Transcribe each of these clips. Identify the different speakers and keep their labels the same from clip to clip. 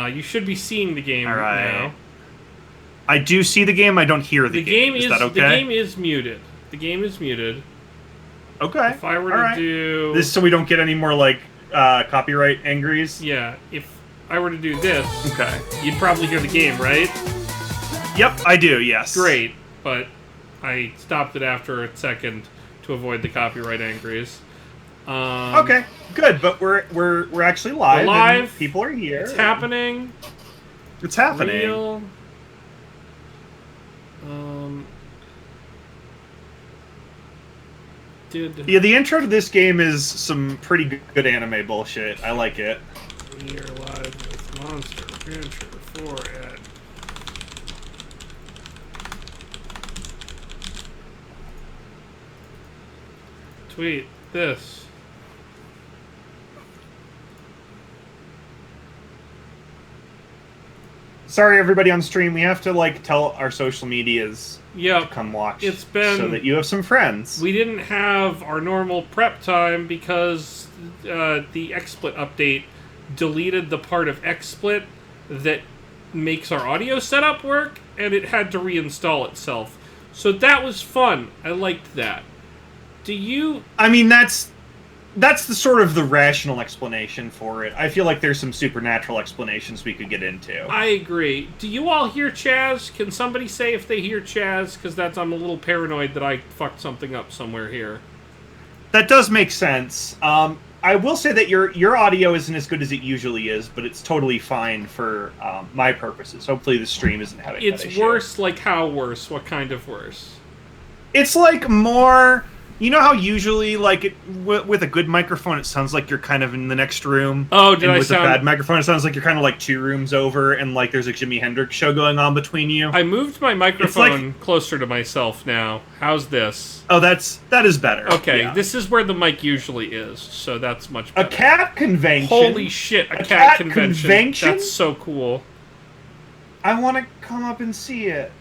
Speaker 1: You should be seeing the game now.
Speaker 2: I do see the game. I don't hear the game. Is that okay?
Speaker 1: The game is muted. The game is muted.
Speaker 2: Okay.
Speaker 1: If I were to do
Speaker 2: this, so we don't get any more like copyright angries.
Speaker 1: Yeah. If I were to do this,
Speaker 2: okay,
Speaker 1: you'd probably hear the game, right?
Speaker 2: Yep, I do. Yes.
Speaker 1: Great, but I stopped it after a second to avoid the copyright angries.
Speaker 2: Okay, good. But we're actually live.
Speaker 1: We're live.
Speaker 2: And people are here.
Speaker 1: It's happening.
Speaker 2: It's happening.
Speaker 1: Real.
Speaker 2: Yeah, the intro to this game is some pretty good anime bullshit. I like it.
Speaker 1: We are live with Monster Adventure 4 Ed. Tweet this.
Speaker 2: Sorry, everybody on stream. We have to like tell our social medias to come watch.
Speaker 1: It's been
Speaker 2: so that you have some friends.
Speaker 1: We didn't have our normal prep time because the XSplit update deleted the part of XSplit that makes our audio setup work, and it had to reinstall itself. So that was fun. I liked that. Do you?
Speaker 2: I mean, that's the sort of the rational explanation for it. I feel like there's some supernatural explanations we could get into.
Speaker 1: I agree. Do you all hear Chaz? Can somebody say if they hear Chaz? Because I'm a little paranoid that I fucked something up somewhere here.
Speaker 2: That does make sense. I will say that your audio isn't as good as it usually is, but it's totally fine for my purposes. Hopefully the stream isn't having that issue.
Speaker 1: It's worse, like how worse? What kind of worse?
Speaker 2: It's like more... You know how usually, like, with a good microphone, it sounds like you're kind of in the next room?
Speaker 1: Oh, did I
Speaker 2: with
Speaker 1: sound...
Speaker 2: a bad microphone, it sounds like you're kind of like 2 rooms over, and like there's a Jimi Hendrix show going on between you.
Speaker 1: I moved my microphone closer to myself now. How's this?
Speaker 2: Oh, that is better.
Speaker 1: Okay,
Speaker 2: yeah.
Speaker 1: This is where the mic usually is, so that's much better.
Speaker 2: A cat convention?
Speaker 1: Holy shit, a cat convention? That's so cool.
Speaker 2: I want to come up and see it.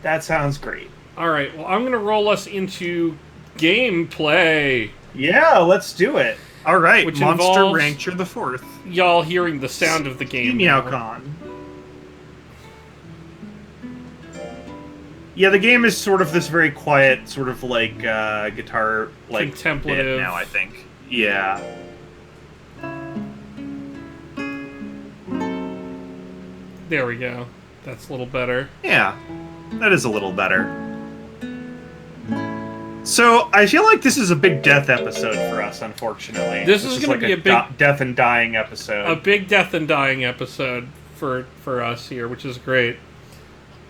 Speaker 2: That sounds great.
Speaker 1: Alright, well, I'm going to roll us into gameplay.
Speaker 2: Yeah, let's do it. Alright,
Speaker 1: Which
Speaker 2: Monster Rancher the 4th.
Speaker 1: Y'all hearing the sound of the game.
Speaker 2: Meowcon. Yeah, the game is sort of this very quiet, sort of like guitar, like
Speaker 1: contemplative
Speaker 2: bit now, I think. Yeah.
Speaker 1: There we go. That's a little better.
Speaker 2: Yeah, that is a little better. So, I feel like this is a big death episode for us, unfortunately.
Speaker 1: This is going to be a big...
Speaker 2: death and dying episode.
Speaker 1: A big death and dying episode for us here, which is great.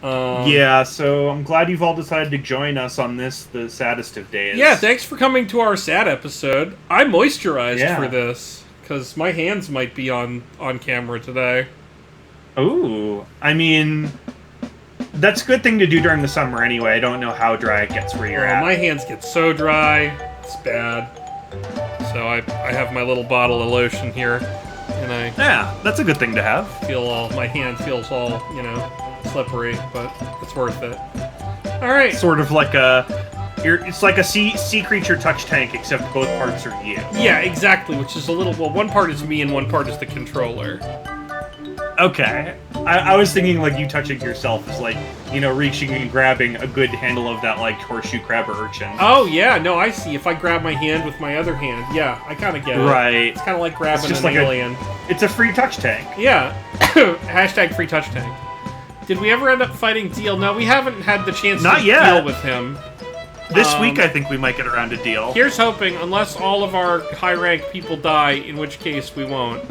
Speaker 2: Yeah, so I'm glad you've all decided to join us on this, the saddest of days.
Speaker 1: Yeah, thanks for coming to our sad episode. I moisturized for this, because my hands might be on camera today.
Speaker 2: Ooh, I mean... That's a good thing to do during the summer anyway. I don't know how dry it gets where you're at.
Speaker 1: My hands get so dry. It's bad. So I have my little bottle of lotion here. And
Speaker 2: yeah, that's a good thing to have.
Speaker 1: My hand feels all, slippery, but it's worth it. Alright.
Speaker 2: Sort of like it's like a sea creature touch tank, except both parts are you.
Speaker 1: Yeah, exactly, which is a little... Well, one part is me and one part is the controller.
Speaker 2: Okay. I was thinking, like, you touching yourself is like, reaching and grabbing a good handle of that, like, horseshoe crab or urchin.
Speaker 1: Oh, yeah, no, I see. If I grab my hand with my other hand, yeah, I kind of get it.
Speaker 2: Right.
Speaker 1: It's kind of like grabbing an
Speaker 2: like
Speaker 1: alien.
Speaker 2: It's a free touch tank.
Speaker 1: Yeah. Hashtag free touch tank. Did we ever end up fighting Deal? No, we haven't had the chance to deal with him.
Speaker 2: This week, I think we might get around to Deal.
Speaker 1: Here's hoping, unless all of our high-ranked people die, in which case we won't.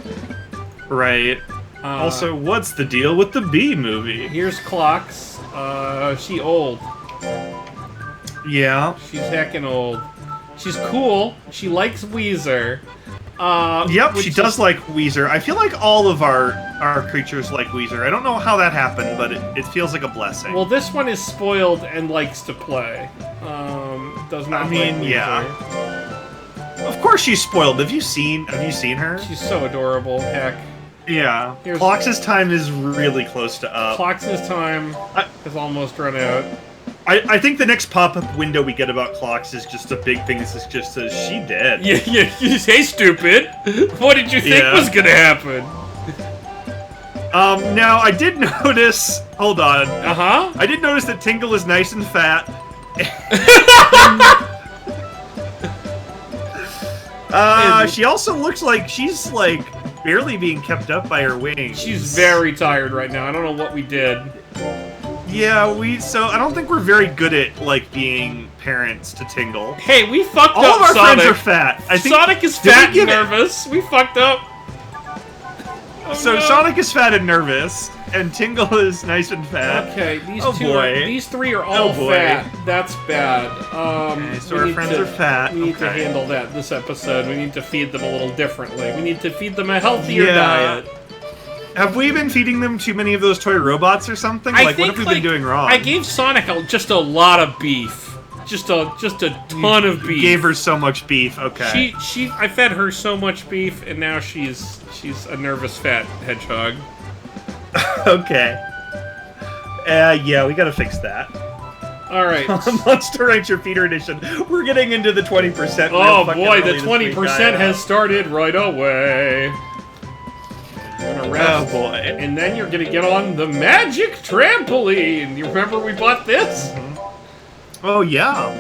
Speaker 2: Right. Also, what's the deal with the Bee movie?
Speaker 1: Here's Clocks. She old.
Speaker 2: Yeah.
Speaker 1: She's heckin' old. She's cool. She likes Weezer.
Speaker 2: Yep, she does like Weezer. I feel like all of our creatures like Weezer. I don't know how that happened, but it feels like a blessing.
Speaker 1: Well, this one is spoiled and likes to play. Does not like Weezer.
Speaker 2: Yeah. Of course she's spoiled. Have you seen her?
Speaker 1: She's so adorable. Heck.
Speaker 2: Yeah. Clocks' time is really close to up.
Speaker 1: Clocks' time has almost run out.
Speaker 2: I think the next pop-up window we get about Clocks is just a big thing that just says, she dead.
Speaker 1: Yeah. Hey, stupid. What did you think was gonna happen?
Speaker 2: Now I did notice. Hold on.
Speaker 1: Uh-huh.
Speaker 2: I did notice that Tingle is nice and fat. She also looks like she's like barely being kept up by her wings.
Speaker 1: She's very tired right now. I don't know what we did.
Speaker 2: Yeah, so I don't think we're very good at like being parents to Tingle.
Speaker 1: Hey, we fucked
Speaker 2: All
Speaker 1: up
Speaker 2: of our
Speaker 1: Sonic.
Speaker 2: friends are fat. I think
Speaker 1: Sonic is
Speaker 2: did we
Speaker 1: fat and
Speaker 2: give it-
Speaker 1: nervous. We fucked up. Oh,
Speaker 2: So
Speaker 1: no.
Speaker 2: Sonic is fat and nervous, and Tingle is nice and fat.
Speaker 1: Okay, these
Speaker 2: Oh,
Speaker 1: two
Speaker 2: boy.
Speaker 1: these three are all
Speaker 2: Oh, boy.
Speaker 1: fat. That's bad.
Speaker 2: Okay, so
Speaker 1: we
Speaker 2: our
Speaker 1: need
Speaker 2: friends
Speaker 1: to-
Speaker 2: are fat.
Speaker 1: We need to
Speaker 2: Okay.
Speaker 1: handle that this episode. We need to feed them a little differently. We need to feed them a healthier
Speaker 2: Yeah.
Speaker 1: diet.
Speaker 2: Have we been feeding them too many of those toy robots or something?
Speaker 1: I
Speaker 2: Like,
Speaker 1: think,
Speaker 2: what have we been doing wrong?
Speaker 1: I gave Sonic just a lot of beef. Just a ton of beef.
Speaker 2: Gave her so much beef. Okay.
Speaker 1: I fed her so much beef, and now she's a nervous fat hedgehog.
Speaker 2: Okay. Yeah, we gotta fix that.
Speaker 1: All right.
Speaker 2: Monster Rancher Feeder Edition. We're getting into the 20%.
Speaker 1: Oh
Speaker 2: fucking
Speaker 1: boy,
Speaker 2: early
Speaker 1: the
Speaker 2: this
Speaker 1: 20%
Speaker 2: week.
Speaker 1: has started right away. I'm gonna rest,
Speaker 2: Oh boy.
Speaker 1: and then you're gonna get on the magic trampoline. You remember we bought this?
Speaker 2: Oh yeah.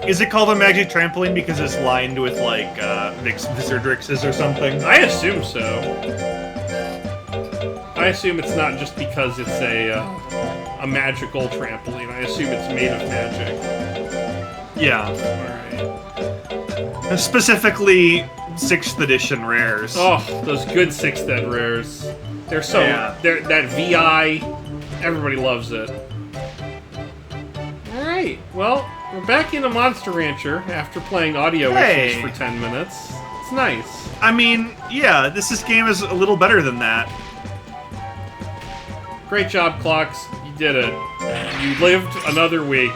Speaker 2: Is it called a magic trampoline because it's lined with like Visordrixes or something?
Speaker 1: I assume so. I assume it's not just because it's a magical trampoline. I assume it's made of magic.
Speaker 2: Yeah.
Speaker 1: All right.
Speaker 2: Specifically, 6th edition rares.
Speaker 1: Oh, those good 6th Ed rares. They're so
Speaker 2: Yeah.
Speaker 1: that VI, everybody loves it. All right. Well, we're back into Monster Rancher after playing audio
Speaker 2: Hey.
Speaker 1: issues for 10 minutes. It's nice.
Speaker 2: I mean, yeah, this game is a little better than that.
Speaker 1: Great job, Clocks. You did it. You lived another week.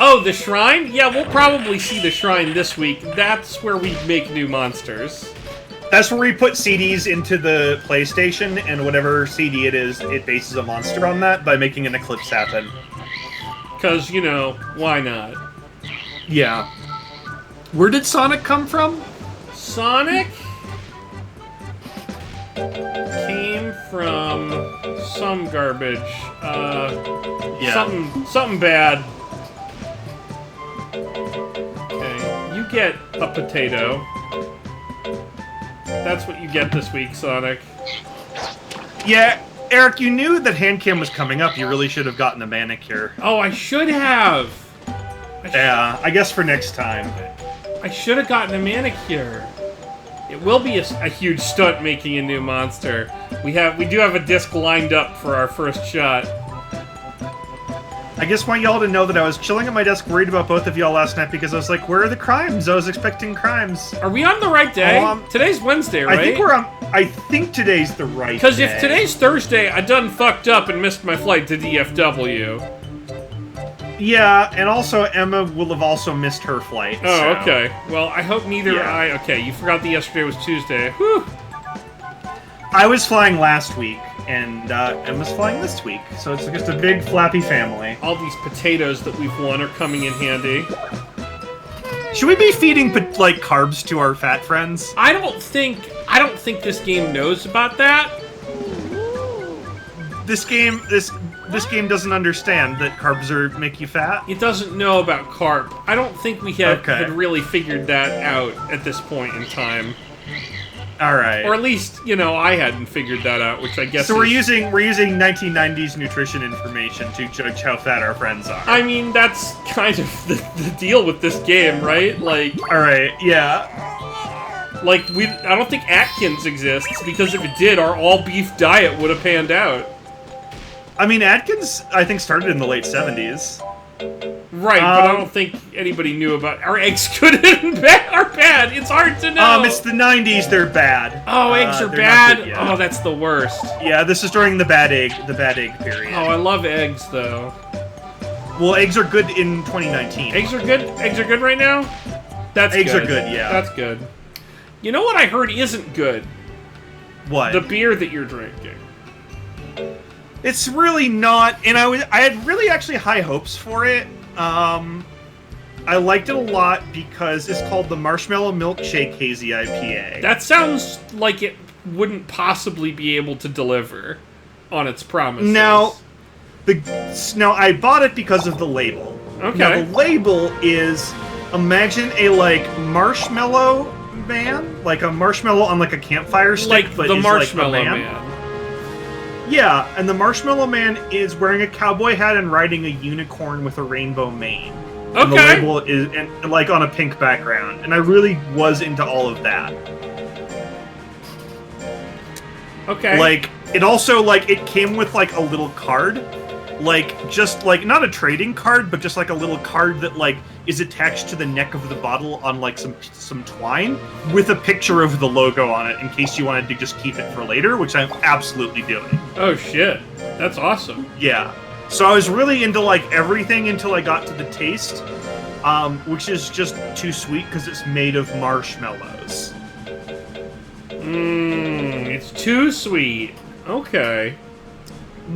Speaker 1: Oh, the shrine? Yeah, we'll probably see the shrine this week. That's where we make new monsters.
Speaker 2: That's where we put CDs into the PlayStation, and whatever CD it is, it bases a monster on that by making an eclipse happen.
Speaker 1: Because, you know, why not?
Speaker 2: Yeah. Where did Sonic come from?
Speaker 1: Sonic came from some garbage. Something bad. Okay, you get a potato. That's what you get this week, Sonic.
Speaker 2: Yeah, Eric, you knew that Handcam was coming up. You really should have gotten a manicure.
Speaker 1: Oh, I should have.
Speaker 2: Yeah, I guess for next time.
Speaker 1: I should have gotten a manicure. It will be a huge stunt making a new monster. We do have a disc lined up for our first shot.
Speaker 2: I just want y'all to know that I was chilling at my desk worried about both of y'all last night because I was like, where are the crimes? I was expecting crimes.
Speaker 1: Are we on the right day?
Speaker 2: Oh,
Speaker 1: Today's Wednesday, right?
Speaker 2: I think today's the right day.
Speaker 1: Because if today's Thursday, I done fucked up and missed my flight to DFW.
Speaker 2: Yeah, and also Emma will have also missed her flight.
Speaker 1: Oh,
Speaker 2: so.
Speaker 1: okay. Well, I hope neither
Speaker 2: Yeah.
Speaker 1: Okay, you forgot that yesterday was Tuesday. Whew.
Speaker 2: I was flying last week, and Emma's flying this week, so it's just a big flappy family.
Speaker 1: All these potatoes that we've won are coming in handy.
Speaker 2: Should we be feeding like carbs to our fat friends?
Speaker 1: I don't think this game knows about that.
Speaker 2: This game doesn't understand that carbs make you fat.
Speaker 1: It doesn't know about carp. I don't think we had
Speaker 2: Okay.
Speaker 1: really figured that out at this point in time.
Speaker 2: All right.
Speaker 1: Or at least, you know, I hadn't figured that out, which I guess
Speaker 2: So we're
Speaker 1: is-
Speaker 2: using 1990s nutrition information to judge how fat our friends are.
Speaker 1: I mean, that's kind of the deal with this game, right? Like,
Speaker 2: All right. Yeah.
Speaker 1: I don't think Atkins exists, because if it did, our all-beef diet would have panned out.
Speaker 2: I mean, Atkins, I think, started in the late 70s.
Speaker 1: Right, but I don't think anybody knew about our eggs good and bad are bad. It's hard to know.
Speaker 2: It's the 90s. They're bad.
Speaker 1: Oh, eggs are
Speaker 2: they're not
Speaker 1: bad.
Speaker 2: good yet.
Speaker 1: Oh, that's the worst.
Speaker 2: Yeah, this is during the bad egg period.
Speaker 1: Oh, I love eggs though.
Speaker 2: Well, eggs are good in 2019.
Speaker 1: Eggs are good. Eggs are good right now. That's
Speaker 2: Eggs
Speaker 1: good.
Speaker 2: are good, yeah.
Speaker 1: That's good. You know what I heard isn't good?
Speaker 2: What?
Speaker 1: The beer that you're drinking.
Speaker 2: It's really not, and I had really actually high hopes for it. I liked it a lot because it's called the Marshmallow Milkshake Hazy IPA.
Speaker 1: That sounds like it wouldn't possibly be able to deliver on its promises.
Speaker 2: Now, I bought it because of the label.
Speaker 1: Okay.
Speaker 2: Now, the label is, imagine a, like, marshmallow man? Like a marshmallow on, like, a campfire stick,
Speaker 1: like
Speaker 2: but
Speaker 1: the
Speaker 2: is
Speaker 1: Marshmallow
Speaker 2: like a man. Yeah, and the Marshmallow Man is wearing a cowboy hat and riding a unicorn with a rainbow mane. And the
Speaker 1: Okay.
Speaker 2: label is like on a pink background, and I really was into all of that.
Speaker 1: Okay.
Speaker 2: Like, it also, like, it came with, like, a little card. Like, just, like, not a trading card, but just, like, a little card that, like, is attached to the neck of the bottle on, like, some twine with a picture of the logo on it in case you wanted to just keep it for later, which I'm absolutely doing.
Speaker 1: Oh, shit. That's awesome.
Speaker 2: Yeah. So I was really into, like, everything until I got to the taste, which is just too sweet because it's made of marshmallows.
Speaker 1: It's too sweet. Okay.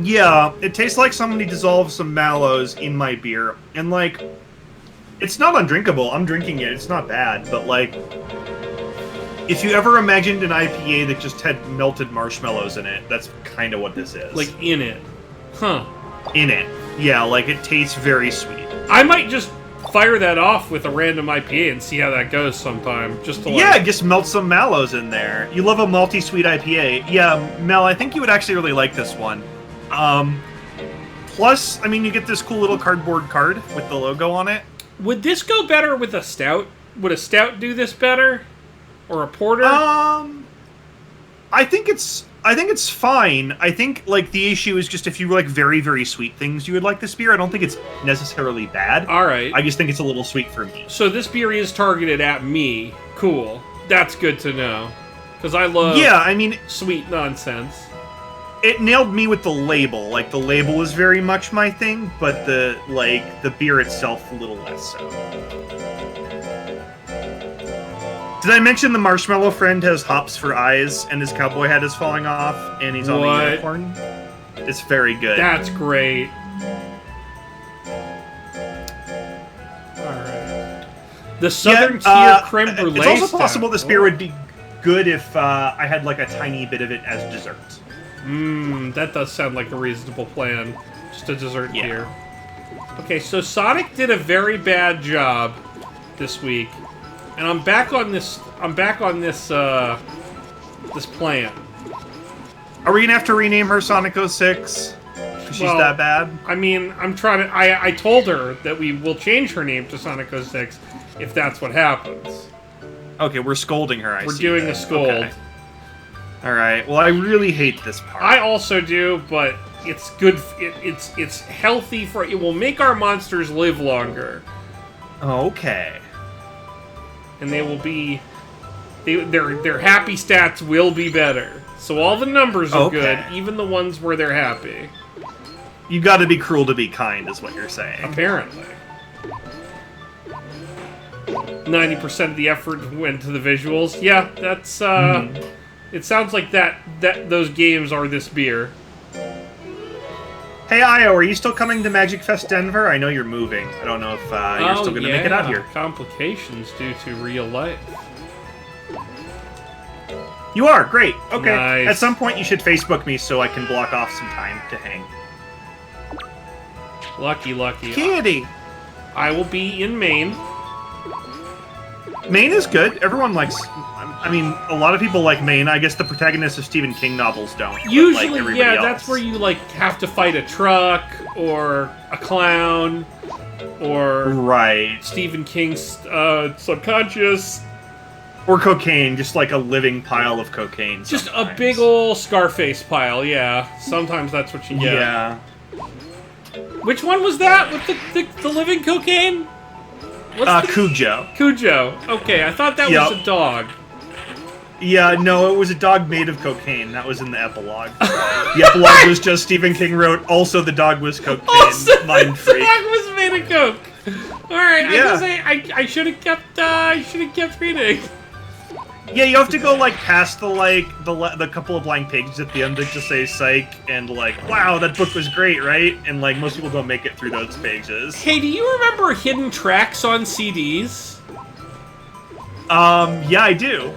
Speaker 2: Yeah, it tastes like somebody dissolved some mallows in my beer, and, like, it's not undrinkable. I'm drinking it. It's not bad, but, like, if you ever imagined an IPA that just had melted marshmallows in it, that's kind of what this is.
Speaker 1: Like, in it. Huh.
Speaker 2: in it. Yeah, like, it tastes very sweet.
Speaker 1: I might just fire that off with a random IPA and see how that goes sometime. Just to, like...
Speaker 2: Yeah, just melt some mallows in there. You love a malty sweet IPA. Yeah, Mel, I think you would actually really like this one. Plus, I mean, you get this cool little cardboard card with the logo on it.
Speaker 1: Would this go better with a stout? Would a stout do this better? Or a porter?
Speaker 2: I think it's fine. I think, like, the issue is just if you like very, very sweet things, you would like this beer. I don't think it's necessarily bad.
Speaker 1: Alright.
Speaker 2: I just think it's a little sweet for me.
Speaker 1: So this beer is targeted at me. Cool. That's good to know. Because I love
Speaker 2: Yeah, I mean,
Speaker 1: sweet nonsense.
Speaker 2: it nailed me with the label. Like, the label is very much my thing, but the beer itself a little less so. Did I mention the marshmallow friend has hops for eyes and his cowboy hat is falling off and he's on the unicorn? It's very good.
Speaker 1: That's great. Alright. The Southern Tier Creme Brulee.
Speaker 2: It's also possible this beer would be good if I had like a tiny bit of it as dessert.
Speaker 1: That does sound like a reasonable plan. Just a dessert
Speaker 2: Yeah.
Speaker 1: beer. Okay, so Sonic did a very bad job this week. And I'm back on this this plan.
Speaker 2: Are we gonna have to rename her Sonic 06? She's
Speaker 1: Well,
Speaker 2: that bad?
Speaker 1: I mean, I'm trying to... I told her that we will change her name to Sonic 06 if that's what happens.
Speaker 2: Okay, we're scolding her,
Speaker 1: We're doing
Speaker 2: then.
Speaker 1: a scold.
Speaker 2: Okay. Alright, well, I really hate this part.
Speaker 1: I also do, but it's good... It's healthy for... It will make our monsters live longer.
Speaker 2: Okay.
Speaker 1: And they will be... Their happy stats will be better. So all the numbers are good, even the ones where they're happy.
Speaker 2: You gotta be cruel to be kind, is what you're saying.
Speaker 1: Apparently. 90% of the effort went to the visuals. Yeah, that's, It sounds like that those games are this beer.
Speaker 2: Hey, Io, are you still coming to Magic Fest Denver? I know you're moving. I don't know if you're still gonna make it out here.
Speaker 1: Complications due to real life.
Speaker 2: You are? Great. Okay.
Speaker 1: Nice.
Speaker 2: At some point, you should Facebook me so I can block off some time to hang.
Speaker 1: Lucky.
Speaker 2: Kitty!
Speaker 1: I will be in Maine.
Speaker 2: Maine is good. Everyone likes... I mean, a lot of people like Maine. I guess the protagonists of Stephen King novels don't. but,
Speaker 1: Usually,
Speaker 2: like, everybody
Speaker 1: yeah,
Speaker 2: else.
Speaker 1: that's where you, like, have to fight a truck, or a clown, or
Speaker 2: Right.
Speaker 1: Stephen King's subconscious.
Speaker 2: Or cocaine, just like a living pile of cocaine.
Speaker 1: Just
Speaker 2: sometimes.
Speaker 1: a big ol' Scarface pile, yeah. Sometimes that's what you get.
Speaker 2: Yeah.
Speaker 1: Which one was that with the living cocaine? What's
Speaker 2: Cujo.
Speaker 1: Cujo. Okay, I thought that was a dog.
Speaker 2: Yeah, no, it was a dog made of cocaine. That was in the epilogue. The epilogue was just Stephen King wrote, also the dog was cocaine.
Speaker 1: Also,
Speaker 2: Mind
Speaker 1: the
Speaker 2: freak.
Speaker 1: dog was made of coke. All right,
Speaker 2: Yeah.
Speaker 1: I should have kept. I should have kept reading.
Speaker 2: Yeah, you have to go like past the couple of blank pages at the end that just say psych and like, wow, that book was great, right? And like most people don't make it through those pages.
Speaker 1: Hey, do you remember hidden tracks on CDs?
Speaker 2: Yeah, I do.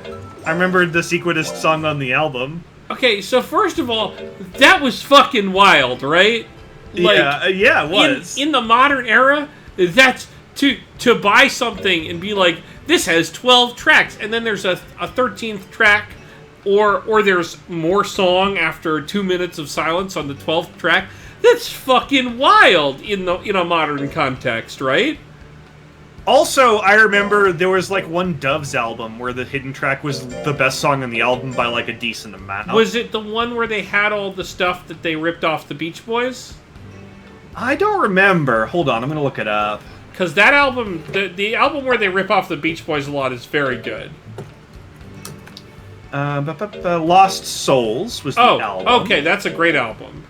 Speaker 2: I remember the Sequitist song on the album.
Speaker 1: Okay, so first of all, that was fucking wild, right? Like,
Speaker 2: yeah, it was.
Speaker 1: In the modern era, that's to buy something and be like, this has 12 tracks, and then there's a 13th track, or there's more song after 2 minutes of silence on the 12th track. That's fucking wild in a modern context, right?
Speaker 2: Also, I remember there was like one Doves album where the hidden track was the best song on the album by like a decent amount.
Speaker 1: Was it the one where they had all the stuff that they ripped off the Beach Boys?
Speaker 2: I don't remember. Hold on, I'm gonna look it up.
Speaker 1: Because that album, the album where they rip off the Beach Boys a lot is very good.
Speaker 2: Lost Souls was the album.
Speaker 1: Okay, that's a great album.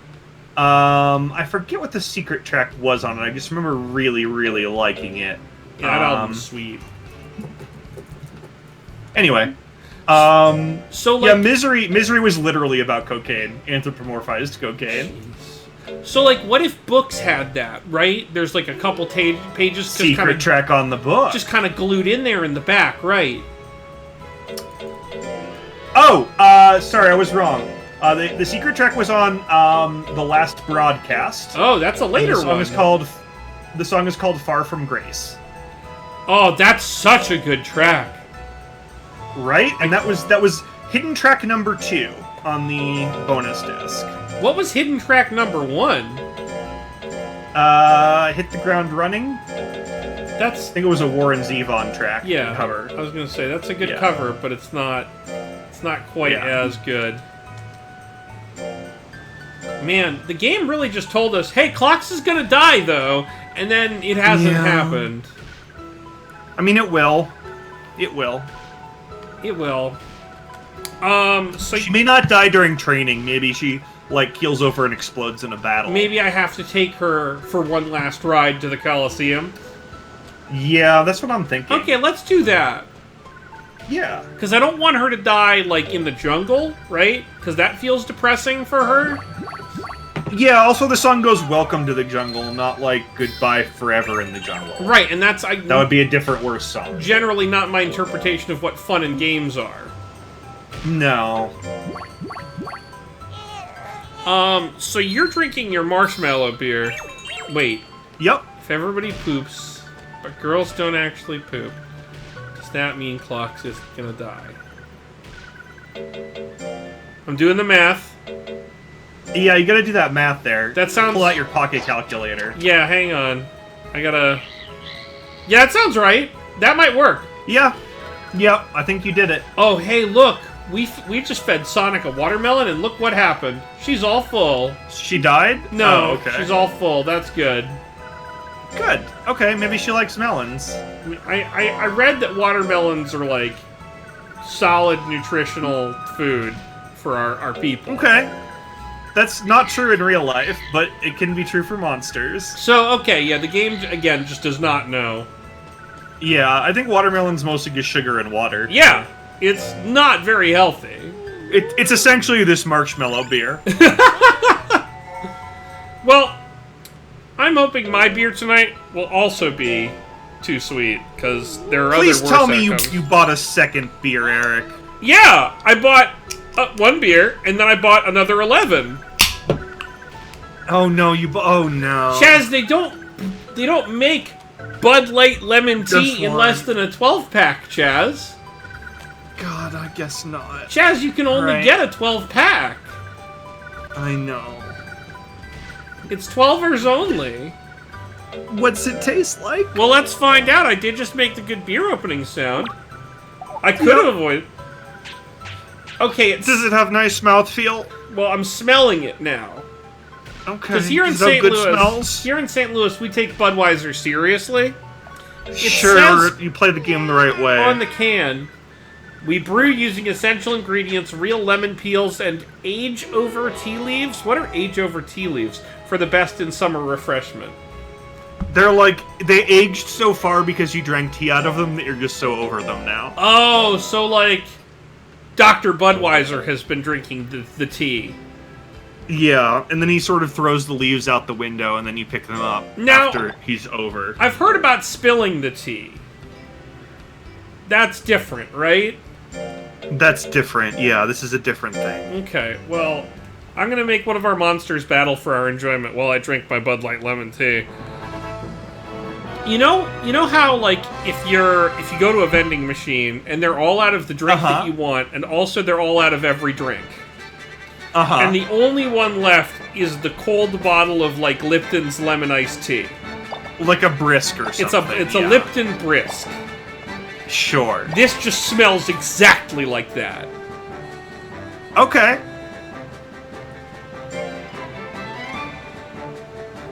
Speaker 2: I forget what the secret track was on it. I just remember really, really liking it.
Speaker 1: Yeah, that album's sweet.
Speaker 2: Anyway,
Speaker 1: so like,
Speaker 2: yeah, Misery was literally about cocaine, anthropomorphized cocaine.
Speaker 1: So like, what if books had that? Right? There's like a couple pages
Speaker 2: Secret track on the book,
Speaker 1: just kind of glued in there in the back, right?
Speaker 2: Oh, sorry, I was wrong. The secret track was on the last broadcast.
Speaker 1: Oh, that's a later one.
Speaker 2: The song is called "Far from Grace."
Speaker 1: Oh, that's such a good track.
Speaker 2: Right? And that was hidden track number 2 on the bonus disc.
Speaker 1: What was hidden track number 1?
Speaker 2: Hit the Ground Running. I think it was a Warren Zevon track.
Speaker 1: Yeah,
Speaker 2: cover.
Speaker 1: I was gonna say that's a good cover, but it's not quite as good. Man, the game really just told us, hey, Clocks is gonna die though, and then it hasn't happened.
Speaker 2: I mean, it will. It will.
Speaker 1: It will. So
Speaker 2: she may not die during training. Maybe she like keels over and explodes in a battle.
Speaker 1: Maybe I have to take her for one last ride to the Coliseum.
Speaker 2: Yeah, that's what I'm thinking.
Speaker 1: Okay, let's do that.
Speaker 2: Yeah.
Speaker 1: Because I don't want her to die, like, in the jungle, right? Because that feels depressing for her.
Speaker 2: Yeah, also the song goes "Welcome to the Jungle," not like "Goodbye Forever in the Jungle."
Speaker 1: Right, and that
Speaker 2: would be a different, worse song.
Speaker 1: Generally not my interpretation of what fun and games are.
Speaker 2: No.
Speaker 1: So you're drinking your marshmallow beer. Wait.
Speaker 2: Yep.
Speaker 1: If everybody poops, but girls don't actually poop, does that mean Clocks is gonna die? I'm doing the math.
Speaker 2: Yeah, you gotta do that math there.
Speaker 1: That sounds...
Speaker 2: Pull out your pocket calculator.
Speaker 1: Yeah, hang on. I gotta... Yeah, that sounds right. That might work.
Speaker 2: Yeah. Yep, I think you did it.
Speaker 1: Oh, hey, look. We just fed Sonic a watermelon, and look what happened. She's all full.
Speaker 2: She died?
Speaker 1: No,
Speaker 2: oh, okay.
Speaker 1: She's all full. That's good.
Speaker 2: Good. Okay, maybe she likes melons.
Speaker 1: I read that watermelons are, like, solid nutritional food for our people.
Speaker 2: Okay. That's not true in real life, but it can be true for monsters.
Speaker 1: So, okay, yeah, the game, again, just does not know.
Speaker 2: Yeah, I think watermelon's mostly just sugar and water.
Speaker 1: Yeah, it's not very healthy.
Speaker 2: It's essentially this marshmallow beer.
Speaker 1: Well, I'm hoping my beer tonight will also be too sweet, because there are
Speaker 2: Please
Speaker 1: other
Speaker 2: tell
Speaker 1: worse
Speaker 2: me
Speaker 1: outcomes.
Speaker 2: you bought a second beer, Eric.
Speaker 1: Yeah, I bought one beer, and then I bought another 11.
Speaker 2: Oh no, oh no.
Speaker 1: Chaz, they don't make Bud Light lemon tea in less than a 12-pack, Chaz.
Speaker 2: God, I guess not.
Speaker 1: Chaz, you can only get a 12-pack.
Speaker 2: I know.
Speaker 1: It's 12ers only.
Speaker 2: What's it taste like?
Speaker 1: Well, let's find out. I did just make the good beer opening sound. I could have avoided... Okay,
Speaker 2: Does it have nice mouthfeel?
Speaker 1: Well, I'm smelling it now.
Speaker 2: Okay.
Speaker 1: Because here in St. Louis, we take Budweiser seriously.
Speaker 2: Sure, you play the game the right way.
Speaker 1: On the can, we brew using essential ingredients, real lemon peels, and age-over tea leaves. What are age-over tea leaves? For the best in summer refreshment.
Speaker 2: They're like, they aged so far because you drank tea out of them that you're just so over them now.
Speaker 1: Oh, so like Dr. Budweiser has been drinking the tea.
Speaker 2: Yeah, and then he sort of throws the leaves out the window, and then you pick them up
Speaker 1: Now-
Speaker 2: after he's over.
Speaker 1: I've heard about spilling the tea. That's different, right?
Speaker 2: That's different. Yeah, this is a different thing.
Speaker 1: Okay, well, I'm gonna make one of our monsters battle for our enjoyment while I drink my Bud Light lemon tea. You know how like if you go to a vending machine and they're all out of the drink that you want, and also they're all out of every drink. And the only one left is the cold bottle of like Lipton's lemon iced tea.
Speaker 2: Like a brisk or something.
Speaker 1: It's a Lipton Brisk.
Speaker 2: Sure.
Speaker 1: This just smells exactly like that.
Speaker 2: Okay.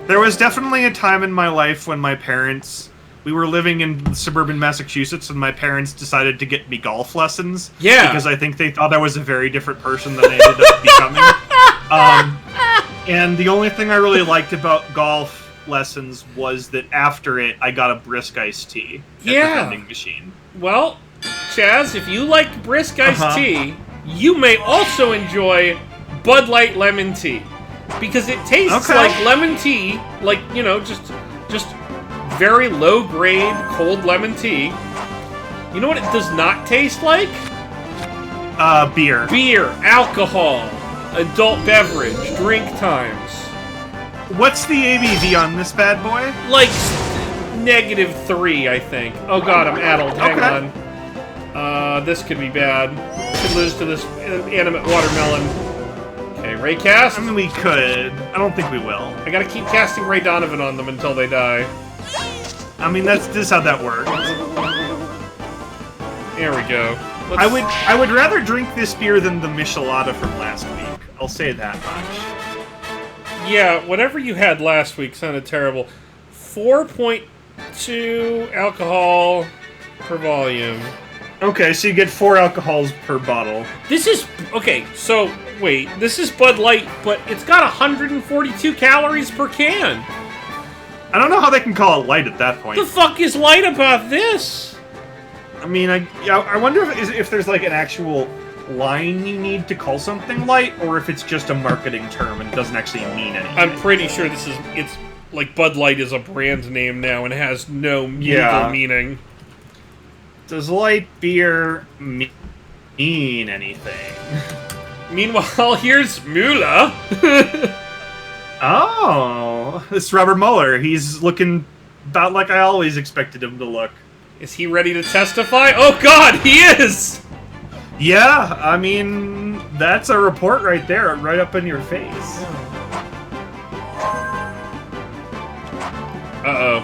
Speaker 2: There was definitely a time in my life when we were living in suburban Massachusetts, and my parents decided to get me golf lessons.
Speaker 1: Yeah.
Speaker 2: Because I think they thought I was a very different person than I ended up becoming. And the only thing I really liked about golf lessons was that after it, I got a brisk iced tea at the vending machine.
Speaker 1: Well, Chaz, if you like brisk iced tea, you may also enjoy Bud Light lemon tea. Because it tastes like lemon tea, like, just very low-grade cold lemon tea. You know what it does not taste like?
Speaker 2: Beer.
Speaker 1: Beer, alcohol, adult beverage, drink times.
Speaker 2: What's the ABV on this bad boy?
Speaker 1: Like, -3, I think. Oh god, I'm addled. Hang on. This could be bad. Could lose to this animate watermelon. Okay, Raycast.
Speaker 2: I mean, we could. I don't think we will.
Speaker 1: I gotta keep casting Ray Donovan on them until they die.
Speaker 2: I mean, this is how that works.
Speaker 1: There we go.
Speaker 2: I would rather drink this beer than the Michelada from last week. I'll say that much.
Speaker 1: Yeah, whatever you had last week sounded terrible. 4.2 alcohol per volume.
Speaker 2: Okay, so you get 4 alcohols per bottle.
Speaker 1: This is... Okay, so, wait. This is Bud Light, but it's got 142 calories per can.
Speaker 2: I don't know how they can call it light at that point.
Speaker 1: The fuck is light about this?
Speaker 2: I mean, I wonder if there's like an actual line you need to call something light, or if it's just a marketing term and doesn't actually mean anything.
Speaker 1: I'm pretty sure it's like Bud Light is a brand name now and has no legal meaning.
Speaker 2: Does light beer mean anything?
Speaker 1: Meanwhile, here's Mula.
Speaker 2: Oh, this Robert Mueller. He's looking about like I always expected him to look.
Speaker 1: Is he ready to testify? Oh god, he is!
Speaker 2: Yeah, I mean, that's a report right there, right up in your face.
Speaker 1: Uh-oh.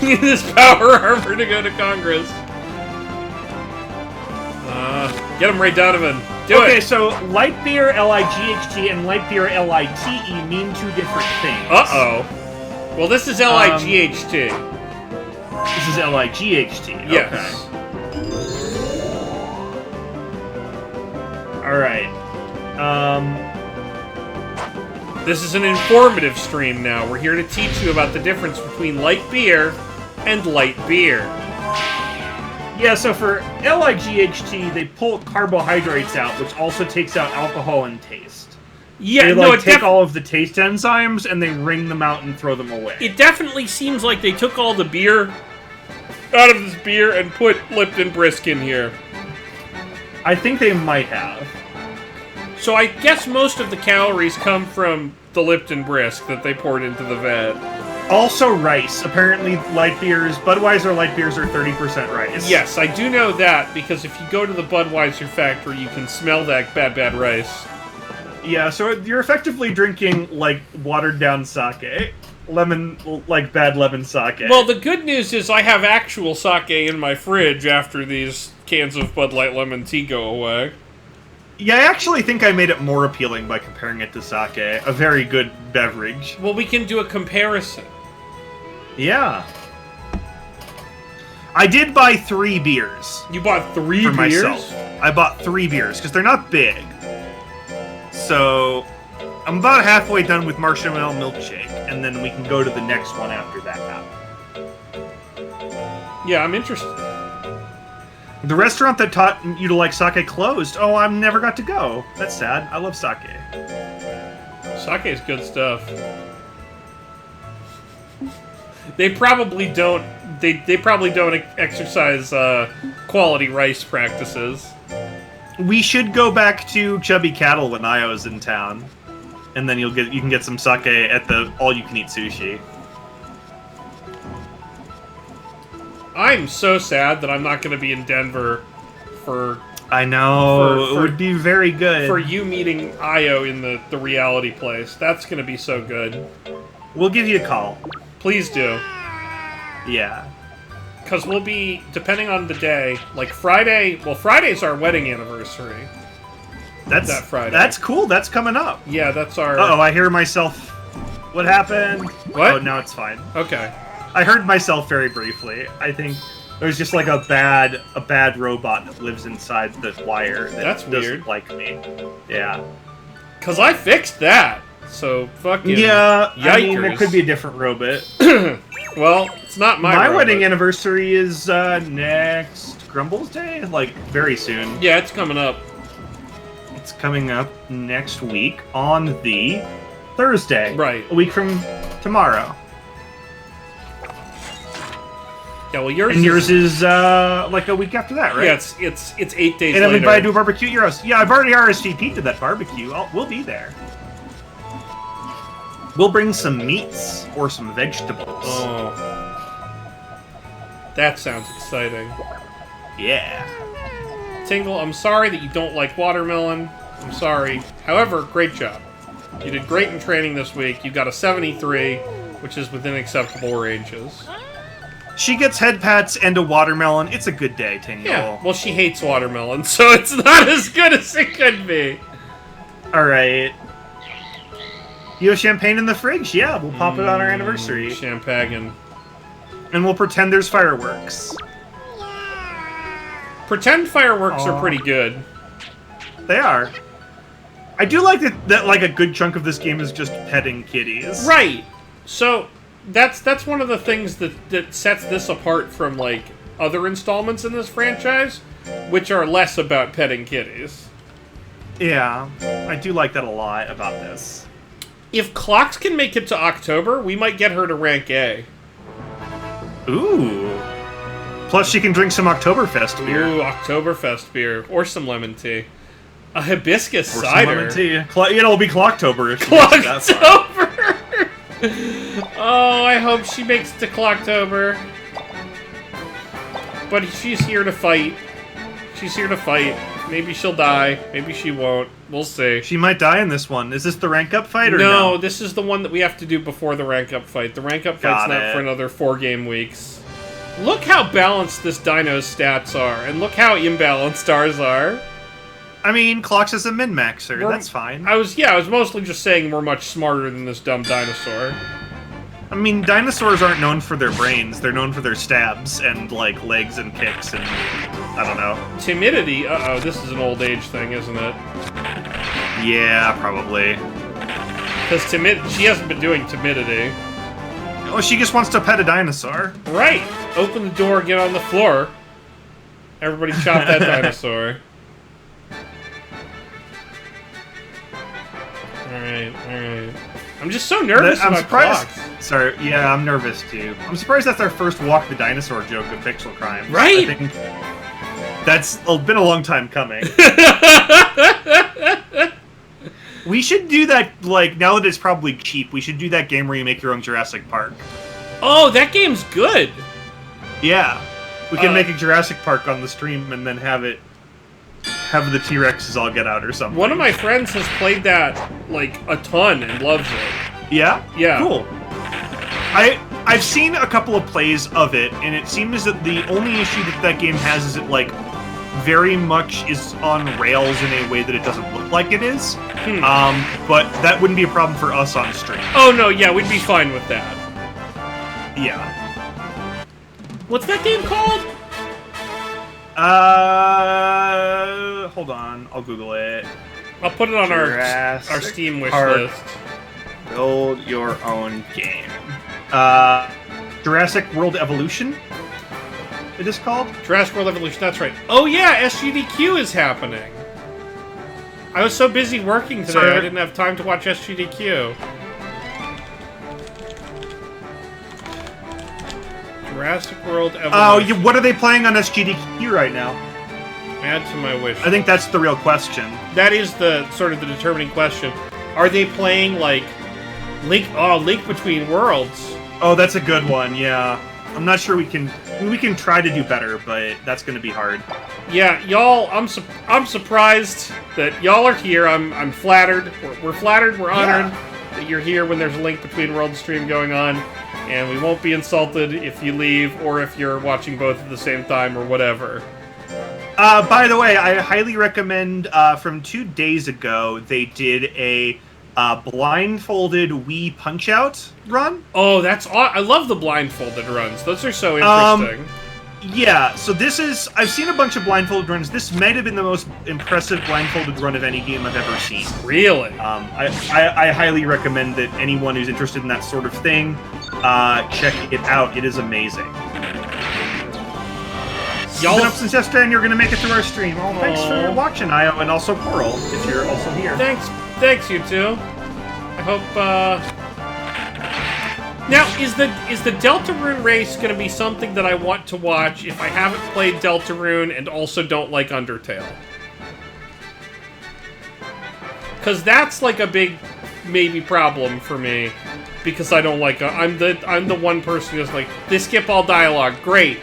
Speaker 1: Need this power armor to go to Congress. Get him, Ray Donovan. Do it!
Speaker 2: Okay, so light beer, L-I-G-H-T, and light beer, L-I-T-E mean two different things.
Speaker 1: Uh-oh. Well, this is L-I-G-H-T.
Speaker 2: This is L-I-G-H-T.
Speaker 1: Yes.
Speaker 2: Okay. Alright.
Speaker 1: This is an informative stream now. We're here to teach you about the difference between light beer and light beer.
Speaker 2: Yeah, so for L-I-G-H-T, they pull carbohydrates out, which also takes out alcohol and taste.
Speaker 1: Yeah,
Speaker 2: they take all of the taste enzymes and they wring them out and throw them away.
Speaker 1: It definitely seems like they took all the beer out of this beer and put Lipton Brisk in here.
Speaker 2: I think they might have.
Speaker 1: So I guess most of the calories come from the Lipton Brisk that they poured into the vat.
Speaker 2: Also rice. Apparently light beers, Budweiser light beers are 30% rice.
Speaker 1: Yes, I do know that, because if you go to the Budweiser factory, you can smell that bad rice.
Speaker 2: Yeah, so you're effectively drinking, like, watered-down sake. Bad lemon sake.
Speaker 1: Well, the good news is I have actual sake in my fridge after these cans of Bud Light lemon tea go away.
Speaker 2: Yeah, I actually think I made it more appealing by comparing it to sake. A very good beverage.
Speaker 1: Well, we can do a comparison.
Speaker 2: Yeah. I did buy 3 beers.
Speaker 1: You bought 3
Speaker 2: for
Speaker 1: beers?
Speaker 2: myself. I bought 3 beers, because they're not big. So, I'm about halfway done with Marshmallow Milkshake, and then we can go to the next one after that.
Speaker 1: Yeah, I'm interested.
Speaker 2: The restaurant that taught you to like sake closed. Oh, I never got to go. That's sad. I love sake.
Speaker 1: Sake's good stuff. They probably don't. They probably don't exercise quality rice practices.
Speaker 2: We should go back to Chubby Cattle when Io's in town, and then you can get some sake at the all-you-can-eat sushi.
Speaker 1: I'm so sad that I'm not going to be in Denver for.
Speaker 2: I know it would be very good
Speaker 1: for you meeting Io in the reality place. That's going to be so good.
Speaker 2: We'll give you a call.
Speaker 1: Please do.
Speaker 2: Yeah.
Speaker 1: Because we'll be, depending on the day, like Friday. Well, Friday's our wedding anniversary.
Speaker 2: That's
Speaker 1: that Friday.
Speaker 2: That's cool. That's coming up.
Speaker 1: Yeah, that's our.
Speaker 2: Uh-oh, I hear myself. What happened?
Speaker 1: What?
Speaker 2: Oh, now it's fine.
Speaker 1: Okay.
Speaker 2: I heard myself very briefly. I think there's just like a bad robot that lives inside the wire
Speaker 1: That's
Speaker 2: doesn't
Speaker 1: weird.
Speaker 2: like me. Yeah.
Speaker 1: Because I fixed that. So, fucking.
Speaker 2: Yeah,
Speaker 1: Yikers.
Speaker 2: I mean, it could be a different robot.
Speaker 1: Well, it's not my robot.
Speaker 2: wedding anniversary is next Grumbles Day? Like, very soon.
Speaker 1: Yeah, it's coming up.
Speaker 2: It's coming up next week on the Thursday.
Speaker 1: Right.
Speaker 2: A week from tomorrow.
Speaker 1: Yeah, well, yours
Speaker 2: And yours is like a week after that, right?
Speaker 1: Yeah, it's 8 days
Speaker 2: And I'm
Speaker 1: later.
Speaker 2: invited to a barbecue at your house. Yeah, I've already RSVP'd to that barbecue. We'll be there. We'll bring some meats or some vegetables.
Speaker 1: Oh. That sounds exciting.
Speaker 2: Yeah.
Speaker 1: Tingle, I'm sorry that you don't like watermelon. I'm sorry. However, great job. You did great in training this week. You got a 73, which is within acceptable ranges.
Speaker 2: She gets head pats and a watermelon. It's a good day, Tingle.
Speaker 1: Yeah, well, she hates watermelon, so it's not as good as it could be.
Speaker 2: Alright. You have champagne in the fridge? Yeah, we'll pop it on our anniversary.
Speaker 1: Champagne.
Speaker 2: And we'll pretend there's fireworks.
Speaker 1: Pretend fireworks are pretty good.
Speaker 2: They are. I do like that like a good chunk of this game is just petting kitties.
Speaker 1: Right. So that's one of the things that sets this apart from like other installments in this franchise, which are less about petting kitties.
Speaker 2: Yeah, I do like that a lot about this.
Speaker 1: If Clocks can make it to October, we might get her to rank A.
Speaker 2: Ooh. Plus she can drink some Oktoberfest beer.
Speaker 1: Ooh, Oktoberfest beer. Or some lemon tea. A hibiscus
Speaker 2: Or
Speaker 1: cider.
Speaker 2: some lemon tea. It'll be Clocktober if she makes it that far.
Speaker 1: Clocktober! Oh, I hope she makes it to Clocktober. But she's here to fight. She's here to fight. Maybe she'll die. Maybe she won't. We'll see.
Speaker 2: She might die in this one. Is this the rank up fight or no?
Speaker 1: No, this is the one that we have to do before the rank up fight. The rank up fight's not for another 4 game weeks. Look how balanced this dino's stats are, and look how imbalanced ours are.
Speaker 2: I mean, Clocks is a min-maxer. That's fine.
Speaker 1: I was mostly just saying we're much smarter than this dumb dinosaur.
Speaker 2: I mean, dinosaurs aren't known for their brains. They're known for their stabs and, like, legs and kicks and... I don't know.
Speaker 1: Timidity? Uh-oh, this is an old age thing, isn't it?
Speaker 2: Yeah, probably.
Speaker 1: Because she hasn't been doing timidity.
Speaker 2: Oh, she just wants to pet a dinosaur.
Speaker 1: Right! Open the door, get on the floor. Everybody chop that dinosaur. Alright. I'm just so nervous
Speaker 2: I'm
Speaker 1: about
Speaker 2: surprised.
Speaker 1: Clocks.
Speaker 2: Sorry, yeah, I'm nervous too. I'm surprised that's our first Walk the Dinosaur joke of Pixel Crime.
Speaker 1: Right?
Speaker 2: I think that's been a long time coming. We should do that, like, now that it's probably cheap, we should do that game where you make your own Jurassic Park.
Speaker 1: Oh, that game's good!
Speaker 2: Yeah. We can make a Jurassic Park on the stream and then have the T-Rexes all get out or something.
Speaker 1: One of my friends has played that, like, a ton and loves it.
Speaker 2: Yeah?
Speaker 1: Yeah.
Speaker 2: Cool. I've seen a couple of plays of it, and it seems that the only issue that game has is it, like, very much is on rails in a way that it doesn't look like it is. But that wouldn't be a problem for us on stream.
Speaker 1: Oh, no, yeah, we'd be fine with that.
Speaker 2: Yeah.
Speaker 1: What's that game called?
Speaker 2: Hold on. I'll Google it.
Speaker 1: I'll put it on our
Speaker 2: Jurassic
Speaker 1: Steam wish
Speaker 2: Park.
Speaker 1: list.
Speaker 2: Build your own game. Jurassic World Evolution? it is called.
Speaker 1: Jurassic World Evolution, that's right. Oh yeah, SGDQ is happening. I was so busy working today,
Speaker 2: Sorry.
Speaker 1: I didn't have time to watch SGDQ. Jurassic World Evolution.
Speaker 2: Oh, what are they playing on SGDQ right now?
Speaker 1: Add to my wish.
Speaker 2: I think that's the real question.
Speaker 1: That is the sort of the determining question. Are they playing like Link Between Worlds?
Speaker 2: Oh, that's a good one. Yeah, I'm not sure we can try to do better, but that's going to be hard.
Speaker 1: Yeah, y'all. I'm surprised that y'all are here. I'm flattered. We're flattered. We're honored that you're here when there's a Link Between Worlds stream going on, and we won't be insulted if you leave or if you're watching both at the same time or whatever.
Speaker 2: By the way, I highly recommend. From 2 days ago, they did a blindfolded Wii Punch-Out run.
Speaker 1: Oh, I love the blindfolded runs. Those are so interesting.
Speaker 2: Yeah, so this is... I've seen a bunch of blindfolded runs. This might have been the most impressive blindfolded run of any game I've ever seen.
Speaker 1: Really?
Speaker 2: I highly recommend that anyone who's interested in that sort of thing, check it out. It is amazing. Y'all been up since yesterday, and you're going to make it through our stream. Oh, thanks for watching, Io, and also Coral, if you're also here.
Speaker 1: Thanks, you two. I hope, Now, is the Deltarune race going to be something that I want to watch if I haven't played Deltarune and also don't like Undertale? Because that's like a big maybe problem for me, because I don't like... I'm the one person who's like, they skip all dialogue. Great.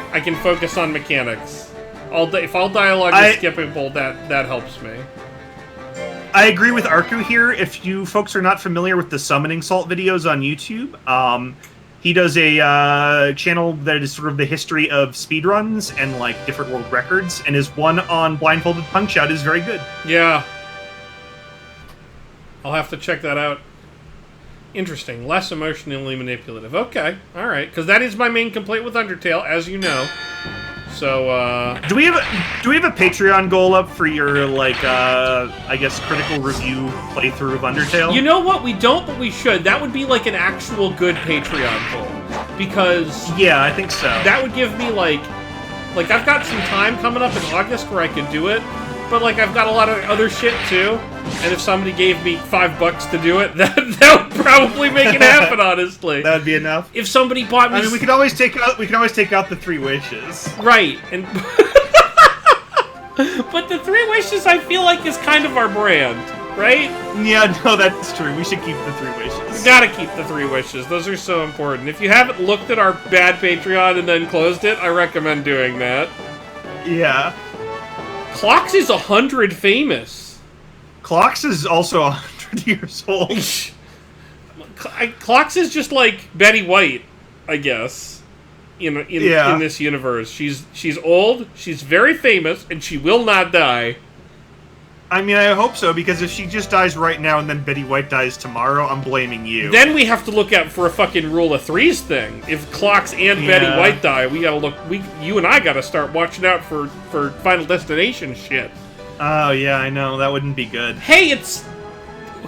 Speaker 1: I can focus on mechanics. If all dialogue is skippable, that helps me.
Speaker 2: I agree with Arku here. If you folks are not familiar with the Summoning Salt videos on YouTube, he does a channel that is sort of the history of speedruns and like different world records, and his one on Blindfolded Punch-Out is very good.
Speaker 1: Yeah. I'll have to check that out. Interesting. Less emotionally manipulative. Okay. Alright. Because that is my main complaint with Undertale, as you know. So,
Speaker 2: Do we have a Patreon goal up for your, like, I guess, critical review playthrough of Undertale?
Speaker 1: You know what? We don't, but we should. That would be, like, an actual good Patreon goal. Because...
Speaker 2: Yeah, I think so.
Speaker 1: That would give me, like, I've got some time coming up in August where I could do it. But, like, I've got a lot of other shit, too. And if somebody gave me $5 to do it, that would probably make it happen, honestly.
Speaker 2: That would be enough.
Speaker 1: If somebody bought me...
Speaker 2: I mean, we can always take out the 3 wishes.
Speaker 1: Right, and... But the 3 wishes, I feel like, is kind of our brand, right?
Speaker 2: Yeah, no, that's true. We should keep the 3 wishes.
Speaker 1: We gotta keep the 3 wishes. Those are so important. If you haven't looked at our bad Patreon and then closed it, I recommend doing that.
Speaker 2: Yeah.
Speaker 1: Clocks is 100 famous.
Speaker 2: Clocks is also 100 years old.
Speaker 1: Clocks is just like Betty White, I guess. In this universe, she's old, she's very famous, and she will not die.
Speaker 2: I mean, I hope so, because if she just dies right now and then Betty White dies tomorrow, I'm blaming you.
Speaker 1: Then we have to look out for a fucking rule of threes thing. If Clocks and Betty White die, we gotta look. You and I gotta start watching out for Final Destination shit.
Speaker 2: Oh yeah, I know, that wouldn't be good.
Speaker 1: Hey,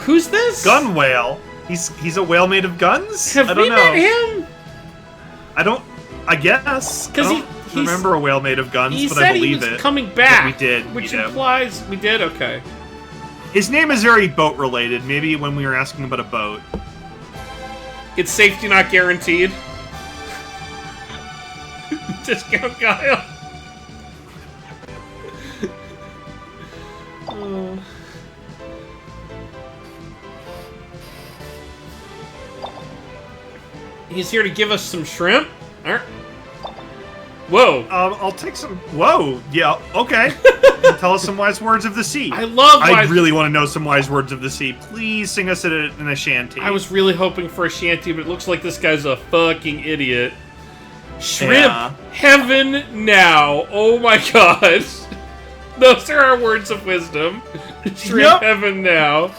Speaker 1: who's this?
Speaker 2: Gun Whale. He's a whale made of guns.
Speaker 1: Have we met him?
Speaker 2: I guess.
Speaker 1: Because
Speaker 2: I don't remember a whale made of guns, but I believe it.
Speaker 1: He was coming back.
Speaker 2: We did.
Speaker 1: Which implies we did. Okay.
Speaker 2: His name is very boat related. Maybe when we were asking about a boat.
Speaker 1: It's safety not guaranteed. Discount Kyle. He's here to give us some shrimp. Whoa.
Speaker 2: I'll take some. Whoa. Yeah. Okay. Tell us some wise words of the sea.
Speaker 1: I
Speaker 2: really want to know some wise words of the sea. Please sing us in a shanty.
Speaker 1: I was really hoping for a shanty, but it looks like this guy's a fucking idiot. Shrimp heaven now. Oh my god. Those are our words of wisdom. Shrimp heaven now.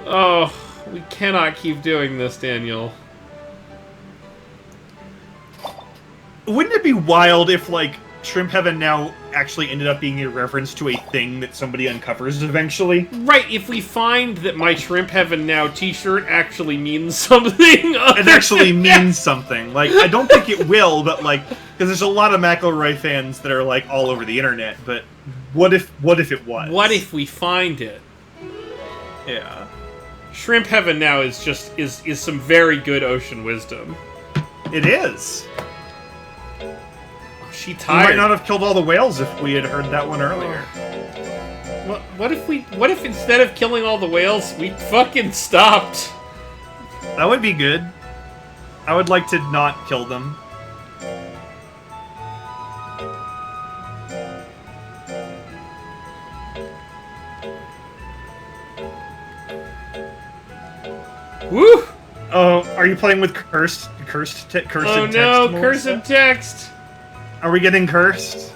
Speaker 1: Oh, we cannot keep doing this, Daniel.
Speaker 2: Wouldn't it be wild if, like, Shrimp Heaven now actually ended up being a reference to a thing that somebody uncovers eventually.
Speaker 1: Right, if we find that my Shrimp Heaven Now t-shirt actually means something...
Speaker 2: It actually means something. Like, I don't think it will, but, like, because there's a lot of McElroy fans that are, like, all over the internet, but what if it was?
Speaker 1: What if we find it?
Speaker 2: Yeah.
Speaker 1: Shrimp Heaven Now is just, is some very good ocean wisdom.
Speaker 2: It is.
Speaker 1: She
Speaker 2: We
Speaker 1: tired.
Speaker 2: might not have killed all the whales if we had heard that one earlier.
Speaker 1: What if instead of killing all the whales, we fucking stopped?
Speaker 2: That would be good. I would like to not kill them.
Speaker 1: Woo!
Speaker 2: Oh, are you playing with cursed text?
Speaker 1: Oh no,
Speaker 2: Melissa?
Speaker 1: cursed text!
Speaker 2: Are we getting cursed?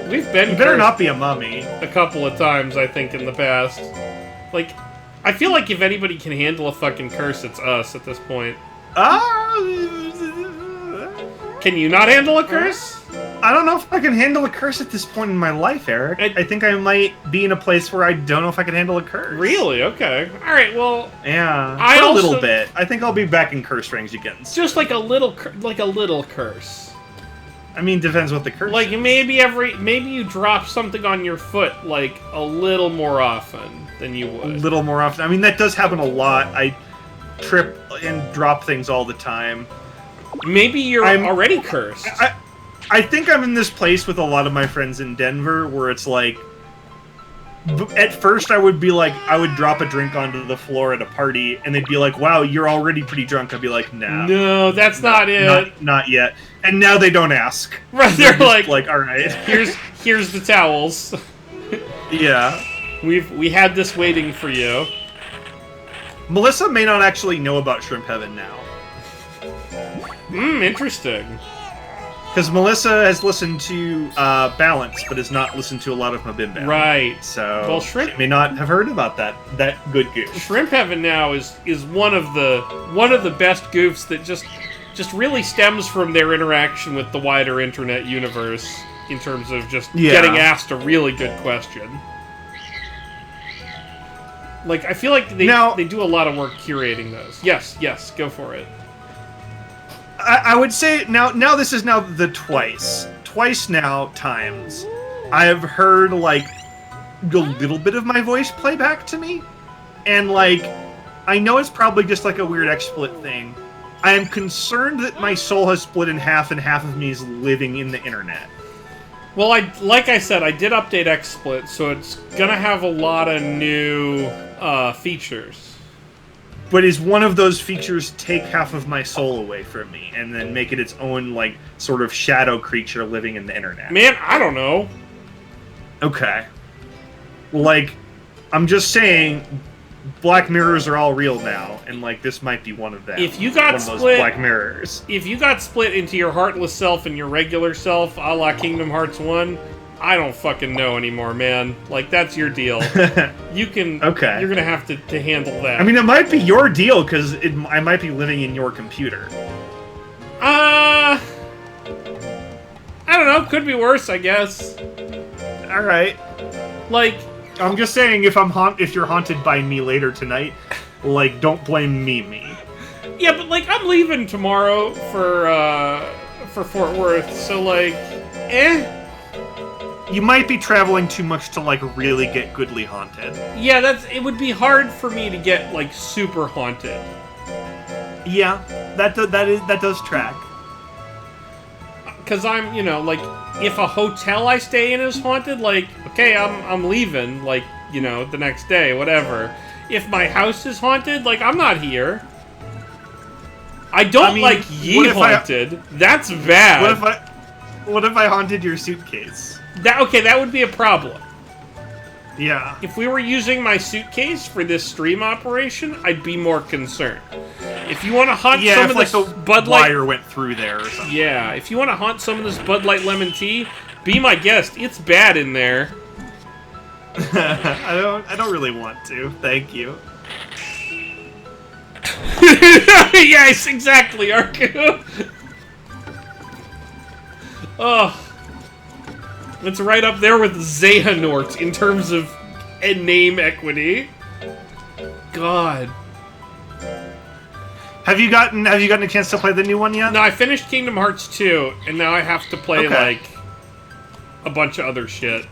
Speaker 1: We've been
Speaker 2: You better
Speaker 1: cursed
Speaker 2: not be a mummy.
Speaker 1: a couple of times, I think, in the past. Like, I feel like if anybody can handle a fucking curse, it's us at this point. Can you not handle a curse?
Speaker 2: I don't know if I can handle a curse at this point in my life, Eric. I think I might be in a place where I don't know if I can handle a curse.
Speaker 1: Really? Okay. Alright, well,
Speaker 2: Yeah,
Speaker 1: I
Speaker 2: for a
Speaker 1: also-
Speaker 2: little bit. I think I'll be back in curse range again.
Speaker 1: just like a little curse.
Speaker 2: I mean, depends what the curse
Speaker 1: Like,
Speaker 2: is.
Speaker 1: maybe you drop something on your foot, like, a little more often than you
Speaker 2: A
Speaker 1: would.
Speaker 2: little more often. I mean, that does happen a lot. I trip and drop things all the time.
Speaker 1: Maybe you're
Speaker 2: I'm-
Speaker 1: already cursed.
Speaker 2: I think I'm in this place with a lot of my friends in Denver where it's like, at first I would be like, I would drop a drink onto the floor at a party and they'd be like, wow, you're already pretty drunk. I'd be like, nah.
Speaker 1: No, that's not it.
Speaker 2: Not yet. And now they don't ask.
Speaker 1: Right, they're
Speaker 2: just
Speaker 1: like,
Speaker 2: all right.
Speaker 1: here's the towels.
Speaker 2: Yeah.
Speaker 1: We had this waiting for you.
Speaker 2: Melissa may not actually know about Shrimp Heaven now.
Speaker 1: Interesting.
Speaker 2: Because Melissa has listened to Balance, but has not listened to a lot of Mabim.
Speaker 1: Right.
Speaker 2: So
Speaker 1: Well, Shrimp-
Speaker 2: she may not have heard about that good goof.
Speaker 1: Shrimp Heaven Now is one of the best goofs that just really stems from their interaction with the wider internet universe in terms of just getting asked a really good question. Like, I feel like they do a lot of work curating those. Yes, go for it.
Speaker 2: I would say now this is now the twice now times I have heard like a little bit of my voice play back to me, and like I know it's probably just like a weird XSplit thing. I am concerned that my soul has split in half and half of me is living in the internet.
Speaker 1: Well, like I said, I did update XSplit, so it's gonna have a lot of new features.
Speaker 2: But is one of those features take half of my soul away from me and then make it its own like sort of shadow creature living in the internet?
Speaker 1: Man, I don't know.
Speaker 2: Okay. Like, I'm just saying, Black Mirrors are all real now, and like this might be one of them.
Speaker 1: If you got
Speaker 2: one of those
Speaker 1: split-
Speaker 2: Black Mirrors.
Speaker 1: If you got split into your heartless self and your regular self, a la Kingdom Hearts 1, I don't fucking know anymore, man. Like, that's your deal. You can...
Speaker 2: Okay.
Speaker 1: You're gonna have to handle that.
Speaker 2: I mean, it might be your deal because I might be living in your computer.
Speaker 1: I don't know. Could be worse, I guess.
Speaker 2: All right.
Speaker 1: Like,
Speaker 2: I'm just saying, if you're haunted by me later tonight, like, don't blame me.
Speaker 1: yeah, but like, I'm leaving tomorrow for Fort Worth, so like,
Speaker 2: You might be traveling too much to like really get goodly haunted.
Speaker 1: Yeah, it would be hard for me to get like super haunted.
Speaker 2: Yeah, that does track.
Speaker 1: Cause I'm, like, if a hotel I stay in is haunted, like, okay, I'm leaving, like, the next day, whatever. If my house is haunted, like, I'm not here. I don't like Ye Haunted. That's bad.
Speaker 2: What if I haunted your suitcase?
Speaker 1: That would be a problem.
Speaker 2: Yeah.
Speaker 1: If we were using my suitcase for this stream operation, I'd be more concerned. If you want to haunt some of
Speaker 2: like
Speaker 1: this
Speaker 2: the
Speaker 1: Bud Light,
Speaker 2: wire went through there or something.
Speaker 1: yeah, if you want to haunt some of this Bud Light lemon tea, be my guest. It's bad in there.
Speaker 2: I don't really want to. Thank you.
Speaker 1: Yes, exactly, Arku. Oh, It's right up there with Xehanort in terms of name equity. God.
Speaker 2: Have you gotten a chance to play the new one yet?
Speaker 1: No, I finished Kingdom Hearts 2, and now I have to play, like, a bunch of other shit.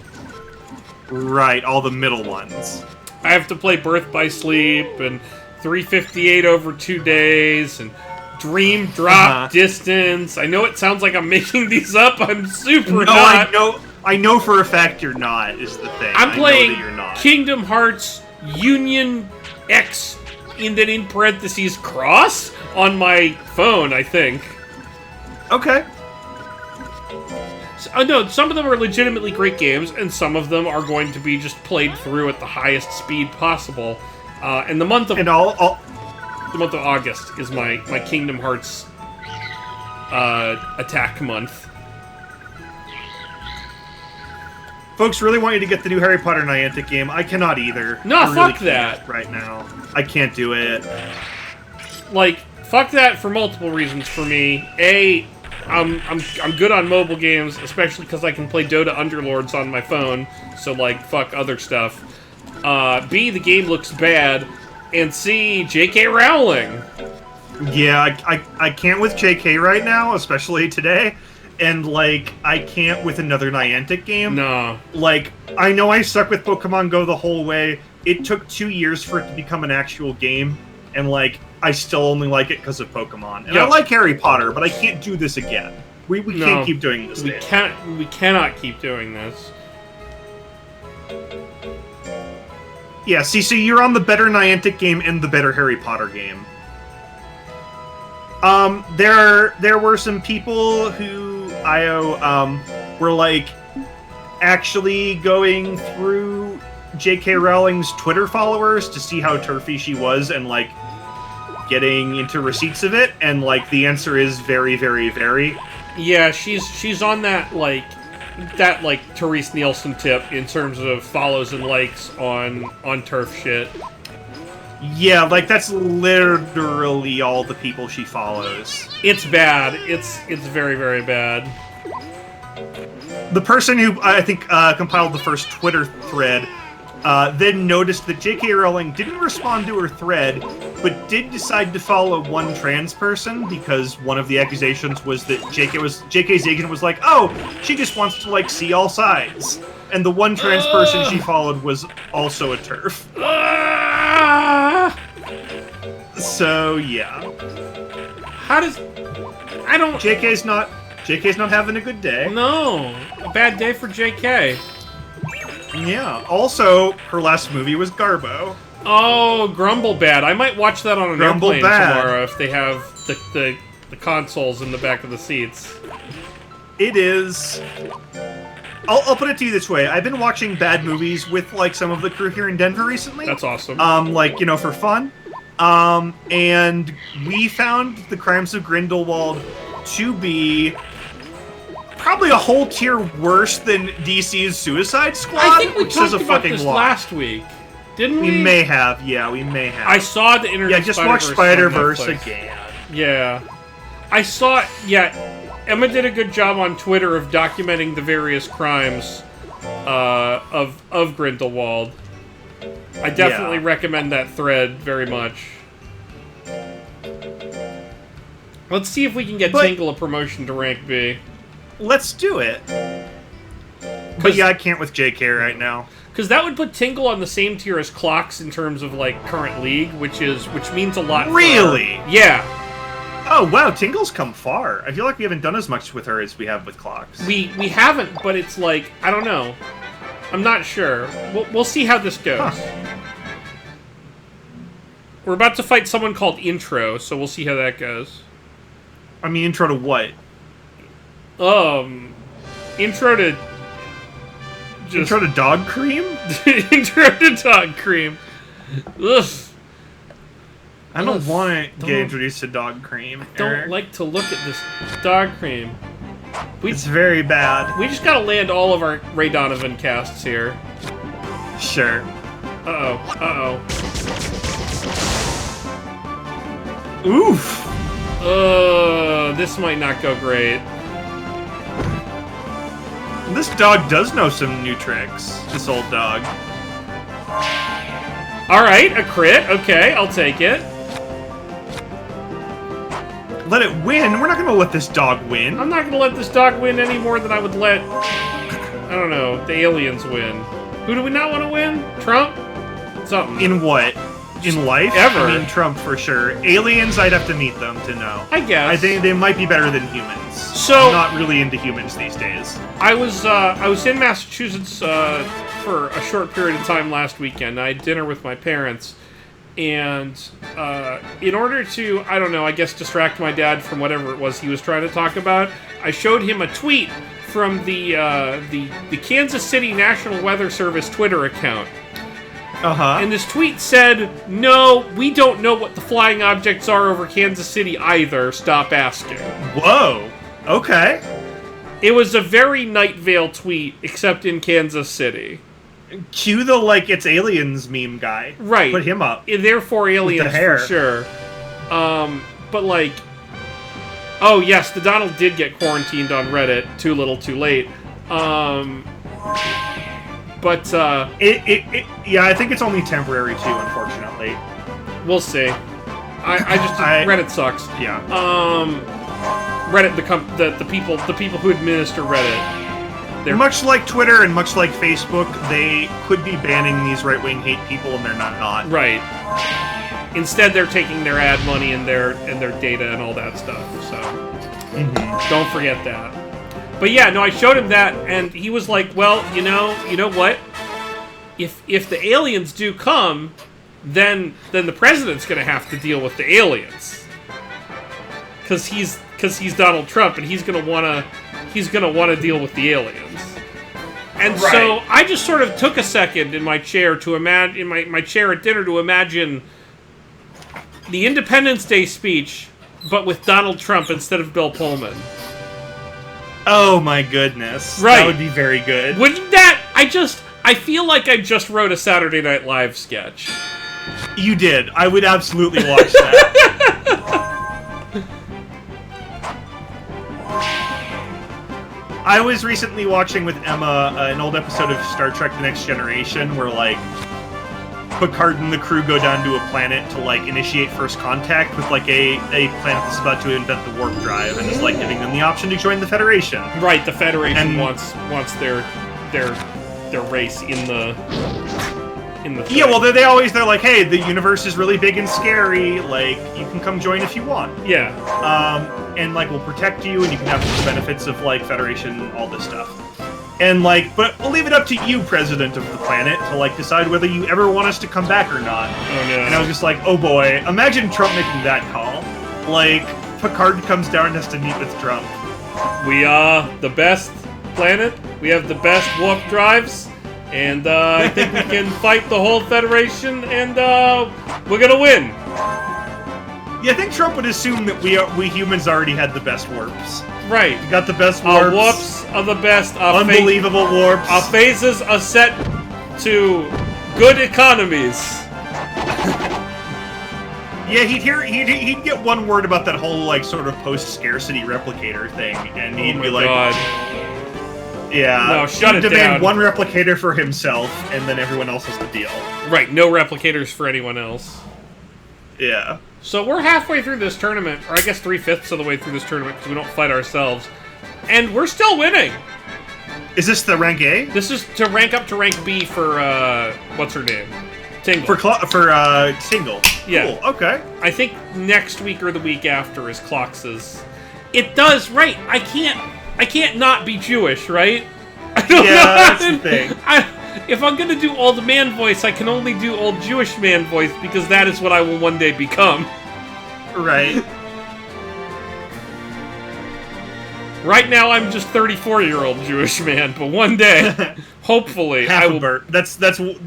Speaker 2: Right, all the middle ones.
Speaker 1: I have to play Birth by Sleep, and 358 over 2 days, and Dream Drop Distance. I know it sounds like I'm making these up. I'm super not.
Speaker 2: I know for a fact you're not, is the thing.
Speaker 1: I'm playing
Speaker 2: you're not.
Speaker 1: Kingdom Hearts Union X, and then in parentheses, Cross, on my phone, I think.
Speaker 2: Okay.
Speaker 1: No, some of them are legitimately great games, and some of them are going to be just played through at the highest speed possible. And the month of
Speaker 2: the
Speaker 1: month of August is my Kingdom Hearts attack month.
Speaker 2: Folks really want you to get the new Harry Potter Niantic game. I cannot either.
Speaker 1: No, fuck that.
Speaker 2: Right now, I can't do it.
Speaker 1: Like, fuck that for multiple reasons for me. A, I'm good on mobile games, especially because I can play Dota Underlords on my phone. So like, fuck other stuff. B, the game looks bad, and C, J.K. Rowling.
Speaker 2: Yeah, I can't with J.K. right now, especially today. And, like, I can't with another Niantic game.
Speaker 1: No.
Speaker 2: Like, I know I stuck with Pokemon Go the whole way. It took 2 years for it to become an actual game. And, like, I still only like it because of Pokemon. And I like Harry Potter, but I can't do this again. We can't keep doing this.
Speaker 1: We cannot keep doing this.
Speaker 2: Yeah, see, so you're on the better Niantic game and the better Harry Potter game. There were some people who were like actually going through J.K. Rowling's Twitter followers to see how turfy she was and like getting into receipts of it, and like the answer is very, very, very.
Speaker 1: Yeah, she's on that like Therese Nielsen tip in terms of follows and likes on turf shit.
Speaker 2: Yeah, like that's literally all the people she follows.
Speaker 1: It's bad. It's very, very bad.
Speaker 2: The person who I think compiled the first Twitter thread then noticed that J.K. Rowling didn't respond to her thread, but did decide to follow one trans person because one of the accusations was that J.K.'s agent was like, "Oh, she just wants to like see all sides," and the one trans person she followed was also a TERF. So yeah. JK's not having a good day.
Speaker 1: No, a bad day for JK.
Speaker 2: Yeah. Also, her last movie was Garbo.
Speaker 1: Oh, Grumble Bad. I might watch that on an airplane tomorrow if they have the consoles in the back of the seats.
Speaker 2: It is. I'll put it to you this way. I've been watching bad movies with like some of the crew here in Denver recently.
Speaker 1: That's awesome.
Speaker 2: Like, you know, for fun. And we found The Crimes of Grindelwald to be probably a whole tier worse than DC's Suicide Squad.
Speaker 1: I think we
Speaker 2: which
Speaker 1: talked
Speaker 2: is a
Speaker 1: about
Speaker 2: fucking
Speaker 1: this
Speaker 2: lot.
Speaker 1: last week, didn't we?
Speaker 2: We may have. Yeah, we may have.
Speaker 1: I saw the Internet.
Speaker 2: Yeah, just watch Spider-Verse again.
Speaker 1: Yeah, I saw. Yeah, Emma did a good job on Twitter of documenting the various crimes of Grindelwald. I definitely recommend that thread very much. Let's see if we can get Tingle a promotion to rank B.
Speaker 2: Let's do it. But yeah, I can't with JK right now.
Speaker 1: Because that would put Tingle on the same tier as Clocks in terms of like current league, which means a lot.
Speaker 2: Really?
Speaker 1: Yeah.
Speaker 2: Oh wow, Tingle's come far. I feel like we haven't done as much with her as we have with Clocks.
Speaker 1: We haven't, but it's like I don't know. I'm not sure. We'll see how this goes. Huh. We're about to fight someone called Intro, so we'll see how that goes.
Speaker 2: I mean, intro to what?
Speaker 1: Intro to...
Speaker 2: Intro to dog cream?
Speaker 1: Intro to dog cream. Ugh.
Speaker 2: I don't want to get introduced to dog cream,
Speaker 1: Eric. Don't like to look at this dog cream.
Speaker 2: It's very bad.
Speaker 1: We just gotta land all of our Ray Donovan casts here.
Speaker 2: Sure.
Speaker 1: Uh-oh.
Speaker 2: Oof.
Speaker 1: This might not go great.
Speaker 2: This dog does know some new tricks. This old dog.
Speaker 1: Alright, a crit. Okay, I'll take it.
Speaker 2: Let it win? We're not gonna let this dog win.
Speaker 1: I'm not gonna let this dog win any more than I would let, I don't know, the aliens win. Who do we not want to win? Trump? Something.
Speaker 2: In what? In life?
Speaker 1: Ever.
Speaker 2: I mean, Trump for sure. Aliens, I'd have to meet them to know.
Speaker 1: I guess.
Speaker 2: I think they might be better than humans.
Speaker 1: So-
Speaker 2: I'm not really into humans these days.
Speaker 1: I was in Massachusetts for a short period of time last weekend. I had dinner with my parents, and in order to, I don't know, I guess distract my dad from whatever it was he was trying to talk about, I showed him a tweet from the Kansas City National Weather Service Twitter account.
Speaker 2: Uh-huh.
Speaker 1: And this tweet said, "No, we don't know what the flying objects are over Kansas City either. Stop asking."
Speaker 2: Whoa. Okay.
Speaker 1: It was a very Night Vale tweet, except in Kansas City.
Speaker 2: Cue the, like, it's aliens meme guy.
Speaker 1: Right.
Speaker 2: Put him up.
Speaker 1: Therefore aliens
Speaker 2: hair.
Speaker 1: for sure. But like, oh yes, the Donald did get quarantined on Reddit. Too little, too late. But
Speaker 2: Yeah, I think it's only temporary too, unfortunately.
Speaker 1: we'll see. Reddit sucks.
Speaker 2: Yeah.
Speaker 1: Reddit, the people who administer Reddit. They're
Speaker 2: Much like Twitter and much like Facebook, they could be banning these right-wing hate people, and they're not.
Speaker 1: right. Instead, they're taking their ad money and their data and all that stuff. So don't forget that. But yeah, no, I showed him that, and he was like, "Well, you know what? If the aliens do come, then the president's gonna have to deal with the aliens, because he's Donald Trump, and he's gonna wanna deal with the aliens." And so
Speaker 2: Right.
Speaker 1: I just sort of took a second in my chair to imagine, in my chair at dinner, to imagine the Independence Day speech, but with Donald Trump instead of Bill Pullman.
Speaker 2: Oh my goodness.
Speaker 1: Right.
Speaker 2: That would be very good.
Speaker 1: Wouldn't that? I feel like I just wrote a Saturday Night Live sketch.
Speaker 2: You did. I would absolutely watch that. I was recently watching with Emma an old episode of Star Trek The Next Generation where, like, Picard and the crew go down to a planet to, like, initiate first contact with, like, a planet that's about to invent the warp drive and is, like, giving them the option to join the Federation.
Speaker 1: Right, the Federation
Speaker 2: And-
Speaker 1: wants their race in the
Speaker 2: Yeah,
Speaker 1: thing.
Speaker 2: well, they're like, hey, the universe is really big and scary, like, you can come join if you want.
Speaker 1: Yeah.
Speaker 2: And, like, we'll protect you, and you can have the benefits of, like, Federation, all this stuff. And, like, but we'll leave it up to you, President of the planet, to, like, decide whether you ever want us to come back or not.
Speaker 1: Oh no.
Speaker 2: And I was just like, oh boy, imagine Trump making that call. Like, Picard comes down and has to meet with Trump.
Speaker 1: We are the best planet. We have the best warp drives, and I think we can fight the whole Federation, and we're gonna win.
Speaker 2: Yeah, I think Trump would assume that we humans already had the best warps.
Speaker 1: Right.
Speaker 2: We got the best
Speaker 1: Our
Speaker 2: warps.
Speaker 1: warps are the best.
Speaker 2: Unbelievable warps.
Speaker 1: Our phases are set to good economies.
Speaker 2: Yeah, he'd get one word about that whole, like, sort of post-scarcity replicator thing, and he'd
Speaker 1: Oh
Speaker 2: be
Speaker 1: my
Speaker 2: like,
Speaker 1: God.
Speaker 2: yeah,
Speaker 1: No, shut
Speaker 2: he'd
Speaker 1: it
Speaker 2: demand
Speaker 1: down.
Speaker 2: one replicator for himself, and then everyone else has to deal.
Speaker 1: Right, no replicators for anyone else.
Speaker 2: Yeah.
Speaker 1: So we're halfway through this tournament, or I guess 3/5 of the way through this tournament, because we don't fight ourselves. And we're still winning!
Speaker 2: Is this the rank A?
Speaker 1: This is to rank up to rank B for, what's her name? Tingle.
Speaker 2: For single.
Speaker 1: Yeah.
Speaker 2: Cool, okay.
Speaker 1: I think next week or the week after is Clox's. It does, right, I can't not be Jewish, right? I don't
Speaker 2: Yeah,
Speaker 1: know.
Speaker 2: that's the thing.
Speaker 1: If I'm gonna do old man voice, I can only do old Jewish man voice, because that is what I will one day become.
Speaker 2: Right.
Speaker 1: Right now, I'm just 34-year-old Jewish man, but one day, hopefully,
Speaker 2: Half
Speaker 1: I
Speaker 2: a
Speaker 1: will.
Speaker 2: burn. That's the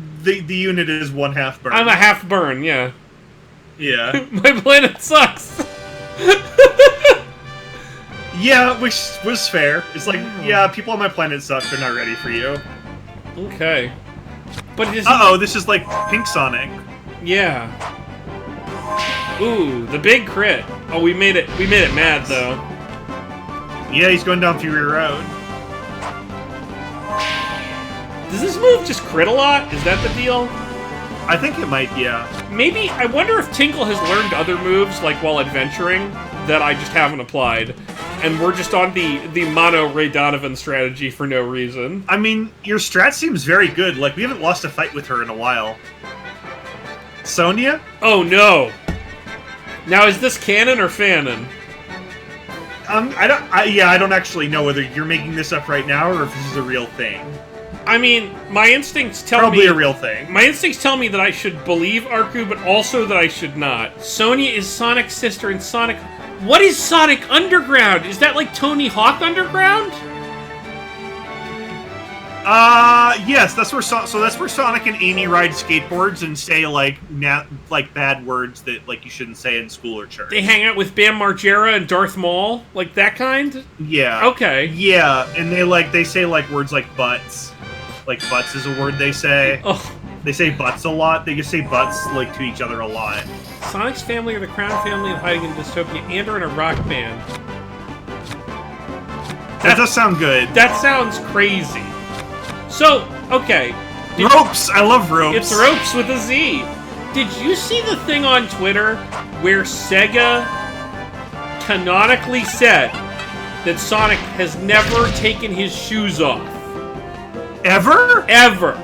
Speaker 2: unit is one half burn.
Speaker 1: I'm a half burn, yeah.
Speaker 2: Yeah.
Speaker 1: My planet sucks.
Speaker 2: Yeah, which was fair. It's like, yeah, people on my planet suck. They're not ready for you.
Speaker 1: Okay, but it is.
Speaker 2: Uh-oh, this is like Pink Sonic.
Speaker 1: Yeah. Ooh, the big crit. Oh, we made it. We made it mad though.
Speaker 2: Yeah, he's going down Fury Road.
Speaker 1: Does this move just crit a lot? Is that the deal?
Speaker 2: I think it might, yeah.
Speaker 1: Maybe, I wonder if Tinkle has learned other moves, like while adventuring, that I just haven't applied. And we're just on the mono Ray Donovan strategy for no reason.
Speaker 2: I mean, your strat seems very good. Like, we haven't lost a fight with her in a while. Sonya?
Speaker 1: Oh no! Now, is this canon or fanon?
Speaker 2: I don't actually know whether you're making this up right now or if this is a real thing.
Speaker 1: I mean, my instincts tell me...
Speaker 2: Probably a real thing.
Speaker 1: My instincts tell me that I should believe Arku, but also that I should not. Sonya is Sonic's sister, and Sonic... What is Sonic Underground? Is that like Tony Hawk Underground?
Speaker 2: Yes, that's where that's where Sonic and Amy ride skateboards and say like bad words that like you shouldn't say in school or church.
Speaker 1: They hang out with Bam Margera and Darth Maul, like that kind?
Speaker 2: Yeah.
Speaker 1: Okay.
Speaker 2: Yeah, and they say like words like butts. Like butts is a word they say.
Speaker 1: Oh.
Speaker 2: They say butts a lot. They just say butts like to each other a lot.
Speaker 1: Sonic's family are the Crown family of hiding in Dystopia and are in a rock band.
Speaker 2: That does sound good.
Speaker 1: That sounds crazy. So, okay.
Speaker 2: Ropes! I love ropes.
Speaker 1: It's ropes with a Z. Did you see the thing on Twitter where Sega canonically said that Sonic has never taken his shoes off?
Speaker 2: Ever?
Speaker 1: Ever.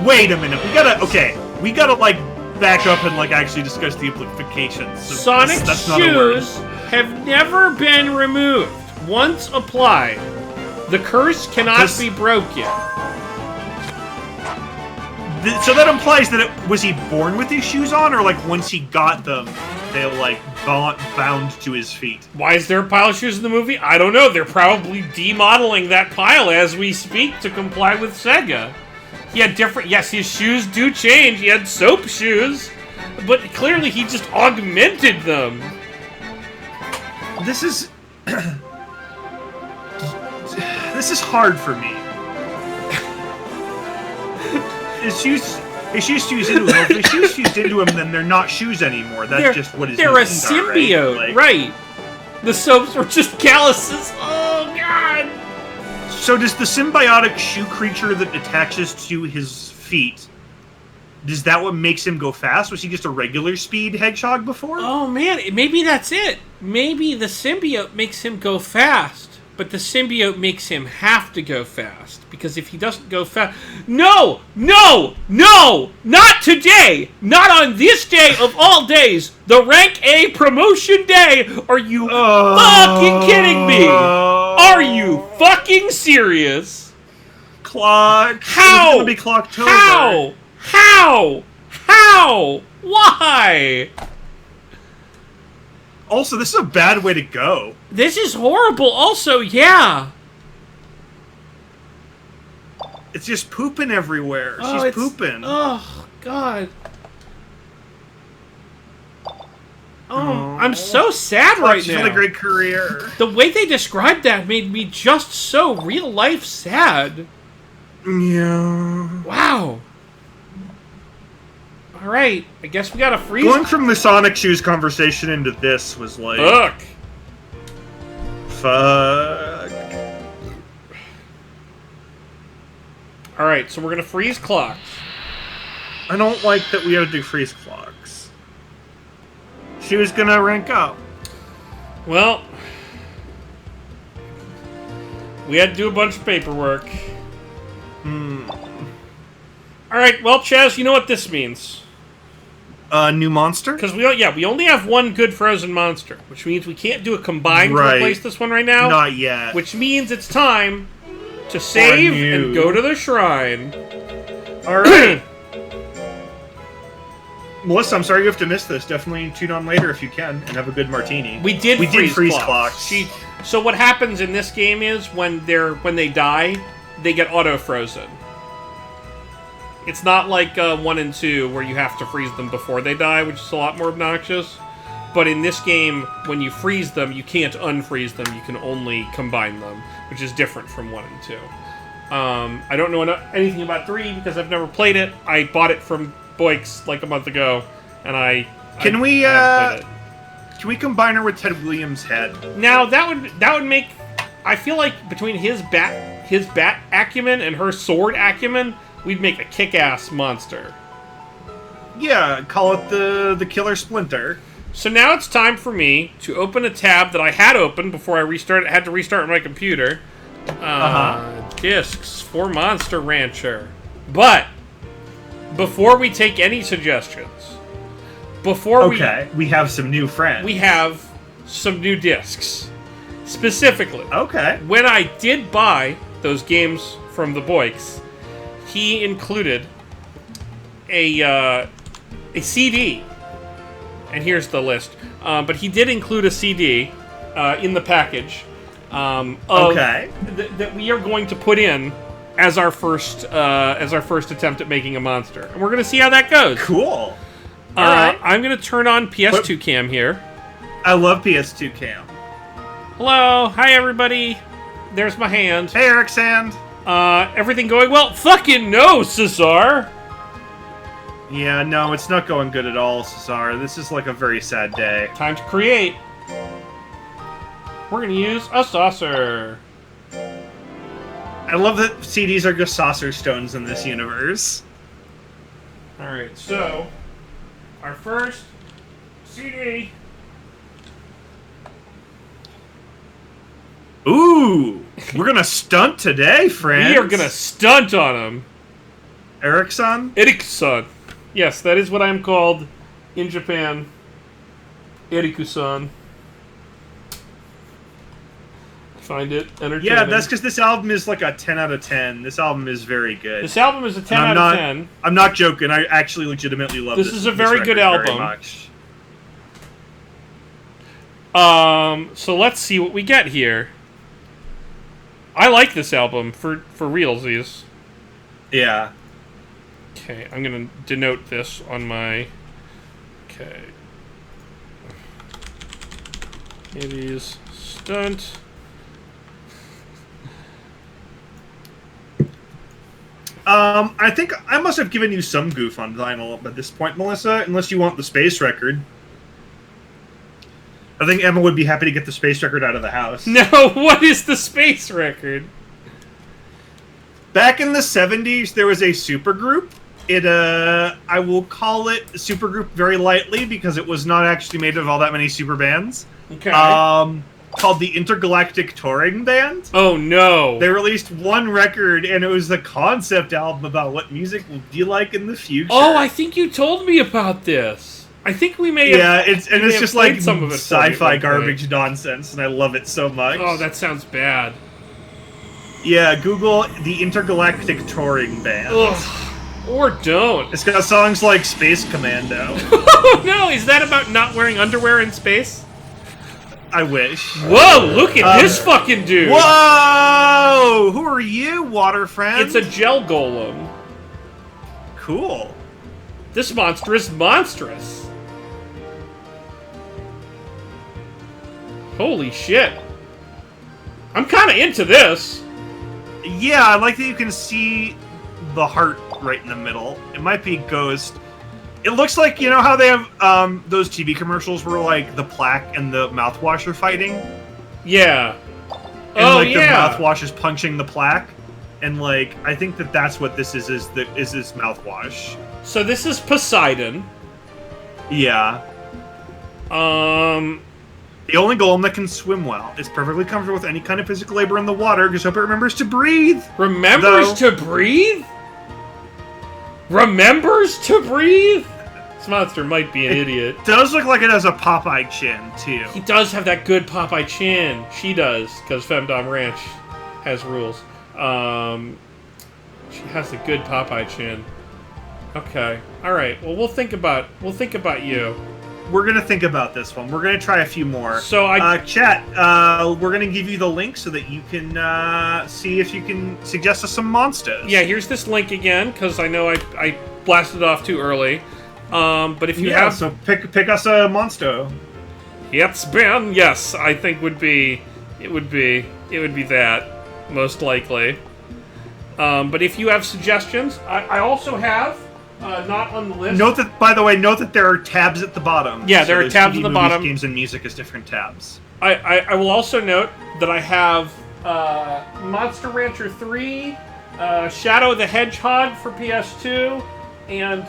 Speaker 2: Wait a minute. We gotta like back up and like actually discuss the implications. So
Speaker 1: Sonic's
Speaker 2: that's not a word.
Speaker 1: shoes have never been removed. Once applied, the curse cannot be broken.
Speaker 2: So that implies that was he born with his shoes on, or like once he got them, they like bound to his feet?
Speaker 1: Why is there a pile of shoes in the movie? I don't know. They're probably demodeling that pile as we speak to comply with Sega. He had different... Yes, his shoes do change. He had soap shoes. But clearly he just augmented them.
Speaker 2: This is... This is hard for me. His shoes fused into him. If his shoes fused into him, then they're not shoes anymore. That's just what his
Speaker 1: They're a
Speaker 2: needs are,
Speaker 1: symbiote, right? The soaps were just calluses. Oh, God!
Speaker 2: So does the symbiotic shoe creature that attaches to his feet, is that what makes him go fast? Was he just a regular speed hedgehog before?
Speaker 1: Oh, man. Maybe that's it. Maybe the symbiote makes him go fast. But the symbiote makes him have to go fast. Because if he doesn't go fast... No! No! No! Not today! Not on this day of all days! The Rank A promotion day! Are you fucking kidding me? Are you fucking serious?
Speaker 2: Clock.
Speaker 1: How?
Speaker 2: It's gonna be Clocktober.
Speaker 1: How? How? How? Why?
Speaker 2: Also, this is a bad way to go.
Speaker 1: This is horrible. Also, yeah.
Speaker 2: It's just pooping everywhere.
Speaker 1: Oh,
Speaker 2: She's pooping.
Speaker 1: Oh, God. Oh, I'm so sad right
Speaker 2: She's
Speaker 1: now.
Speaker 2: had a great career.
Speaker 1: The way they described that made me just so real life sad.
Speaker 2: Yeah.
Speaker 1: Wow. All right, I guess we gotta freeze.
Speaker 2: Going from the Sonic Shoes conversation into this was like...
Speaker 1: Fuck.
Speaker 2: Fuck.
Speaker 1: All right, so we're gonna freeze clocks.
Speaker 2: I don't like that we have to do freeze clocks. She was gonna rank up.
Speaker 1: Well, we had to do a bunch of paperwork. All right, well, Chaz, you know what this means.
Speaker 2: New monster?
Speaker 1: Because we only have one good frozen monster, which means we can't do a combine to replace this one right now.
Speaker 2: Not yet.
Speaker 1: Which means it's time to save and go to the shrine.
Speaker 2: All right. Melissa, I'm sorry you have to miss this. Definitely tune on later if you can and have a good martini.
Speaker 1: We did freeze
Speaker 2: clocks.
Speaker 1: So what happens in this game is when they die, they get auto frozen. It's not like 1 and 2 where you have to freeze them before they die, which is a lot more obnoxious. But in this game, when you freeze them, you can't unfreeze them. You can only combine them, which is different from 1 and 2. I don't know anything about 3 because I've never played it. I bought it from Boix like a month ago, and
Speaker 2: Can we combine her with Ted Williams' head?
Speaker 1: Now that would make... I feel like between his his bat acumen and her sword acumen, we'd make a kick-ass monster.
Speaker 2: Yeah, call it the Killer Splinter.
Speaker 1: So now it's time for me to open a tab that I had open before I had to restart my computer. Discs for Monster Rancher. But before we take any suggestions,
Speaker 2: we have some new friends.
Speaker 1: We have some new discs. Specifically,
Speaker 2: okay.
Speaker 1: When I did buy those games from the Boyks, he included a CD. And here's the list. But he did include a CD in the package that we are going to put in as our first attempt at making a monster, and we're going to see how that goes.
Speaker 2: Cool. All right.
Speaker 1: I'm going to turn on PS2 cam here.
Speaker 2: I love PS2 cam.
Speaker 1: Hello, hi everybody. There's my hand.
Speaker 2: Hey, Eric's hand.
Speaker 1: Everything going well? Fucking no, Cesar.
Speaker 2: Yeah, no, it's not going good at all, Cesar. This is like a very sad day.
Speaker 1: Time to create. We're gonna use a saucer.
Speaker 2: I love that CDs are just saucer stones in this universe.
Speaker 1: Alright, so our first CD.
Speaker 2: Ooh, we're gonna stunt today, friends.
Speaker 1: We are gonna stunt on him.
Speaker 2: Erickson?
Speaker 1: Erickson. Yes, that is what I'm called in Japan. Eriku-san. Find it entertaining.
Speaker 2: Yeah, that's because this album is like a 10 out of 10. This album is very good.
Speaker 1: This album is a 10 out of 10.
Speaker 2: I'm not joking. I actually legitimately love this.
Speaker 1: This is a very good album.
Speaker 2: Very much.
Speaker 1: So let's see what we get here. I like this album for realsies.
Speaker 2: Yeah.
Speaker 1: Okay, I'm gonna denote this on my. Okay. Hades stunt.
Speaker 2: I think I must have given you some goof on vinyl at this point, Melissa, unless you want the space record. I think Emma would be happy to get the space record out of the house.
Speaker 1: No, what is the space record?
Speaker 2: Back in the 70s, there was a supergroup. I will call it supergroup very lightly because it was not actually made of all that many super bands.
Speaker 1: Okay.
Speaker 2: Called the Intergalactic Touring Band.
Speaker 1: Oh no!
Speaker 2: They released one record, and it was the concept album about what music will be like in the future.
Speaker 1: Oh, I think you told me about this. I think we may have.
Speaker 2: Yeah, it's just like
Speaker 1: some of it
Speaker 2: sci-fi garbage nonsense, and I love it so much.
Speaker 1: Oh, that sounds bad.
Speaker 2: Yeah, Google the Intergalactic Touring Band.
Speaker 1: Ugh. Or don't.
Speaker 2: It's got songs like Space Commando.
Speaker 1: Oh no, is that about not wearing underwear in space?
Speaker 2: I wish.
Speaker 1: Whoa, look at this fucking dude.
Speaker 2: Whoa! Who are you, water friend?
Speaker 1: It's a gel golem.
Speaker 2: Cool.
Speaker 1: This monster is monstrous. Holy shit. I'm kind of into this.
Speaker 2: Yeah, I like that you can see the heart right in the middle. It might be Ghost. It looks like, you know how they have those TV commercials where like the plaque and the mouthwash are fighting?
Speaker 1: Yeah.
Speaker 2: And the mouthwash is punching the plaque. And like, I think that's what this is this mouthwash.
Speaker 1: So this is Poseidon.
Speaker 2: Yeah. The only golem that can swim well is perfectly comfortable with any kind of physical labor in the water. Just hope it remembers to breathe.
Speaker 1: Remembers to breathe? Remembers to breathe? This monster might be an idiot.
Speaker 2: It does look like it has a Popeye chin, too.
Speaker 1: He does have that good Popeye chin. She does, because Femdom Ranch has rules. She has a good Popeye chin. Okay. Alright, well we'll think about you.
Speaker 2: We're gonna think about this one. We're gonna try a few more.
Speaker 1: So
Speaker 2: chat, we're gonna give you the link so that you can see if you can suggest us some monsters.
Speaker 1: Yeah, here's this link again, because I know I blasted off too early. But if you have...
Speaker 2: so pick us a monster.
Speaker 1: It's been, yes, I think it would be that, most likely. But if you have suggestions, I also have, not on the list.
Speaker 2: Note that there are tabs at the bottom.
Speaker 1: Yeah, there are tabs at the bottom.
Speaker 2: Games and music is different tabs.
Speaker 1: I will also note that I have Monster Rancher 3, Shadow the Hedgehog for PS2, and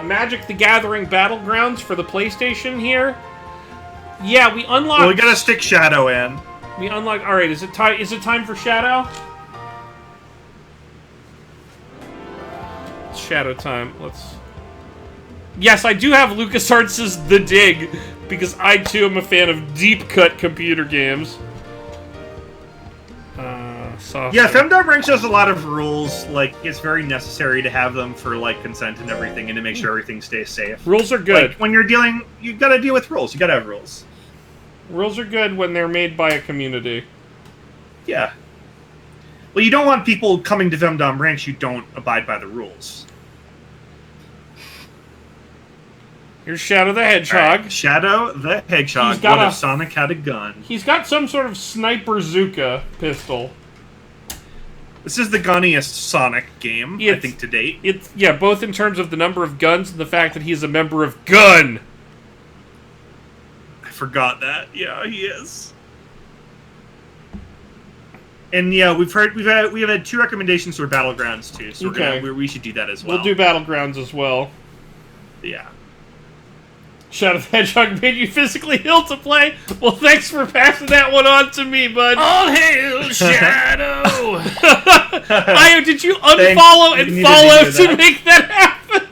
Speaker 1: Magic the Gathering Battlegrounds for the PlayStation here. Yeah, we unlocked...
Speaker 2: Well, we gotta stick Shadow in.
Speaker 1: We unlocked... Alright, is it time for Shadow? It's Shadow time. Let's... Yes, I do have LucasArts' The Dig, because I too am a fan of deep-cut computer games.
Speaker 2: Yeah, Femdom Ranks has a lot of rules. Like, it's very necessary to have them for, like, consent and everything, and to make sure everything stays safe.
Speaker 1: Rules are good.
Speaker 2: Like, when you're dealing... You gotta deal with rules. You gotta have rules.
Speaker 1: Rules are good when they're made by a community.
Speaker 2: Yeah. Well, you don't want people coming to Femdom Ranks who don't abide by the rules.
Speaker 1: Here's Shadow the Hedgehog.
Speaker 2: Right. Shadow the Hedgehog. What if Sonic had a gun?
Speaker 1: He's got some sort of Sniper Zuka pistol.
Speaker 2: This is the gunniest Sonic game, I think, to date.
Speaker 1: Yeah, both in terms of the number of guns and the fact that he's a member of GUN.
Speaker 2: I forgot that. Yeah, he is. And yeah, we have had 2 recommendations for Battlegrounds too, so we should do that as well.
Speaker 1: We'll do Battlegrounds as well.
Speaker 2: Yeah.
Speaker 1: Shadow the Hedgehog made you physically ill to play? Well, thanks for passing that one on to me, bud. All hail Shadow! Did you unfollow and follow to make that happen?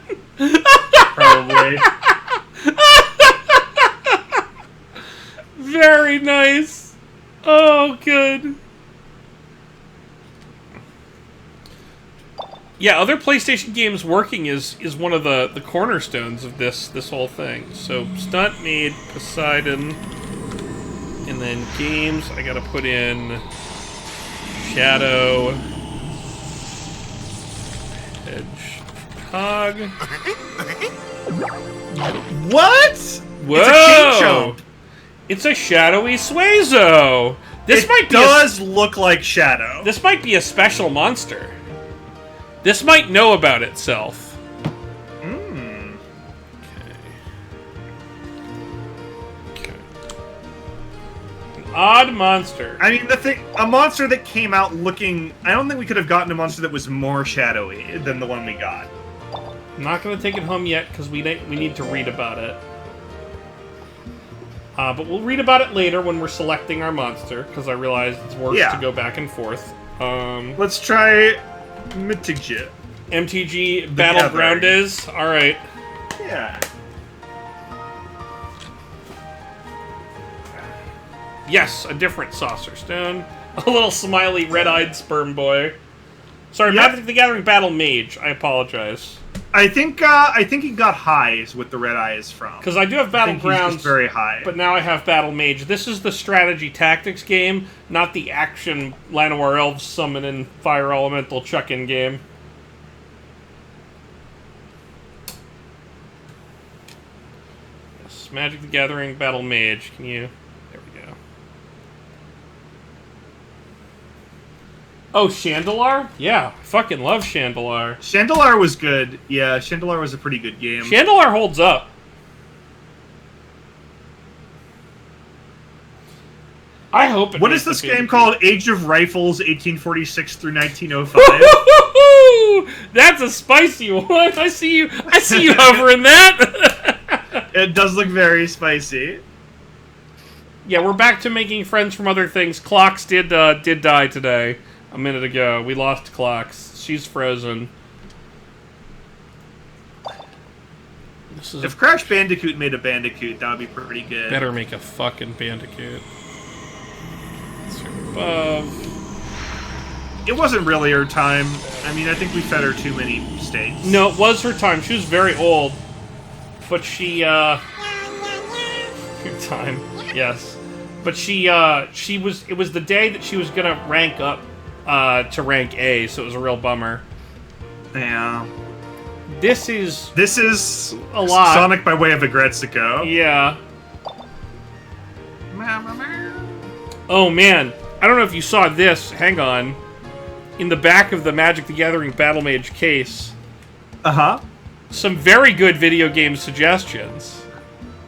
Speaker 2: Probably.
Speaker 1: Very nice. Oh, good. Yeah, other PlayStation games working is one of the cornerstones of this whole thing. So Stunt made Poseidon, and then games I gotta put in Shadow, Hedgehog.
Speaker 2: What?
Speaker 1: Whoa!
Speaker 2: It's a King Chomp.
Speaker 1: It's a shadowy Suezo. This might be
Speaker 2: does look like Shadow.
Speaker 1: This might be a special monster. This might know about itself.
Speaker 2: Mm.
Speaker 1: Okay. An odd monster.
Speaker 2: I mean, a monster that came out looking... I don't think we could have gotten a monster that was more shadowy than the one we got.
Speaker 1: I'm not going to take it home yet, because we need to read about it. But we'll read about it later when we're selecting our monster, because I realize it's worse to go back and forth.
Speaker 2: Let's try... MTG.
Speaker 1: MTG Battleground is? Alright.
Speaker 2: Yeah.
Speaker 1: Yes, a different Saucer Stone. A little smiley, red-eyed sperm boy. Sorry, Magic the Gathering Battle Mage. I apologize.
Speaker 2: I think he got highs with the red eyes from.
Speaker 1: Because I do have Battlegrounds,
Speaker 2: he's very high.
Speaker 1: But now I have Battle Mage. This is the strategy tactics game, not the action Llanowar Elves summon and Fire Elemental chuck-in game. Yes, Magic the Gathering Battle Mage. Can you... There we go. Oh, Chandelar? Yeah, I fucking love Chandelar.
Speaker 2: Chandelar was good. Yeah, Chandelar was a pretty good game.
Speaker 1: Chandelar holds up. I hope it
Speaker 2: What is this game called? Age of Rifles, 1846 through 1905?
Speaker 1: That's a spicy one. I see you hovering that.
Speaker 2: It does look very spicy.
Speaker 1: Yeah, we're back to making friends from other things. Clocks did die today. A minute ago. We lost Clocks. She's frozen.
Speaker 2: If Crash Bandicoot made a Bandicoot, that would be pretty good.
Speaker 1: Better make a fucking Bandicoot. Above.
Speaker 2: It wasn't really her time. I mean, I think we fed her too many steaks.
Speaker 1: No, it was her time. She was very old. But she, Good time. Yes. But it was the day that she was gonna rank up to rank A, so it was a real bummer.
Speaker 2: Yeah.
Speaker 1: This is
Speaker 2: a
Speaker 1: lot.
Speaker 2: Sonic by way of Agretsuko.
Speaker 1: Yeah. Oh man, I don't know if you saw this. Hang on. In the back of the Magic the Gathering Battle Mage case.
Speaker 2: Uh-huh.
Speaker 1: Some very good video game suggestions.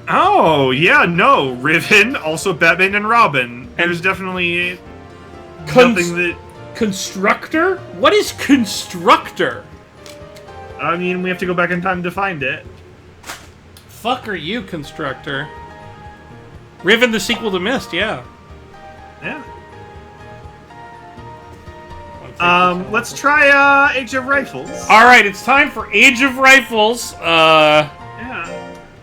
Speaker 2: Oh, yeah, no. Riven, also Batman and Robin. There's definitely Nothing that...
Speaker 1: Constructor? What is Constructor?
Speaker 2: I mean, we have to go back in time to find it.
Speaker 1: Fuck are you, Constructor? Riven, the sequel to Myst, yeah.
Speaker 2: Yeah. Let's try, Age of Rifles.
Speaker 1: Alright, it's time for Age of Rifles.
Speaker 2: Yeah.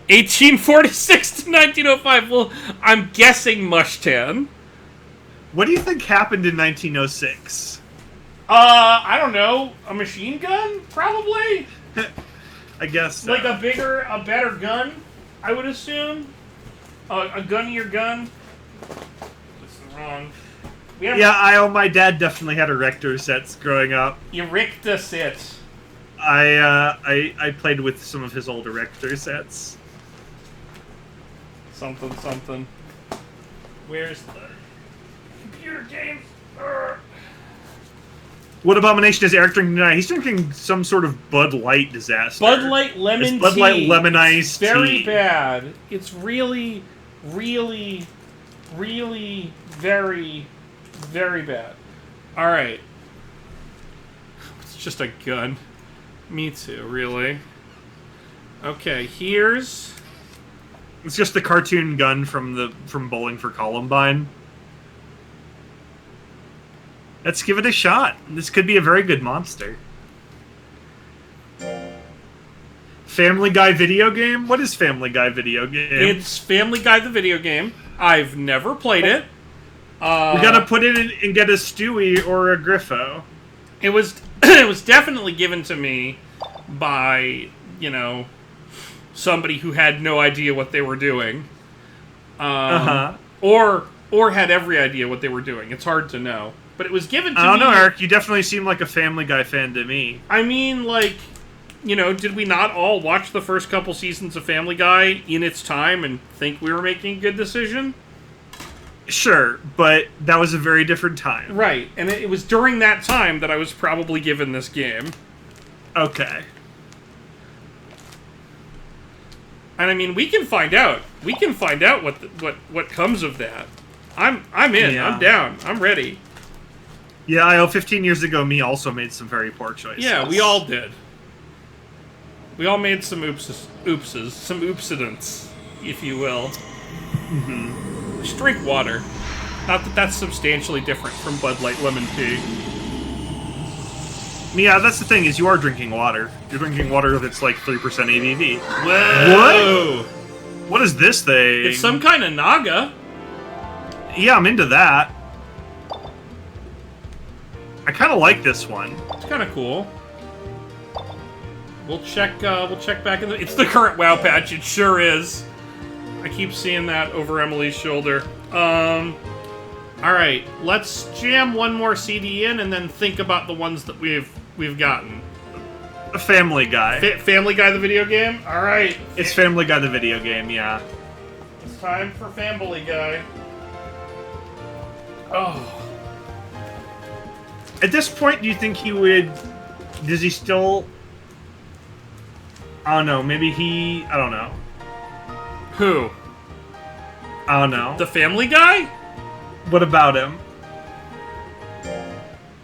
Speaker 1: 1846 to 1905. Well, I'm guessing Mushtan.
Speaker 2: What do you think happened in 1906?
Speaker 1: I don't know. A machine gun? Probably?
Speaker 2: I guess so.
Speaker 1: Like a better gun, I would assume. A gunnier gun. That's wrong.
Speaker 2: Yeah, my dad definitely had Erector sets growing up.
Speaker 1: Erector set.
Speaker 2: I played with some of his old Erector sets.
Speaker 1: Something. Where's the computer games?
Speaker 2: What abomination is Eric drinking tonight? He's drinking some sort of Bud Light disaster.
Speaker 1: Bud Light lemon tea.
Speaker 2: Bud Light lemon iced tea.
Speaker 1: Very bad. It's really, really, really very, very bad. Alright. It's just a gun. Me too, really. Okay, here's...
Speaker 2: It's just the cartoon gun from Bowling for Columbine. Let's give it a shot. This could be a very good monster. Family Guy video game? What is Family Guy video game?
Speaker 1: It's Family Guy the video game. I've never played it.
Speaker 2: We gotta put it in and get a Stewie or a Griffo.
Speaker 1: It was it was definitely given to me by, somebody who had no idea what they were doing. Or had every idea what they were doing. It's hard to know. But it was given to me...
Speaker 2: I don't know, Eric. You definitely seem like a Family Guy fan to me.
Speaker 1: I mean, did we not all watch the first couple seasons of Family Guy in its time and think we were making a good decision?
Speaker 2: Sure, but that was a very different time.
Speaker 1: Right, and it was during that time that I was probably given this game.
Speaker 2: Okay.
Speaker 1: And I mean, we can find out. We can find out what comes of that. I'm in.
Speaker 2: Yeah.
Speaker 1: I'm down. I'm ready.
Speaker 2: Yeah, I know 15 years ago, me also made some very poor choices.
Speaker 1: Yeah, we all did. We all made some oopses, some oopsidents, if you will.
Speaker 2: Mm-hmm.
Speaker 1: Just drink water. Not that that's substantially different from Bud Light lemon tea.
Speaker 2: Yeah, that's the thing, is you are drinking water. You're drinking water that's like 3% ABV.
Speaker 1: Whoa!
Speaker 2: What? What is this thing?
Speaker 1: It's some kind of naga.
Speaker 2: Yeah, I'm into that. I kind of like this one.
Speaker 1: It's kind of cool. We'll check back in the... It's the current WoW patch, it sure is. I keep seeing that over Emily's shoulder. Alright, let's jam one more CD in and then think about the ones that we've gotten.
Speaker 2: A Family Guy.
Speaker 1: Family Guy the video game? Alright.
Speaker 2: It's Family Guy the video game, yeah.
Speaker 1: It's time for Family Guy. Oh.
Speaker 2: At this point, do you think he would... Does he still... I don't know, maybe he... I don't know.
Speaker 1: Who?
Speaker 2: I don't know.
Speaker 1: The Family Guy?
Speaker 2: What about him?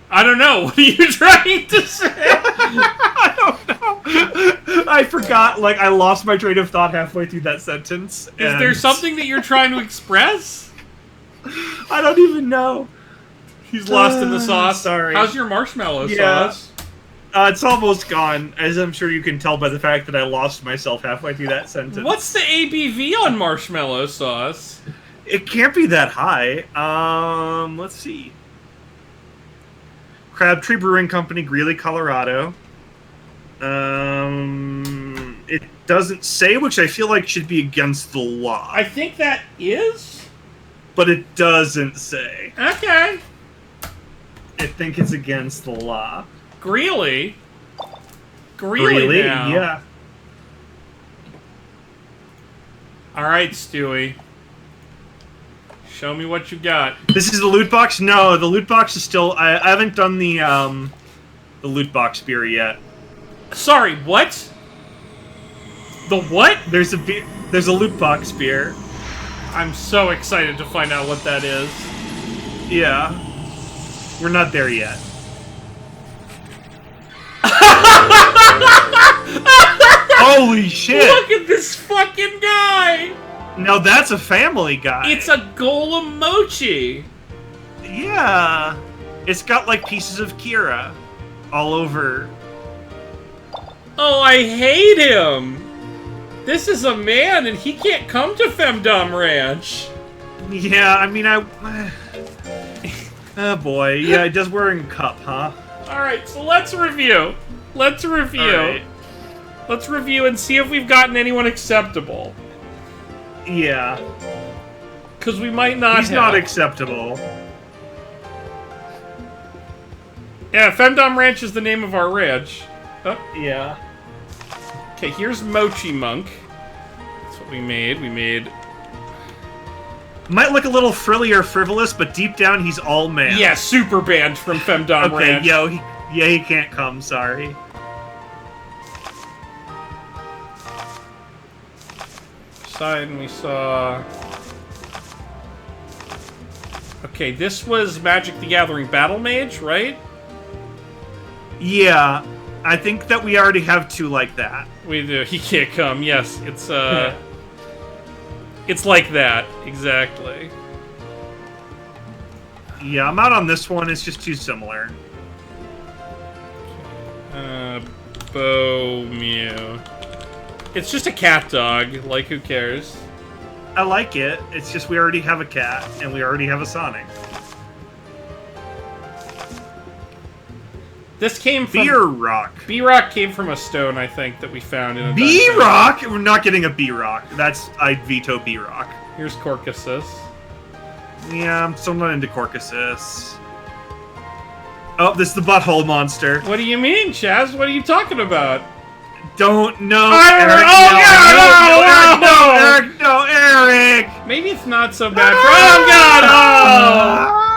Speaker 1: I don't know. What are you trying to say?
Speaker 2: I don't know. I forgot, I lost my train of thought halfway through that sentence.
Speaker 1: Is there something that you're trying to express?
Speaker 2: I don't even know.
Speaker 1: He's lost in the sauce.
Speaker 2: Sorry.
Speaker 1: How's your marshmallow sauce?
Speaker 2: It's almost gone, as I'm sure you can tell by the fact that I lost myself halfway through that sentence.
Speaker 1: What's the ABV on marshmallow sauce?
Speaker 2: It can't be that high. Let's see. Crabtree Brewing Company, Greeley, Colorado. It doesn't say, which I feel like should be against the law.
Speaker 1: I think that is?
Speaker 2: But it doesn't say.
Speaker 1: Okay.
Speaker 2: I think it's against the law.
Speaker 1: Greeley? Greeley now.
Speaker 2: Yeah.
Speaker 1: Alright, Stewie. Show me what you got.
Speaker 2: This is the loot box? No, the loot box is still... I haven't done the loot box beer yet.
Speaker 1: Sorry, what? The what?
Speaker 2: There's a loot box beer.
Speaker 1: I'm so excited to find out what that is.
Speaker 2: Yeah. We're not there yet. Holy shit!
Speaker 1: Look at this fucking guy!
Speaker 2: Now that's a Family Guy.
Speaker 1: It's a Golem Mochi!
Speaker 2: Yeah. It's got like pieces of Kira all over.
Speaker 1: Oh, I hate him! This is a man and he can't come to Femdom Ranch!
Speaker 2: Yeah, I mean, oh boy, yeah, it does wearing a cup, huh?
Speaker 1: Alright, so let's review. Let's review.
Speaker 2: Alright.
Speaker 1: Let's review and see if we've gotten anyone acceptable.
Speaker 2: Yeah.
Speaker 1: Because we might not
Speaker 2: He's not acceptable.
Speaker 1: Yeah, Femdom Ranch is the name of our ranch. Oh.
Speaker 2: Yeah.
Speaker 1: Okay, here's Mochi Monk. That's what we made. We made...
Speaker 2: Might look a little frilly or frivolous, but deep down he's all man.
Speaker 1: Yeah, super banned from Femdom
Speaker 2: Okay,
Speaker 1: Ranch.
Speaker 2: yo, he can't come, sorry.
Speaker 1: Side, and we saw... Okay, this was Magic the Gathering Battle Mage, right?
Speaker 2: Yeah, I think that we already have two like that.
Speaker 1: We do. He can't come. Yes, it's it's like that exactly.
Speaker 2: Yeah, I'm out on this one. It's just too similar.
Speaker 1: Bo Mew. It's just a cat dog. Like, who cares?
Speaker 2: I like it. It's just we already have a cat and we already have a Sonic.
Speaker 1: This came from
Speaker 2: B-Rock.
Speaker 1: B-Rock came from a stone, I think, that we found in a dungeon.
Speaker 2: B-Rock? We're not getting a B-Rock. I veto B-Rock.
Speaker 1: Here's Corcusus.
Speaker 2: Yeah, I'm still not into Corcusus. Oh, this is the butthole monster.
Speaker 1: What do you mean, Chaz? What are you talking about?
Speaker 2: Don't know.
Speaker 1: Eric,
Speaker 2: Eric, no, Eric!
Speaker 1: Maybe it's not so bad for... Oh, God! Oh!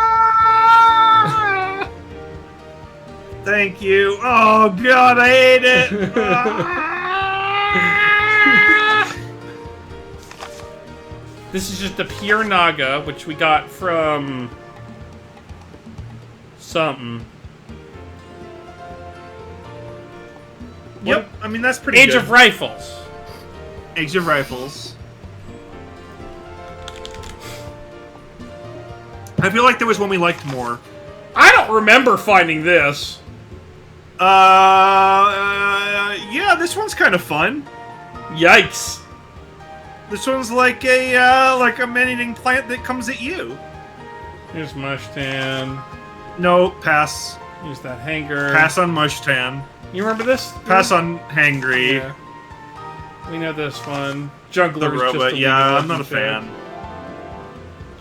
Speaker 2: Thank you. Oh, God, I hate it.
Speaker 1: This is just a pure Naga, which we got from... something.
Speaker 2: Yep, I mean, that's pretty
Speaker 1: Age
Speaker 2: good.
Speaker 1: of Rifles.
Speaker 2: Age of Rifles. I feel like there was one we liked more.
Speaker 1: I don't remember finding this.
Speaker 2: Yeah, this one's kind of fun.
Speaker 1: Yikes.
Speaker 2: This one's like a man-eating plant that comes at you.
Speaker 1: Here's Mushtan.
Speaker 2: No, pass.
Speaker 1: Here's that hanger.
Speaker 2: Pass on Mushtan.
Speaker 1: You remember this?
Speaker 2: Pass on Hangry.
Speaker 1: Yeah. We know this one. Juggler
Speaker 2: The
Speaker 1: is just
Speaker 2: robot.
Speaker 1: a
Speaker 2: Yeah, I'm not a
Speaker 1: looking thing.
Speaker 2: fan.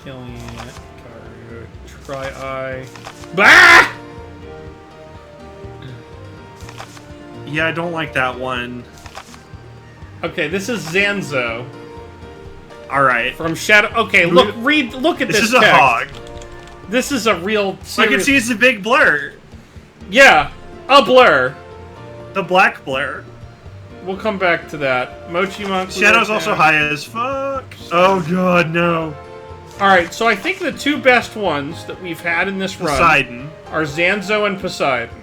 Speaker 1: Killing it. Karu. Tri-Eye. Bah!
Speaker 2: Yeah, I don't like that one.
Speaker 1: Okay, this is Zanzo.
Speaker 2: Alright.
Speaker 1: From Shadow... Okay, look at this
Speaker 2: This is a
Speaker 1: text.
Speaker 2: hog.
Speaker 1: This is a real
Speaker 2: I
Speaker 1: serious...
Speaker 2: can see it's a big blur.
Speaker 1: Yeah, a blur.
Speaker 2: The black blur.
Speaker 1: We'll come back to that. Mochi Monk.
Speaker 2: Shadow's also high as fuck. Oh god, no.
Speaker 1: Alright, so I think the two best ones that we've had in this run
Speaker 2: Poseidon.
Speaker 1: are Zanzo and Poseidon.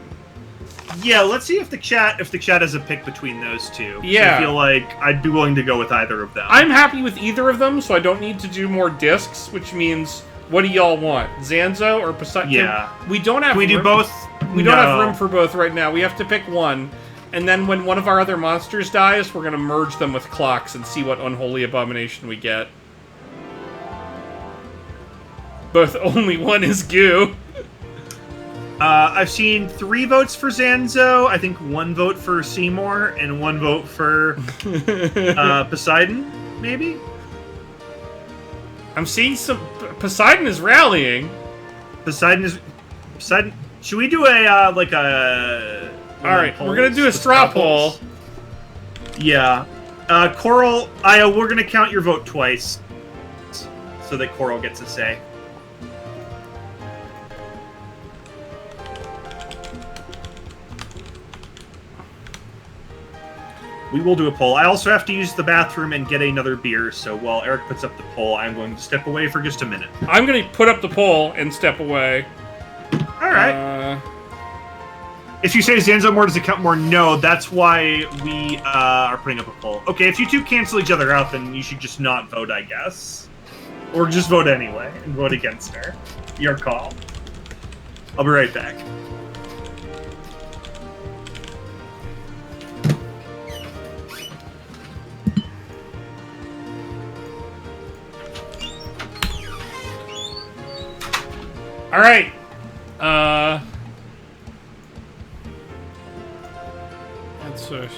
Speaker 2: Yeah, let's see if the chat has a pick between those two.
Speaker 1: Yeah.
Speaker 2: I feel like I'd be willing to go with either of them.
Speaker 1: I'm happy with either of them, so I don't need to do more discs, which means, what do y'all want? Zanzo or Poseidon?
Speaker 2: Yeah.
Speaker 1: We don't have
Speaker 2: Can we do
Speaker 1: room-
Speaker 2: both?
Speaker 1: We don't have room for both right now. We have to pick one. And then when one of our other monsters dies, we're going to merge them with clocks and see what unholy abomination we get. Both only one is goo.
Speaker 2: I've seen 3 votes for Zanzo, I think 1 vote for Seymour, and 1 vote for Poseidon, maybe?
Speaker 1: I'm seeing some... Poseidon is rallying.
Speaker 2: Poseidon... Should we do a,
Speaker 1: Alright, we're going to do a straw poll.
Speaker 2: Yeah. Coral, Io, we're going to count your vote twice. So that Coral gets a say. We will do a poll. I also have to use the bathroom and get another beer, so while Eric puts up the poll, I'm going to step away for just a minute.
Speaker 1: I'm going to put up the poll and step away.
Speaker 2: Alright. All right. If you say Zanzo more, does it count more? No, that's why we are putting up a poll. Okay, if you two cancel each other out, then you should just not vote, I guess. Or just vote anyway and vote against her. Your call. I'll be right back.
Speaker 1: All right. Answers.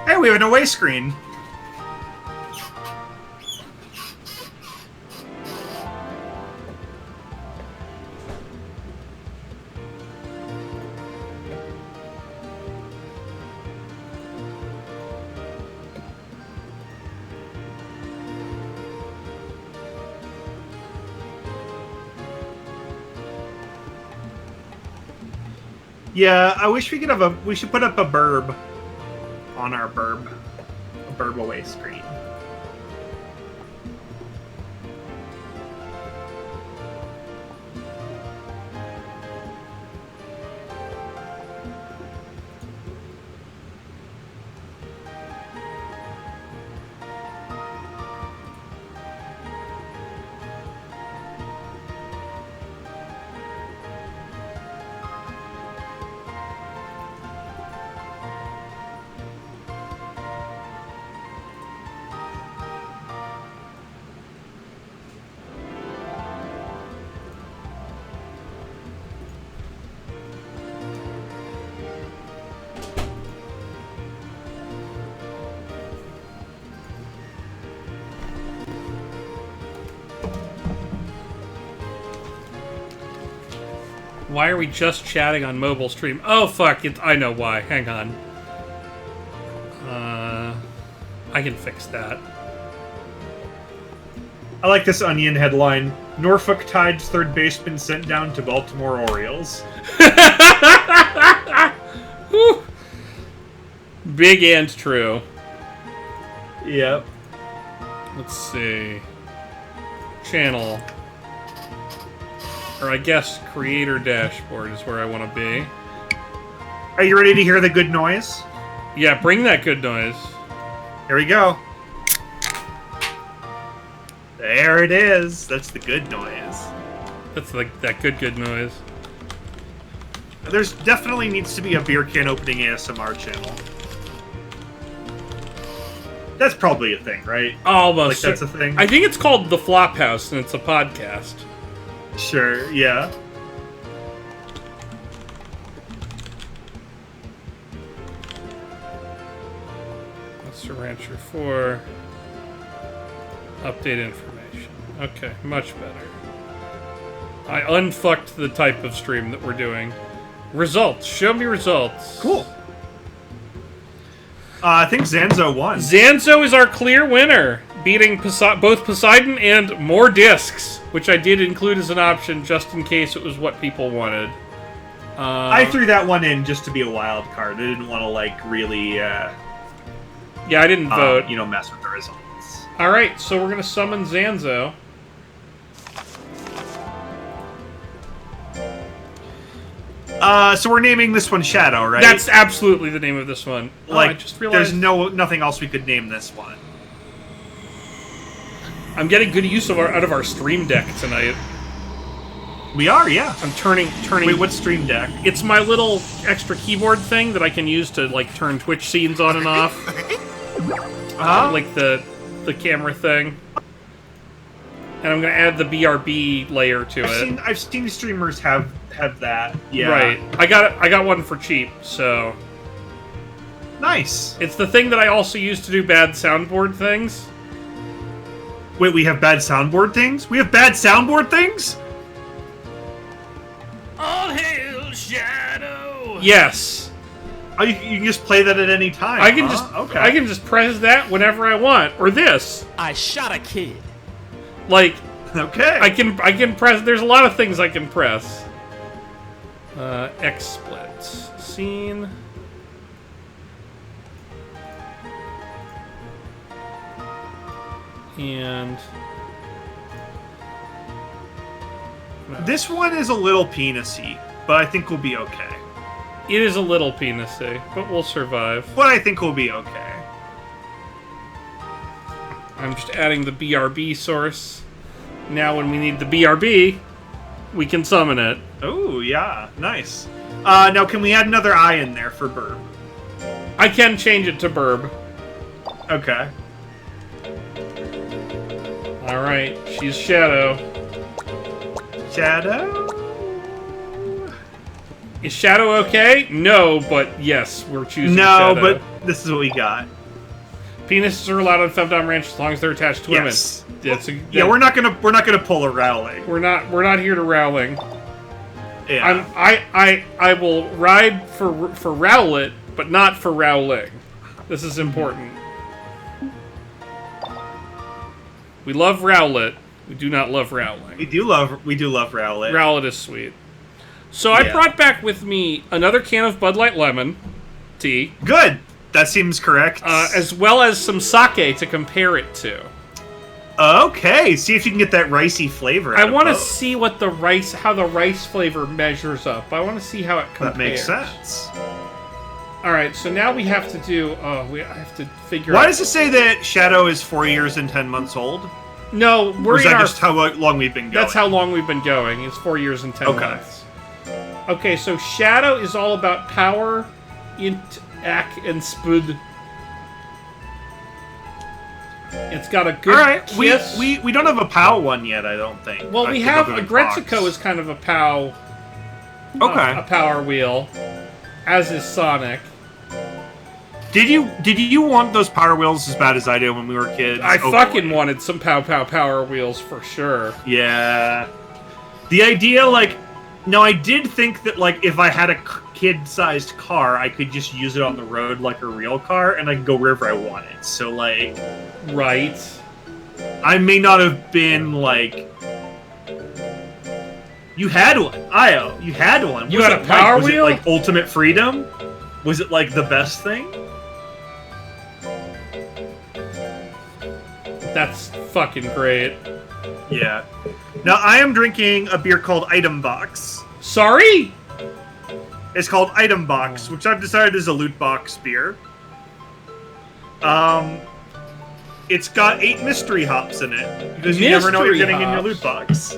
Speaker 2: Hey, we have an away screen. Yeah, I wish we could have we should put up a burb on our burb. A burb away screen.
Speaker 1: Why are we just chatting on mobile stream? Oh, fuck. I know why. Hang on. I can fix that.
Speaker 2: I like this Onion headline. Norfolk Tides third baseman sent down to Baltimore Orioles.
Speaker 1: Big and true.
Speaker 2: Yep.
Speaker 1: Let's see. Channel. Or I guess creator dashboard is where I want to be.
Speaker 2: Are you ready to hear the good noise?
Speaker 1: Yeah, bring that good noise.
Speaker 2: Here we go. There it is. That's the good noise.
Speaker 1: That's like that good noise.
Speaker 2: There's definitely needs to be a beer can opening ASMR channel. That's probably a thing, right?
Speaker 1: Almost.
Speaker 2: Like that's a thing?
Speaker 1: I think it's called The Flophouse, and it's a podcast.
Speaker 2: Sure, yeah.
Speaker 1: Monster Rancher 4. Update information. Okay, much better. I unfucked the type of stream that we're doing. Results. Show me results.
Speaker 2: Cool. I think Zanzo won.
Speaker 1: Zanzo is our clear winner. beating both Poseidon and more discs, which I did include as an option just in case it was what people wanted.
Speaker 2: I threw that one in just to be a wild card. I didn't want to like really.
Speaker 1: Yeah, I didn't vote.
Speaker 2: Mess with the results.
Speaker 1: All right, so we're gonna summon Zanzo.
Speaker 2: So we're naming this one Shadow, right?
Speaker 1: That's absolutely the name of this one.
Speaker 2: Like,
Speaker 1: I just realized
Speaker 2: there's nothing else we could name this one.
Speaker 1: I'm getting good use out of our stream deck tonight.
Speaker 2: We are, yeah.
Speaker 1: I'm turning.
Speaker 2: Wait, what's Stream Deck?
Speaker 1: It's my little extra keyboard thing that I can use to like turn Twitch scenes on and off, like the camera thing. And I'm gonna add the BRB layer to it.
Speaker 2: I've seen streamers have that. Yeah.
Speaker 1: Right. I got one for cheap, so.
Speaker 2: Nice.
Speaker 1: It's the thing that I also use to do bad soundboard things.
Speaker 2: Wait, we have bad soundboard things? We have bad soundboard things?
Speaker 1: All hail Shadow! Yes.
Speaker 2: Oh, you can just play that at any time.
Speaker 1: I can just press that whenever I want, or this.
Speaker 3: I shot a kid.
Speaker 1: Like,
Speaker 2: okay.
Speaker 1: I can press. There's a lot of things I can press. XSplit scene. And
Speaker 2: this one is a little penisy, but I think we'll be okay.
Speaker 1: It is a little penisy, but we'll survive.
Speaker 2: But I think we'll be okay.
Speaker 1: I'm just adding the BRB source. Now when we need the BRB, we can summon it.
Speaker 2: Oh, yeah. Nice. Now, can we add another I in there for Burb?
Speaker 1: I can change it to Burb.
Speaker 2: Okay.
Speaker 1: Alright, she's Shadow.
Speaker 2: Shadow?
Speaker 1: Is Shadow okay? No, but yes, we're choosing Shadow.
Speaker 2: No, but this is what we got.
Speaker 1: Penises are allowed on Femdom Ranch as long as they're attached to women.
Speaker 2: Yes.
Speaker 1: Yeah,
Speaker 2: we're not gonna pull a Rowling.
Speaker 1: We're not here to Rowling.
Speaker 2: Yeah.
Speaker 1: I will ride for Rowlet, but not for Rowling. This is important. We love Rowlet. We do not love Rowling.
Speaker 2: We do love Rowlet.
Speaker 1: Rowlet is sweet. So I brought back with me another can of Bud Light Lemon tea.
Speaker 2: Good. That seems correct.
Speaker 1: As well as some sake to compare it to.
Speaker 2: Okay, see if you can get that ricey flavor.
Speaker 1: I want to see what how the rice flavor measures up. I want to see how it compares.
Speaker 2: That makes sense.
Speaker 1: All right, so now we have to do. I have to figure.
Speaker 2: Why
Speaker 1: out...
Speaker 2: does it say that Shadow is 4 years and 10 months old?
Speaker 1: No,
Speaker 2: or is that just how long we've been going?
Speaker 1: That's how long we've been going. It's 4 years and 10 months. Okay, so Shadow is all about power, int, ac, and spud. It's got a good.
Speaker 2: All right,
Speaker 1: kiss.
Speaker 2: we don't have a POW one yet. I don't think.
Speaker 1: Well, we have a Gretzico is kind of a POW.
Speaker 2: Okay.
Speaker 1: A power wheel, as is Sonic.
Speaker 2: Did you want those power wheels as bad as I did when we were kids?
Speaker 1: I fucking wanted some power wheels for sure.
Speaker 2: Yeah. The idea, like, no, I did think that, like, if I had a kid-sized car, I could just use it on the road like a real car, and I could go wherever I wanted. So, like...
Speaker 1: Right.
Speaker 2: I may not have been, like... You had one. Io, you had one.
Speaker 1: You had a power wheel?
Speaker 2: Was it, like, ultimate freedom? Was it, like, the best thing?
Speaker 1: That's fucking great.
Speaker 2: Yeah. Now, I am drinking a beer called Item Box.
Speaker 1: Sorry?
Speaker 2: It's called Item Box, which I've decided is a loot box beer. It's got 8 mystery hops in it, because you never know what you're getting in your loot box.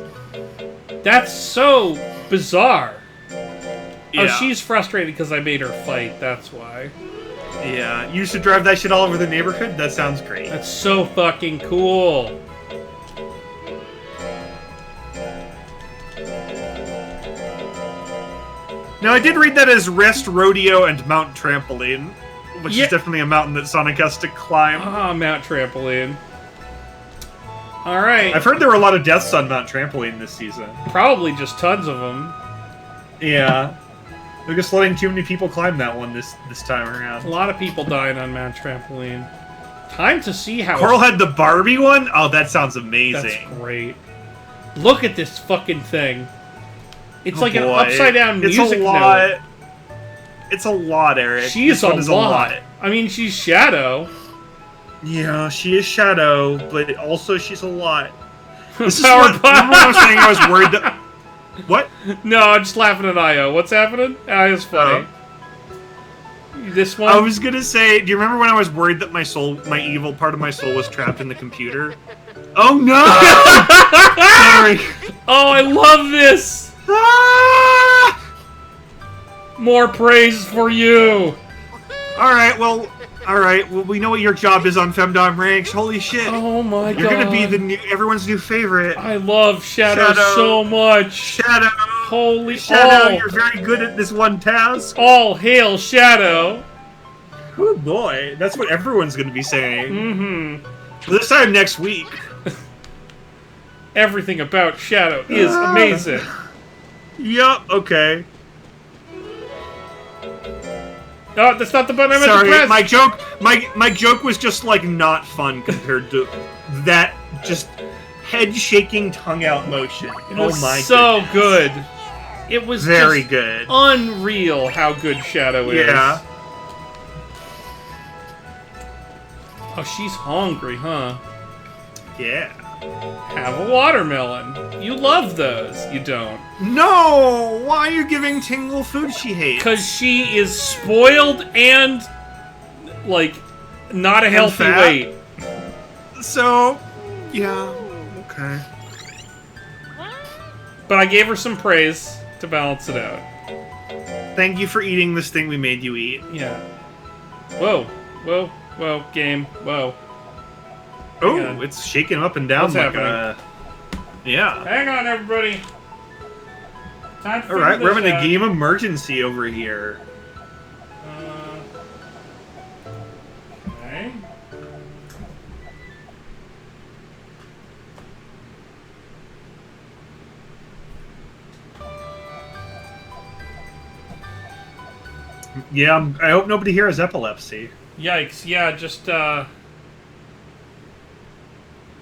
Speaker 1: That's so bizarre.
Speaker 2: Yeah.
Speaker 1: Oh, she's frustrated because I made her fight, that's why.
Speaker 2: Yeah, you should drive that shit all over the neighborhood? That sounds great.
Speaker 1: That's so fucking cool.
Speaker 2: Now, I did read that as Rest Rodeo and Mount Trampoline, which is definitely a mountain that Sonic has to climb.
Speaker 1: Ah, Mount Trampoline. Alright.
Speaker 2: I've heard there were a lot of deaths on Mount Trampoline this season.
Speaker 1: Probably just tons of them.
Speaker 2: Yeah. They're just letting too many people climb that one this time around.
Speaker 1: A lot of people dying on Mount Trampoline. Time to see how...
Speaker 2: Coral had the Barbie one? Oh, that sounds
Speaker 1: That's
Speaker 2: amazing.
Speaker 1: great. Look at this fucking thing. It's like an
Speaker 2: boy.
Speaker 1: upside-down music
Speaker 2: It's a lot.
Speaker 1: note.
Speaker 2: It's a lot, Eric.
Speaker 1: She is
Speaker 2: This one is a lot.
Speaker 1: I mean, she's Shadow.
Speaker 2: Yeah, she is Shadow, but also she's a lot. This is
Speaker 1: Power
Speaker 2: what, remember when I was saying I was worried that... What?
Speaker 1: No, I'm just laughing at Io. What's happening? Io's funny. This one?
Speaker 2: I was gonna say, do you remember when I was worried that my evil part of my soul was trapped in the computer? Oh no! Sorry.
Speaker 1: Oh, I love this!
Speaker 2: Ah!
Speaker 1: More praise for you!
Speaker 2: Alright, well, we know what your job is on Femdom Ranks. Holy shit.
Speaker 1: Oh my god.
Speaker 2: You're gonna be everyone's new favorite.
Speaker 1: I love Shadow,
Speaker 2: Shadow.
Speaker 1: so much.
Speaker 2: Shadow.
Speaker 1: Holy
Speaker 2: Shadow,
Speaker 1: oh.
Speaker 2: you're very good at this one task.
Speaker 1: All hail Shadow!
Speaker 2: Oh boy, that's what everyone's gonna be saying.
Speaker 1: Mm-hmm.
Speaker 2: This time next week.
Speaker 1: Everything about Shadow is amazing.
Speaker 2: Yup, okay.
Speaker 1: Oh, that's not the button I meant to
Speaker 2: Sorry,
Speaker 1: press!
Speaker 2: my joke was just like not fun compared to that just head-shaking, tongue-out motion.
Speaker 1: It was
Speaker 2: oh my
Speaker 1: so
Speaker 2: goodness.
Speaker 1: good. It was
Speaker 2: Very
Speaker 1: just
Speaker 2: good.
Speaker 1: unreal how good Shadow is.
Speaker 2: Yeah.
Speaker 1: Oh, she's hungry, huh?
Speaker 2: Yeah.
Speaker 1: Have a watermelon. You love those. You don't.
Speaker 2: No! Why are you giving Tingle food she hates?
Speaker 1: Because she is spoiled and, like, not a healthy
Speaker 2: fat?
Speaker 1: weight.
Speaker 2: So, yeah, okay.
Speaker 1: But I gave her some praise to balance it out.
Speaker 2: Thank you for eating this thing we made you eat.
Speaker 1: Yeah. Whoa. Whoa. Whoa. Game. Whoa. Hang
Speaker 2: Oh,
Speaker 1: on.
Speaker 2: it's shaking up and down
Speaker 1: What's
Speaker 2: like
Speaker 1: happening?
Speaker 2: Yeah.
Speaker 1: Hang on, everybody. Time to
Speaker 2: Alright, we're
Speaker 1: figure
Speaker 2: having a
Speaker 1: this
Speaker 2: game emergency over here.
Speaker 1: out. Okay.
Speaker 2: Yeah, I hope nobody here has epilepsy.
Speaker 1: Yikes. Yeah, just a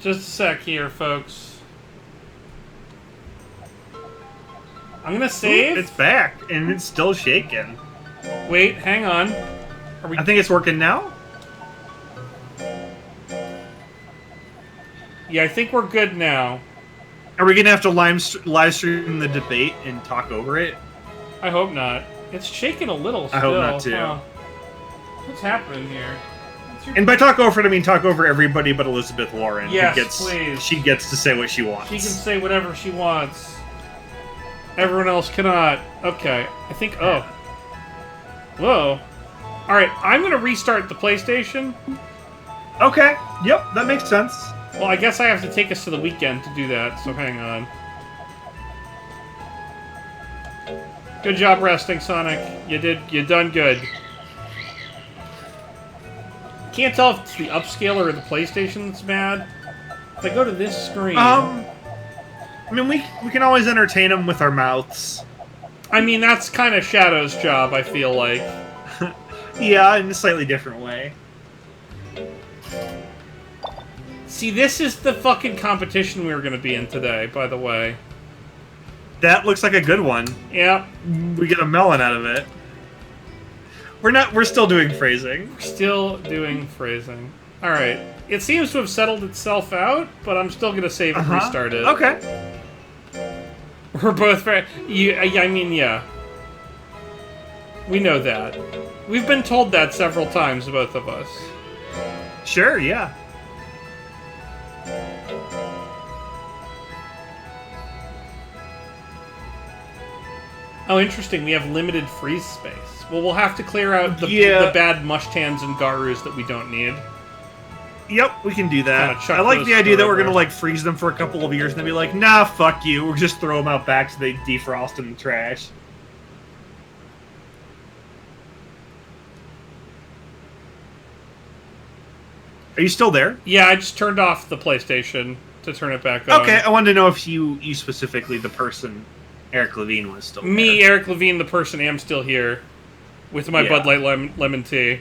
Speaker 1: sec here, folks. I'm gonna save.
Speaker 2: It's back, and it's still shaking.
Speaker 1: Wait, hang on. Are we?
Speaker 2: I think it's working now.
Speaker 1: Yeah, I think we're good now.
Speaker 2: Are we gonna have to live stream the debate and talk over it?
Speaker 1: I hope not. It's shaking a little still.
Speaker 2: I hope not, too.
Speaker 1: Huh. What's happening here? What's your...
Speaker 2: And by talk over it, I mean talk over everybody but Elizabeth Warren.
Speaker 1: Yes,
Speaker 2: who gets,
Speaker 1: please.
Speaker 2: She gets to say what she wants.
Speaker 1: She can say whatever she wants. Everyone else cannot. Okay, I think... Oh. Whoa. Alright, I'm gonna restart the PlayStation.
Speaker 2: Okay, yep, that makes sense.
Speaker 1: Well, I guess I have to take us to the weekend to do that, so hang on. Good job resting, Sonic. You done good. Can't tell if it's the upscaler or the PlayStation that's bad. If I go to this screen...
Speaker 2: I mean, we can always entertain them with our mouths.
Speaker 1: I mean, that's kind of Shadow's job, I feel like.
Speaker 2: Yeah, in a slightly different way.
Speaker 1: See, this is the fucking competition we were going to be in today, by the way.
Speaker 2: That looks like a good one.
Speaker 1: Yeah.
Speaker 2: We get a melon out of it. We're still doing phrasing.
Speaker 1: Still doing phrasing. Alright. It seems to have settled itself out, but I'm still going to save and restart it.
Speaker 2: Okay.
Speaker 1: We're both very... I mean, yeah. We know that. We've been told that several times, both of us.
Speaker 2: Sure, yeah.
Speaker 1: Oh, interesting. We have limited freeze space. Well, we'll have to clear out the bad Mushtans and Garus that we don't need.
Speaker 2: Yep, we can do that.
Speaker 1: Kinda chuck
Speaker 2: I like
Speaker 1: those
Speaker 2: the idea that we're
Speaker 1: forever.
Speaker 2: gonna like freeze them for a couple of years and then be like, nah, fuck you. We'll just throw them out back so they defrost in the trash. Are you still there?
Speaker 1: Yeah, I just turned off the PlayStation to turn it back on.
Speaker 2: Okay, I wanted to know if you specifically, the person, Eric Levine, was still
Speaker 1: Me,
Speaker 2: there.
Speaker 1: Eric Levine, the person, am still here with my
Speaker 2: Yeah.
Speaker 1: Bud Light lemon tea.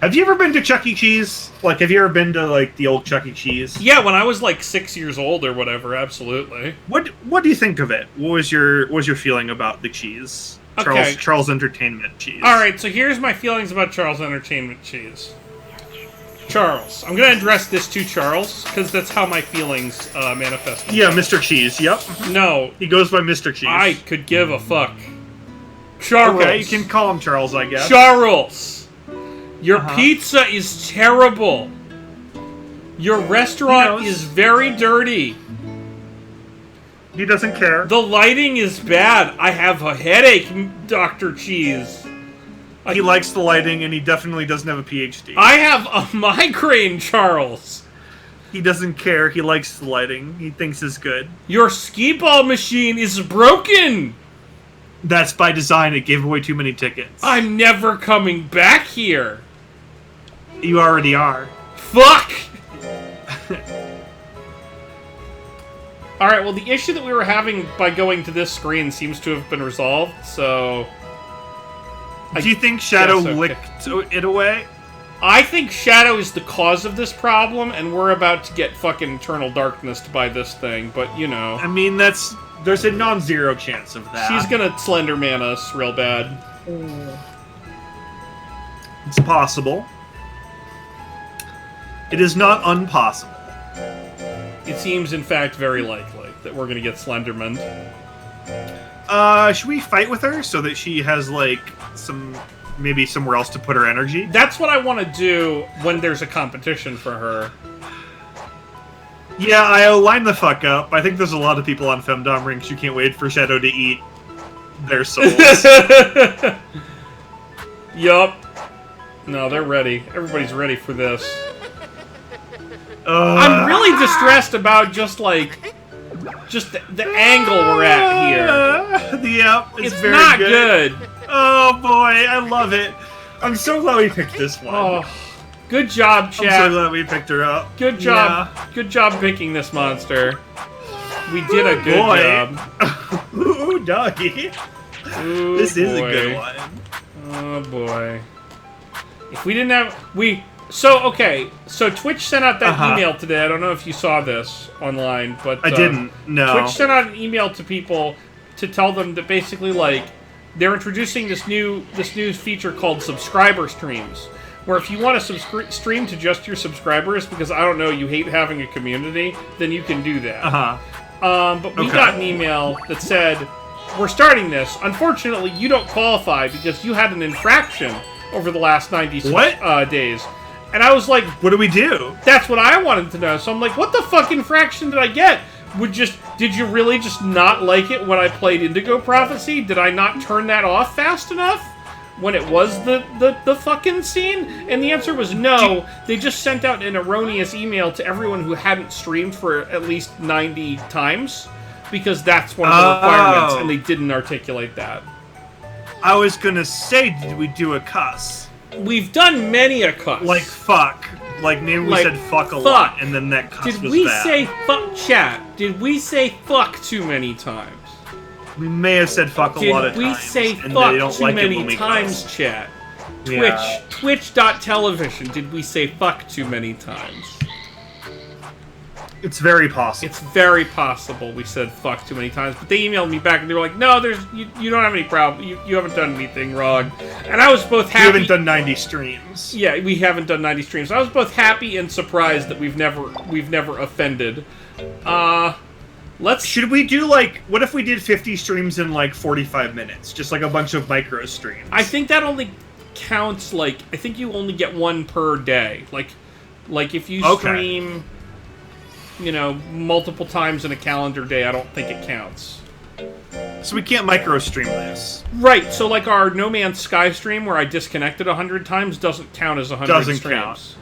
Speaker 2: Have you ever been to Chuck E. Cheese? Like, have you ever been to like the old Chuck E. Cheese?
Speaker 1: Yeah, when I was like 6 years old or whatever, absolutely.
Speaker 2: What do you think of it? What was your feeling about the cheese?
Speaker 1: Okay.
Speaker 2: Charles Entertainment cheese.
Speaker 1: All right, so here's my feelings about Charles Entertainment cheese. Charles, I'm gonna address this to Charles because that's how my feelings manifest.
Speaker 2: Yeah, Mr. Cheese. Yep.
Speaker 1: No,
Speaker 2: He goes by Mr. Cheese.
Speaker 1: I could give a fuck. Charles.
Speaker 2: Okay, you can call him Charles, I guess.
Speaker 1: Charles, your pizza is terrible. Your restaurant is very dirty.
Speaker 2: He doesn't care.
Speaker 1: The lighting is bad. I have a headache, Dr. Cheese.
Speaker 2: He likes the lighting, and he definitely doesn't have a PhD.
Speaker 1: I have a migraine, Charles.
Speaker 2: He doesn't care. He likes the lighting. He thinks it's good.
Speaker 1: Your skee ball machine is broken.
Speaker 2: That's by design. It gave away too many tickets.
Speaker 1: I'm never coming back here.
Speaker 2: You already are.
Speaker 1: Fuck! Alright, well, the issue that we were having by going to this screen seems to have been resolved, so...
Speaker 2: Do you think Shadow
Speaker 1: okay.
Speaker 2: licked it away?
Speaker 1: I think Shadow is the cause of this problem, and we're about to get fucking Eternal Darkness by this thing, but, you know...
Speaker 2: I mean, there's a non-zero chance of that.
Speaker 1: She's gonna Slenderman us real bad.
Speaker 2: It's possible. It is not impossible.
Speaker 1: It seems, in fact, very likely that we're gonna get Slenderman.
Speaker 2: Should we fight with her so that she has, like, maybe somewhere else to put her energy?
Speaker 1: That's what I want to do when there's a competition for her.
Speaker 2: Yeah, I'll line the fuck up. I think there's a lot of people on Femdom Ranks who can't wait for Shadow to eat their souls.
Speaker 1: Yup. No, they're ready. Everybody's ready for this. I'm really distressed about just the angle we're at here.
Speaker 2: Yep, it's very
Speaker 1: not good.
Speaker 2: Oh boy, I love it. I'm so glad we picked this one.
Speaker 1: Oh, good job, chat.
Speaker 2: I'm so glad we picked her up.
Speaker 1: Good job. Yeah. Good job picking this monster. We did a good job.
Speaker 2: Ooh, doggy.
Speaker 1: Ooh,
Speaker 2: this is a good one.
Speaker 1: Oh boy. If we didn't have So Twitch sent out that email today. I don't know if you saw this online, but
Speaker 2: I didn't. No.
Speaker 1: Twitch sent out an email to people to tell them that basically, like, they're introducing this new feature called subscriber streams, where if you want to stream to just your subscribers, because I don't know, you hate having a community, then you can do that. But we got an email that said, "We're starting this. Unfortunately, you don't qualify because you had an infraction over the last 90 days." And I was like,
Speaker 2: what do we do?
Speaker 1: That's what I wanted to know. So I'm like, what the fuck infraction did I get? Did you really just not like it when I played Indigo Prophecy? Did I not turn that off fast enough when it was the fucking scene? And the answer was no. They just sent out an erroneous email to everyone who hadn't streamed for at least 90 times, because that's one of the requirements, and they didn't articulate that.
Speaker 2: I was gonna say, did we do a cuss?
Speaker 1: We've done many a cuss.
Speaker 2: Like fuck. Like maybe we said fuck a lot, and then that cuss was bad.
Speaker 1: Did we say fuck, chat? Did we say fuck too many times?
Speaker 2: We may have said fuck a lot of times.
Speaker 1: Did we say fuck too many times, chat? Twitch.television. Did we say fuck too many times?
Speaker 2: It's very possible.
Speaker 1: It's very possible we said fuck too many times, but they emailed me back and they were like, "No, you don't have any problem. You haven't done anything wrong." And I was both happy.
Speaker 2: We haven't done 90 streams.
Speaker 1: Yeah, we haven't done 90 streams. I was both happy and surprised that we've never offended.
Speaker 2: Should we do, like, what if we did 50 streams in like 45 minutes, just like a bunch of micro streams?
Speaker 1: I think that only counts, like, I think you only get one per day. Like if you stream, you know, multiple times in a calendar day, I don't think it counts.
Speaker 2: So we can't micro stream this.
Speaker 1: Right, so like our No Man's Sky stream where I disconnected 100 times doesn't count as 100 streams.
Speaker 2: Count.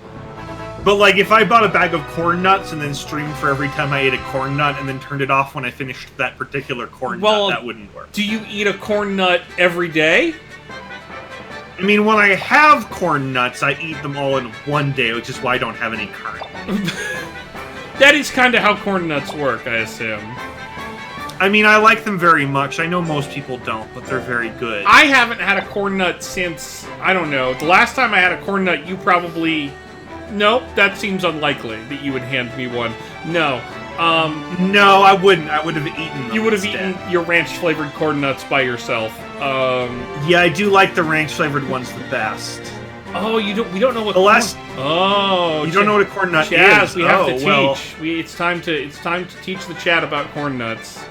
Speaker 2: But like if I bought a bag of corn nuts and then streamed for every time I ate a corn nut and then turned it off when I finished that particular corn nut, that wouldn't work.
Speaker 1: Do you eat a corn nut every day?
Speaker 2: I mean, when I have corn nuts, I eat them all in one day, which is why I don't have any currently.
Speaker 1: That is kind of how corn nuts work, I assume.
Speaker 2: I mean, I like them very much. I know most people don't, but they're very good.
Speaker 1: I haven't had a corn nut since, I don't know, the last time I had a corn nut, you probably... Nope, that seems unlikely that you would hand me one. No.
Speaker 2: No, I wouldn't. I would have eaten them
Speaker 1: You would have
Speaker 2: instead.
Speaker 1: eaten your ranch-flavored corn nuts by yourself.
Speaker 2: Yeah, I do like the ranch-flavored ones the best.
Speaker 1: Oh, we don't know what
Speaker 2: The last...
Speaker 1: Oh,
Speaker 2: You don't know what a corn nut
Speaker 1: Chaz,
Speaker 2: is?
Speaker 1: we have to
Speaker 2: Oh,
Speaker 1: teach.
Speaker 2: well.
Speaker 1: It's time to teach the chat about corn nuts.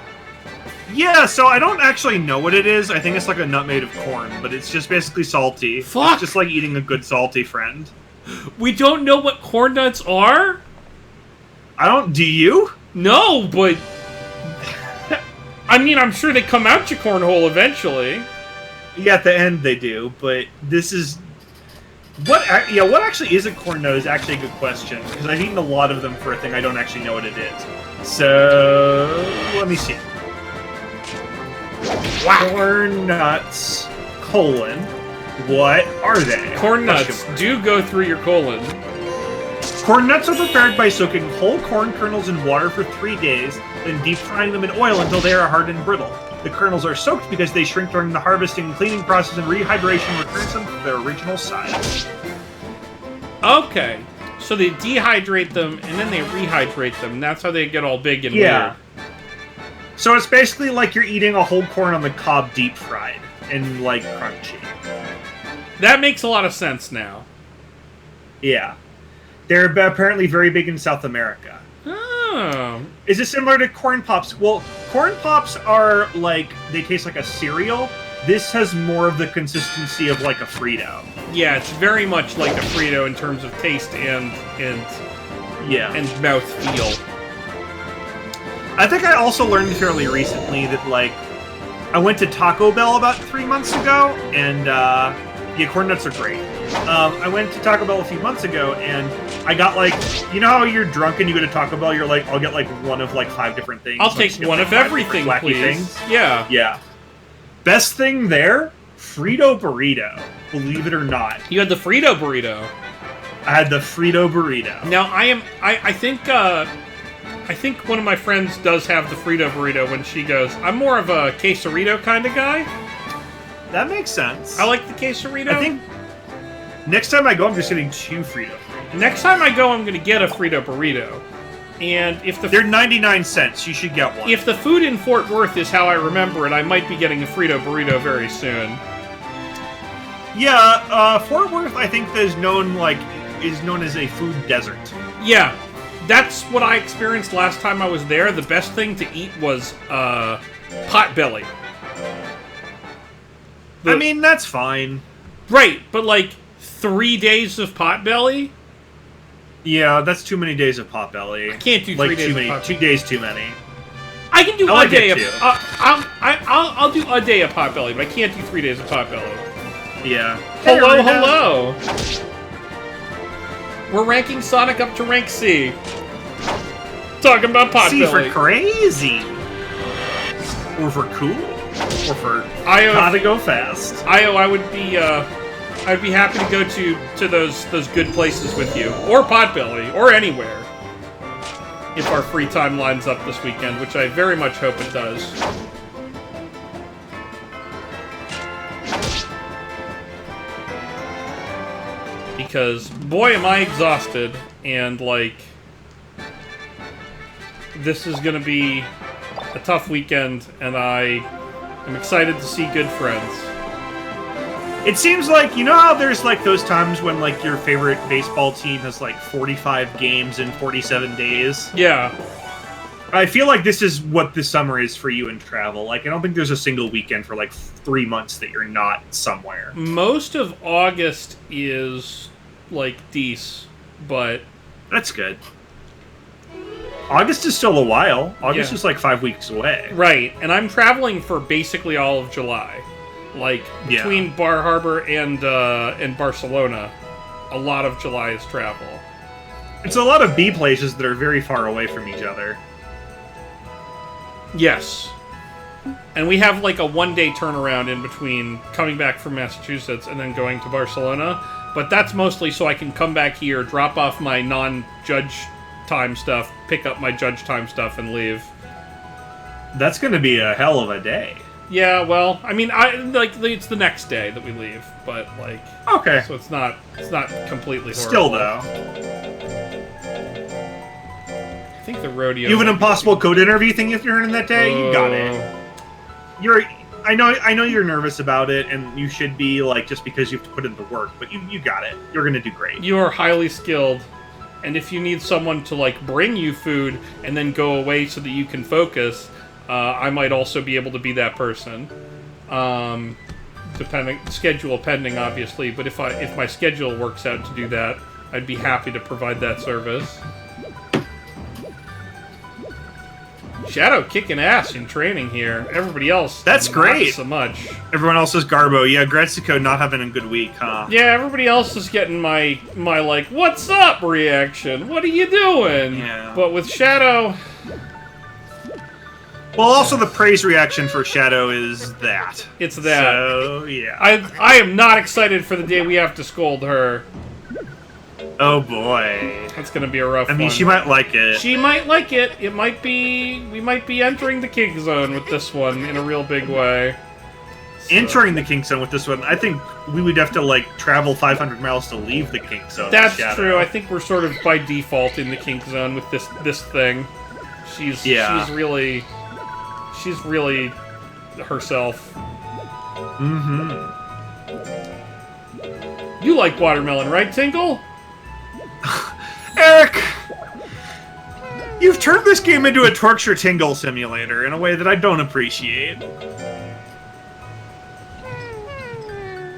Speaker 2: Yeah, so I don't actually know what it is. I think it's like a nut made of corn, but it's just basically salty.
Speaker 1: Fuck!
Speaker 2: It's just like eating a good salty friend.
Speaker 1: We don't know what corn nuts are?
Speaker 2: I don't... Do you?
Speaker 1: No, but... I mean, I'm sure they come out your cornhole eventually.
Speaker 2: Yeah, at the end they do, but this is... What actually is a corn nut is actually a good question, because I've eaten a lot of them for a thing I don't actually know what it is. So... let me see. Corn nuts, colon, what are they?
Speaker 1: Corn nuts do go through your colon.
Speaker 2: Corn nuts are prepared by soaking whole corn kernels in water for 3 days, then deep frying them in oil until they are hard and brittle. The kernels are soaked because they shrink during the harvesting and cleaning process, and rehydration returns them to their original size.
Speaker 1: Okay. So they dehydrate them, and then they rehydrate them. That's how they get all big and
Speaker 2: Yeah.
Speaker 1: weird.
Speaker 2: So it's basically like you're eating a whole corn on the cob deep fried and, like, crunchy.
Speaker 1: That makes a lot of sense now.
Speaker 2: Yeah. They're apparently very big in South America.
Speaker 1: Oh.
Speaker 2: Is it similar to corn pops? Well, corn pops are like, they taste like a cereal. This has more of the consistency of like a Frito.
Speaker 1: Yeah, it's very much like a Frito in terms of taste and
Speaker 2: Yeah.
Speaker 1: mouth feel.
Speaker 2: I think I also learned fairly recently that, like, I went to Taco Bell about 3 months ago, and, yeah, corn nuts are great. I went to Taco Bell a few months ago, and I got, like, you know how you're drunk and you go to Taco Bell, you're like, I'll get, like, one of, like, 5 different things.
Speaker 1: I'll
Speaker 2: So I
Speaker 1: take
Speaker 2: just get,
Speaker 1: one
Speaker 2: like,
Speaker 1: of
Speaker 2: 5
Speaker 1: everything,
Speaker 2: different wacky
Speaker 1: please.
Speaker 2: things.
Speaker 1: Yeah.
Speaker 2: Yeah. Best thing there, Frito burrito. Believe it or not.
Speaker 1: You had the Frito burrito.
Speaker 2: I had the Frito burrito.
Speaker 1: Now I think one of my friends does have the Frito burrito when she goes, I'm more of a quesarito kind of guy.
Speaker 2: That makes sense.
Speaker 1: I like the quesarito.
Speaker 2: I think next time I go, I'm just getting 2 Frito.
Speaker 1: Next time I go, I'm going to get a Frito burrito. And if
Speaker 2: They're 99 cents. You should get one.
Speaker 1: if the food in Fort Worth is how I remember it, I might be getting a Frito burrito very soon.
Speaker 2: Yeah, Fort Worth, I think, is known as a food desert.
Speaker 1: Yeah, that's what I experienced last time I was there. The best thing to eat was Potbelly.
Speaker 2: I mean, that's fine.
Speaker 1: Right, but like 3 days of Potbelly?
Speaker 2: Yeah, that's too many days of Potbelly.
Speaker 1: I can't do 3 days
Speaker 2: too
Speaker 1: of
Speaker 2: many.
Speaker 1: Potbelly.
Speaker 2: 2 days too many.
Speaker 1: I can do
Speaker 2: I
Speaker 1: a
Speaker 2: like
Speaker 1: day
Speaker 2: it
Speaker 1: of.
Speaker 2: too.
Speaker 1: I'll do a day of Potbelly, but I can't do 3 days of Potbelly.
Speaker 2: Yeah.
Speaker 1: Hello,
Speaker 2: Hey,
Speaker 1: hello. We're ranking Sonic up to rank C. Talking about Potbelly.
Speaker 2: C for crazy. Or for cool. Or for gotta go fast.
Speaker 1: I would be I'd be happy to go to those good places with you, or Potbelly, or anywhere, if our free time lines up this weekend, which I very much hope it does. Because boy, am I exhausted, and like this is gonna be a tough weekend, and I am excited to see good friends.
Speaker 2: It seems like, you know how there's like those times when like your favorite baseball team has like 45 games in 47 days?
Speaker 1: Yeah.
Speaker 2: I feel like this is what the summer is for you in travel. Like, I don't think there's a single weekend for like 3 months that you're not somewhere.
Speaker 1: Most of August is like dece, but
Speaker 2: That's good. August is still a while. August
Speaker 1: Yeah.
Speaker 2: is like 5 weeks away.
Speaker 1: right, and I'm traveling for basically all of July. Like
Speaker 2: Yeah.
Speaker 1: between Bar Harbor and Barcelona, a lot of July is travel.
Speaker 2: It's a lot of B places that are very far away from each other.
Speaker 1: Yes. And we have like a 1-day turnaround in between coming back from Massachusetts and then going to Barcelona. But that's mostly so I can come back here, drop off my non-judge time stuff, pick up my judge time stuff, and leave.
Speaker 2: That's gonna be a hell of a day.
Speaker 1: Yeah, well, I mean, it's the next day that we leave, but like,
Speaker 2: Okay.
Speaker 1: so it's not completely horrible.
Speaker 2: Still though,
Speaker 1: I think the rodeo.
Speaker 2: you have an impossible code interview thing you're doing that day. You got it. I know you're nervous about it, and you should be, like, just because you have to put in the work. But you got it. You're gonna do great.
Speaker 1: You are highly skilled, and if you need someone to like bring you food and then go away so that you can focus, I might also be able to be that person. Schedule pending, obviously. But if my schedule works out to do that, I'd be happy to provide that service. Shadow kicking ass in training here. Everybody else,
Speaker 2: That's great.
Speaker 1: Not so much.
Speaker 2: Everyone else is Garbo. Yeah, Gretsuko not having a good week, huh?
Speaker 1: Yeah, everybody else is getting my like, what's up reaction? What are you doing?
Speaker 2: Yeah.
Speaker 1: But with Shadow,
Speaker 2: Well, also the praise reaction for Shadow is that.
Speaker 1: it's that.
Speaker 2: So, yeah.
Speaker 1: I am not excited for the day we have to scold her.
Speaker 2: Oh, boy.
Speaker 1: That's gonna be a rough
Speaker 2: I mean,
Speaker 1: one.
Speaker 2: she might like it.
Speaker 1: She might like it. We might be entering the kink zone with this one in a real big way. So-
Speaker 2: Entering the kink zone with this one, I think we would have to, like, travel 500 miles to leave the kink zone.
Speaker 1: That's
Speaker 2: Shadow.
Speaker 1: true. I think we're sort of by default in the kink zone with this thing. She's really herself.
Speaker 2: Mm-hmm.
Speaker 1: You like watermelon, right, Tinkle?
Speaker 2: Eric! You've turned this game into a torture tingle simulator in a way that I don't appreciate.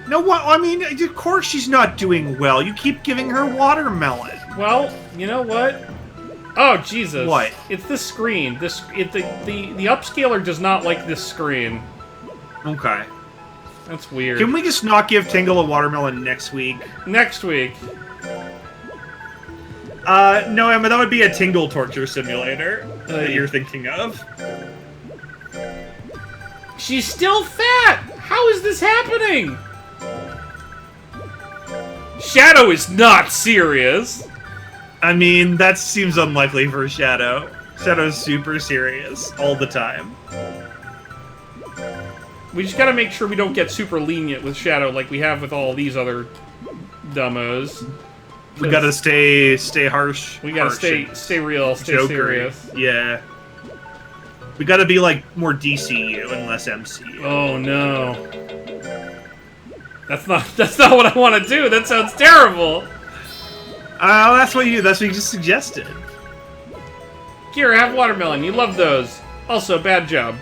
Speaker 2: No, what? I mean, of course she's not doing well. You keep giving her watermelon.
Speaker 1: Well, you know what? Oh Jesus!
Speaker 2: What?
Speaker 1: It's this screen. The upscaler does not like this screen.
Speaker 2: Okay.
Speaker 1: That's weird.
Speaker 2: Can we just not give Tingle a watermelon next week?
Speaker 1: Next week.
Speaker 2: No, Emma, that would be a Tingle torture simulator that you're thinking of.
Speaker 1: She's still fat! How is this happening? Shadow is not serious.
Speaker 2: I mean, that seems unlikely for Shadow. Shadow's super serious all the time.
Speaker 1: We just gotta make sure we don't get super lenient with Shadow like we have with all these other dumbos.
Speaker 2: We gotta stay harsh.
Speaker 1: We gotta
Speaker 2: harsh
Speaker 1: stay real, stay
Speaker 2: Joker-y.
Speaker 1: serious.
Speaker 2: Yeah. We gotta be, like, more DCU and less MCU.
Speaker 1: Oh no. That's not what I want to do. That sounds terrible.
Speaker 2: That's what you just suggested.
Speaker 1: Kira, have watermelon. You love those. Also, bad job.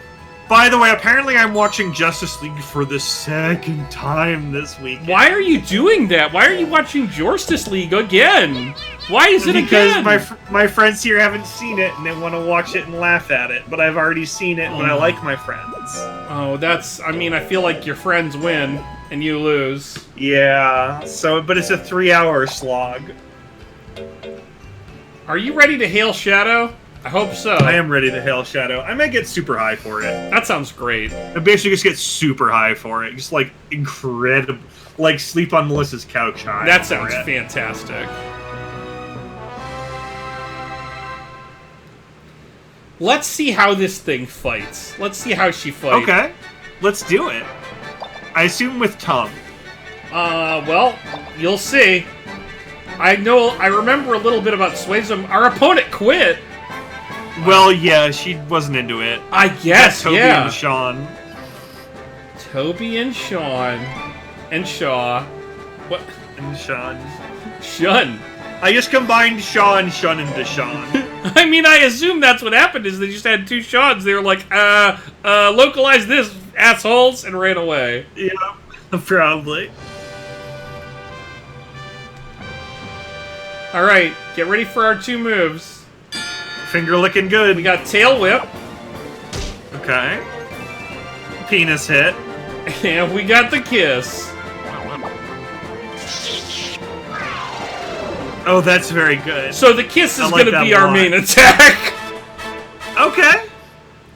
Speaker 2: By the way, apparently I'm watching Justice League for the second time this week.
Speaker 1: Why are you doing that? Why are you watching Justice League again? Why is it
Speaker 2: Because
Speaker 1: again?
Speaker 2: my friends here haven't seen it and they want to watch it and laugh at it, but I've already seen it, but I like my friends.
Speaker 1: Oh, I mean, I feel like your friends win and you lose.
Speaker 2: Yeah, but it's a 3-hour slog.
Speaker 1: Are you ready to hail Shadow? I hope so.
Speaker 2: I am ready to hail Shadow. I might get super high for it.
Speaker 1: That sounds great.
Speaker 2: I basically just get super high for it. Just, like, incredible. Like, sleep on Melissa's couch high.
Speaker 1: That
Speaker 2: for
Speaker 1: sounds
Speaker 2: it.
Speaker 1: fantastic. Let's see how this thing fights. Let's see how she fights.
Speaker 2: Okay, let's do it. I assume with tongue.
Speaker 1: Well, you'll see. I remember a little bit about Suezum. Our opponent quit.
Speaker 2: Well, yeah, she wasn't into it.
Speaker 1: I guess,
Speaker 2: Toby
Speaker 1: yeah.
Speaker 2: and Sean.
Speaker 1: Toby and Sean. And Shaw. What?
Speaker 2: And Sean.
Speaker 1: Shun.
Speaker 2: I just combined Shaw and Shun into Sean.
Speaker 1: I mean, I assume that's what happened, is they just had two Seans. They were like, localize this, assholes, and ran away.
Speaker 2: Yeah, probably.
Speaker 1: Alright, get ready for our two moves.
Speaker 2: Finger licking good.
Speaker 1: We got Tail Whip,
Speaker 2: Okay. Penis hit.
Speaker 1: and we got the Kiss.
Speaker 2: Oh, that's very good.
Speaker 1: So the Kiss is
Speaker 2: I like
Speaker 1: going to
Speaker 2: that
Speaker 1: be our
Speaker 2: line.
Speaker 1: main attack.
Speaker 2: Okay.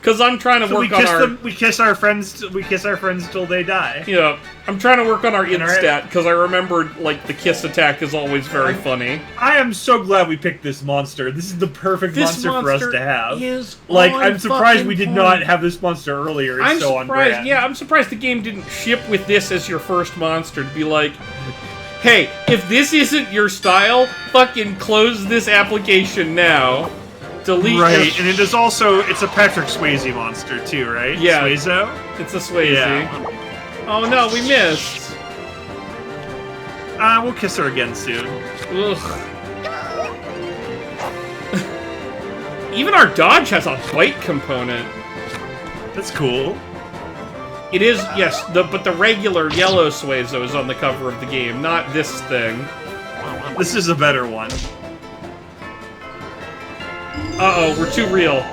Speaker 1: Because I'm trying to
Speaker 2: So
Speaker 1: work on our...
Speaker 2: we kiss our friends. We kiss our friends till they die.
Speaker 1: Yeah, I'm trying to work on our
Speaker 2: And our-
Speaker 1: instat, because I remembered, like, the kiss attack is always very funny.
Speaker 2: I am so glad we picked this monster. This is the perfect
Speaker 1: This
Speaker 2: monster for us to have.
Speaker 1: is
Speaker 2: Like,
Speaker 1: on
Speaker 2: I'm surprised
Speaker 1: fucking
Speaker 2: we did
Speaker 1: point.
Speaker 2: not have this monster earlier. It's
Speaker 1: I'm
Speaker 2: so on
Speaker 1: surprised.
Speaker 2: brand.
Speaker 1: Yeah, I'm surprised the game didn't ship with this as your first monster to be like, hey, if this isn't your style, fucking close this application now. Delete.
Speaker 2: Right, and it is also it's a Patrick Swayze monster too, right?
Speaker 1: Yeah.
Speaker 2: Swayze.
Speaker 1: It's a Swayze.
Speaker 2: Yeah.
Speaker 1: Oh no, we missed.
Speaker 2: We'll kiss her again soon.
Speaker 1: Ugh. Even our dodge has a bite component.
Speaker 2: That's cool.
Speaker 1: It is, yes, but the regular yellow Swayze is on the cover of the game, not this thing.
Speaker 2: This is a better one.
Speaker 1: Uh-oh, we're too real.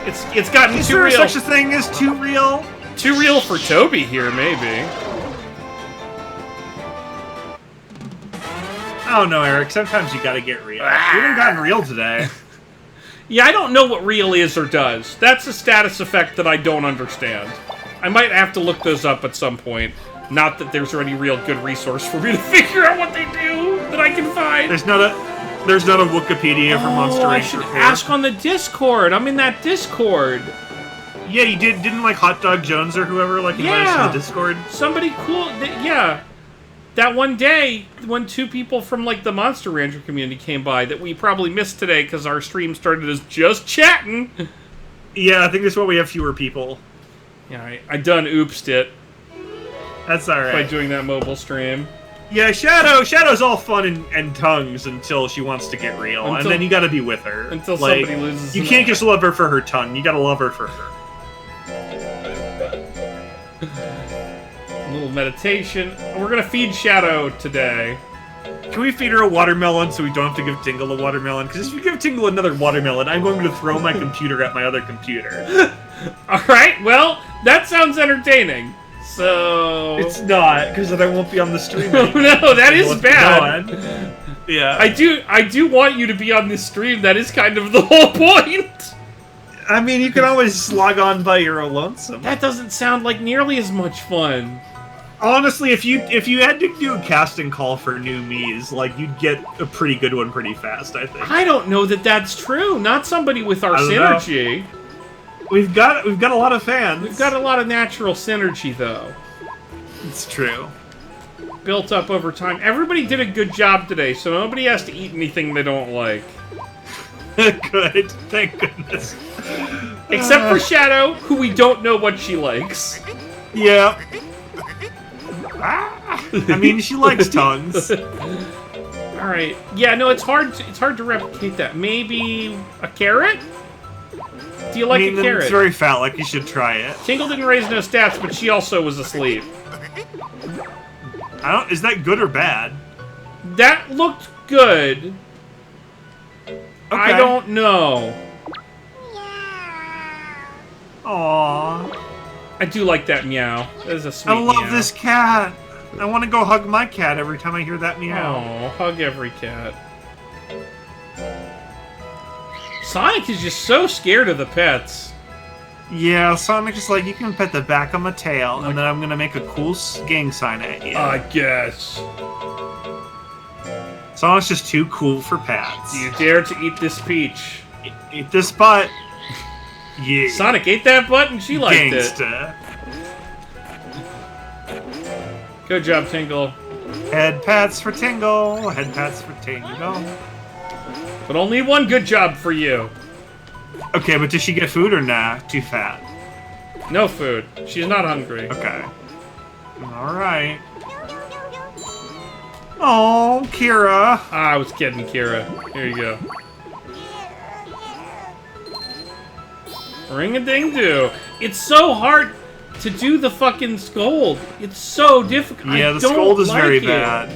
Speaker 1: It's gotten
Speaker 2: Is
Speaker 1: too
Speaker 2: there
Speaker 1: real.
Speaker 2: such a thing as too real?
Speaker 1: Too real for Toby here, maybe.
Speaker 2: I don't know, Eric. Sometimes you gotta get real. We haven't gotten real today.
Speaker 1: Yeah, I don't know what real is or does. That's a status effect that I don't understand. I might have to look those up at some point. Not that there's any real good resource for me to figure out what they do that I can find.
Speaker 2: There's not a Wikipedia for Monster
Speaker 1: I
Speaker 2: Rancher
Speaker 1: should
Speaker 2: 4.
Speaker 1: ask on the Discord. I'm in that Discord.
Speaker 2: Yeah, you didn't like Hot Dog Jones or whoever like invite us to the Discord.
Speaker 1: Somebody cool. Yeah. That one day when two people from like the Monster Rancher community came by that we probably missed today because our stream started as just chatting.
Speaker 2: Yeah, I think that's why we have fewer people.
Speaker 1: Yeah, I done oopsed it
Speaker 2: That's alright.
Speaker 1: by doing that mobile stream.
Speaker 2: Yeah, Shadow's all fun and tongues until she wants to get real, and then you gotta be with her.
Speaker 1: Until
Speaker 2: like,
Speaker 1: somebody loses
Speaker 2: you
Speaker 1: an
Speaker 2: can't
Speaker 1: eye.
Speaker 2: just love her for her tongue, you gotta love her for her.
Speaker 1: A little meditation. We're gonna feed Shadow today.
Speaker 2: Can we feed her a watermelon so we don't have to give Tingle a watermelon? Because if we give Tingle another watermelon, I'm going to throw my computer at my other computer.
Speaker 1: Alright, well, that sounds entertaining. So...
Speaker 2: It's not, because then I won't be on the stream
Speaker 1: Oh
Speaker 2: anymore.
Speaker 1: no, that is
Speaker 2: What's
Speaker 1: bad.
Speaker 2: going on. Yeah.
Speaker 1: I do want you to be on this stream. That is kind of the whole point.
Speaker 2: I mean, you can always log on by your own lonesome.
Speaker 1: That doesn't sound like nearly as much fun.
Speaker 2: Honestly, if you had to do a casting call for new Miis, like, you'd get a pretty good one pretty fast, I think.
Speaker 1: I don't know that that's true. Not somebody with our
Speaker 2: I don't
Speaker 1: synergy.
Speaker 2: We've got a lot of fans.
Speaker 1: We've got a lot of natural synergy, though.
Speaker 2: It's true.
Speaker 1: Built up over time. Everybody did a good job today, so nobody has to eat anything they don't like.
Speaker 2: Good. Thank goodness.
Speaker 1: Except for Shadow, who we don't know what she likes.
Speaker 2: Yeah. I mean, she likes tongues.
Speaker 1: Alright. Yeah, no, it's hard to replicate that. Maybe a carrot? Do you like
Speaker 2: I mean,
Speaker 1: a carrot?
Speaker 2: it's very phallic. You should try it.
Speaker 1: Tingle didn't raise no stats, but she also was asleep.
Speaker 2: Is that good or bad?
Speaker 1: That looked good. I don't know.
Speaker 2: Aww.
Speaker 1: I do like that meow. That is a sweet
Speaker 2: I love
Speaker 1: meow.
Speaker 2: this cat. I want to go hug my cat every time I hear that meow.
Speaker 1: Oh, hug every cat. Sonic is just so scared of the pets.
Speaker 2: Yeah, Sonic is like, you can pet the back of my tail, and then I'm gonna make a cool gang sign at you.
Speaker 1: I guess.
Speaker 2: Sonic's just too cool for pats.
Speaker 1: Do you dare to eat this peach?
Speaker 2: Eat this butt. Yeah.
Speaker 1: Sonic ate that butt and she liked it.
Speaker 2: Gangsta.
Speaker 1: Good job, Tingle.
Speaker 2: Head pats for Tingle. Head pats for Tingle.
Speaker 1: But only one good job for you.
Speaker 2: Okay, but does she get food or nah? Too fat.
Speaker 1: No food. She's not hungry.
Speaker 2: Okay. Alright. Oh, Kira.
Speaker 1: Ah, I was kidding, Kira. Here you go. Ring-a-ding-do. It's so hard to do the fucking scold. It's so difficult.
Speaker 2: Yeah,
Speaker 1: I
Speaker 2: the
Speaker 1: don't
Speaker 2: scold is
Speaker 1: like
Speaker 2: very
Speaker 1: it.
Speaker 2: bad.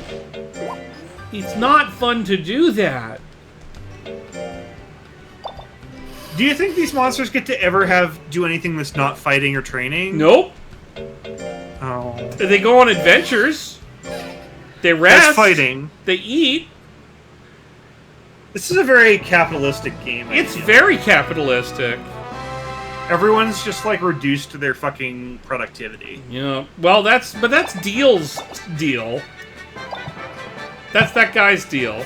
Speaker 1: It's not fun to do that.
Speaker 2: Do you think these monsters get to ever do anything that's not fighting or training?
Speaker 1: Nope.
Speaker 2: Oh.
Speaker 1: They go on adventures. They rest.
Speaker 2: That's fighting.
Speaker 1: They eat.
Speaker 2: This is a very capitalistic game. I
Speaker 1: It's
Speaker 2: feel.
Speaker 1: very capitalistic.
Speaker 2: Everyone's just like reduced to their fucking productivity.
Speaker 1: Yeah. Well, that's Deal's deal. That's that guy's deal.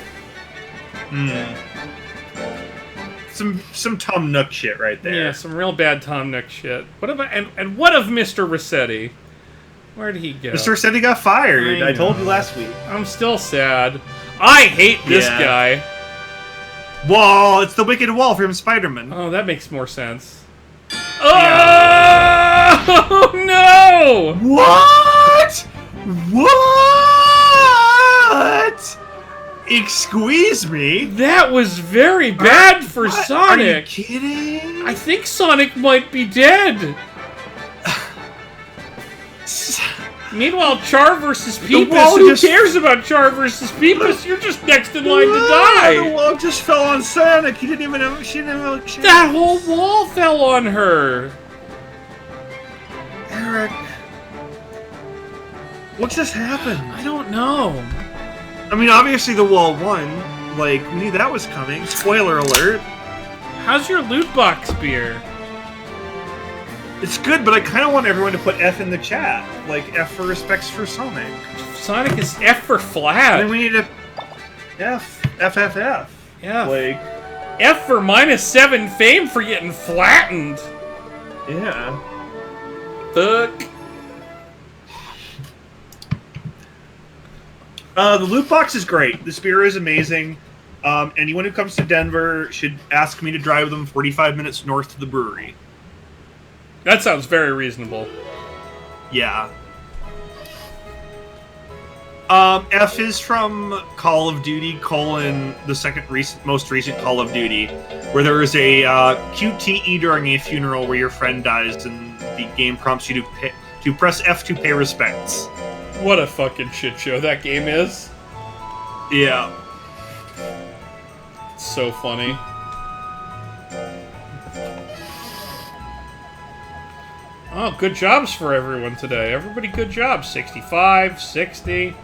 Speaker 2: Some Tom Nook shit right there.
Speaker 1: Yeah, some real bad Tom Nook shit. What about and what of Mr. Rossetti? Where did he go?
Speaker 2: Mr. Rossetti got fired. I told you last week.
Speaker 1: I'm still sad. I hate this guy.
Speaker 2: Wall. It's the Wicked Wall from Spider-Man.
Speaker 1: Oh, that makes more sense. Oh no!
Speaker 2: What? What? Excuse me?
Speaker 1: That was very bad for Sonic.
Speaker 2: Are you kidding?
Speaker 1: I think Sonic might be dead. Meanwhile, Char versus Peepus, who cares about Char versus Peepus? You're just next in line to die.
Speaker 2: The wall just fell on Sonic. He didn't even have, she didn't have a chance.
Speaker 1: That whole wall fell on her.
Speaker 2: Eric, what just happened?
Speaker 1: I don't know.
Speaker 2: I mean, obviously the wall won. Like, we knew that was coming. Spoiler alert.
Speaker 1: How's your loot box beer?
Speaker 2: It's good, but I kind of want everyone to put F in the chat. Like, F for respects for Sonic.
Speaker 1: Sonic is F for flat.
Speaker 2: And then we need to... F. F, F, F.
Speaker 1: Yeah.
Speaker 2: Like...
Speaker 1: F for -7 fame for getting flattened.
Speaker 2: Yeah.
Speaker 1: Fuck.
Speaker 2: The loot box is great. The spear is amazing. Anyone who comes to Denver should ask me to drive them 45 minutes north to the brewery.
Speaker 1: That sounds very reasonable.
Speaker 2: Yeah. F is from Call of Duty: the most recent Call of Duty, where there is a QTE during a funeral where your friend dies, and the game prompts you to press F to pay respects.
Speaker 1: What a fucking shit show that game is.
Speaker 2: Yeah.
Speaker 1: It's so funny. Oh, good jobs for everyone today. Everybody good jobs. 65, 60.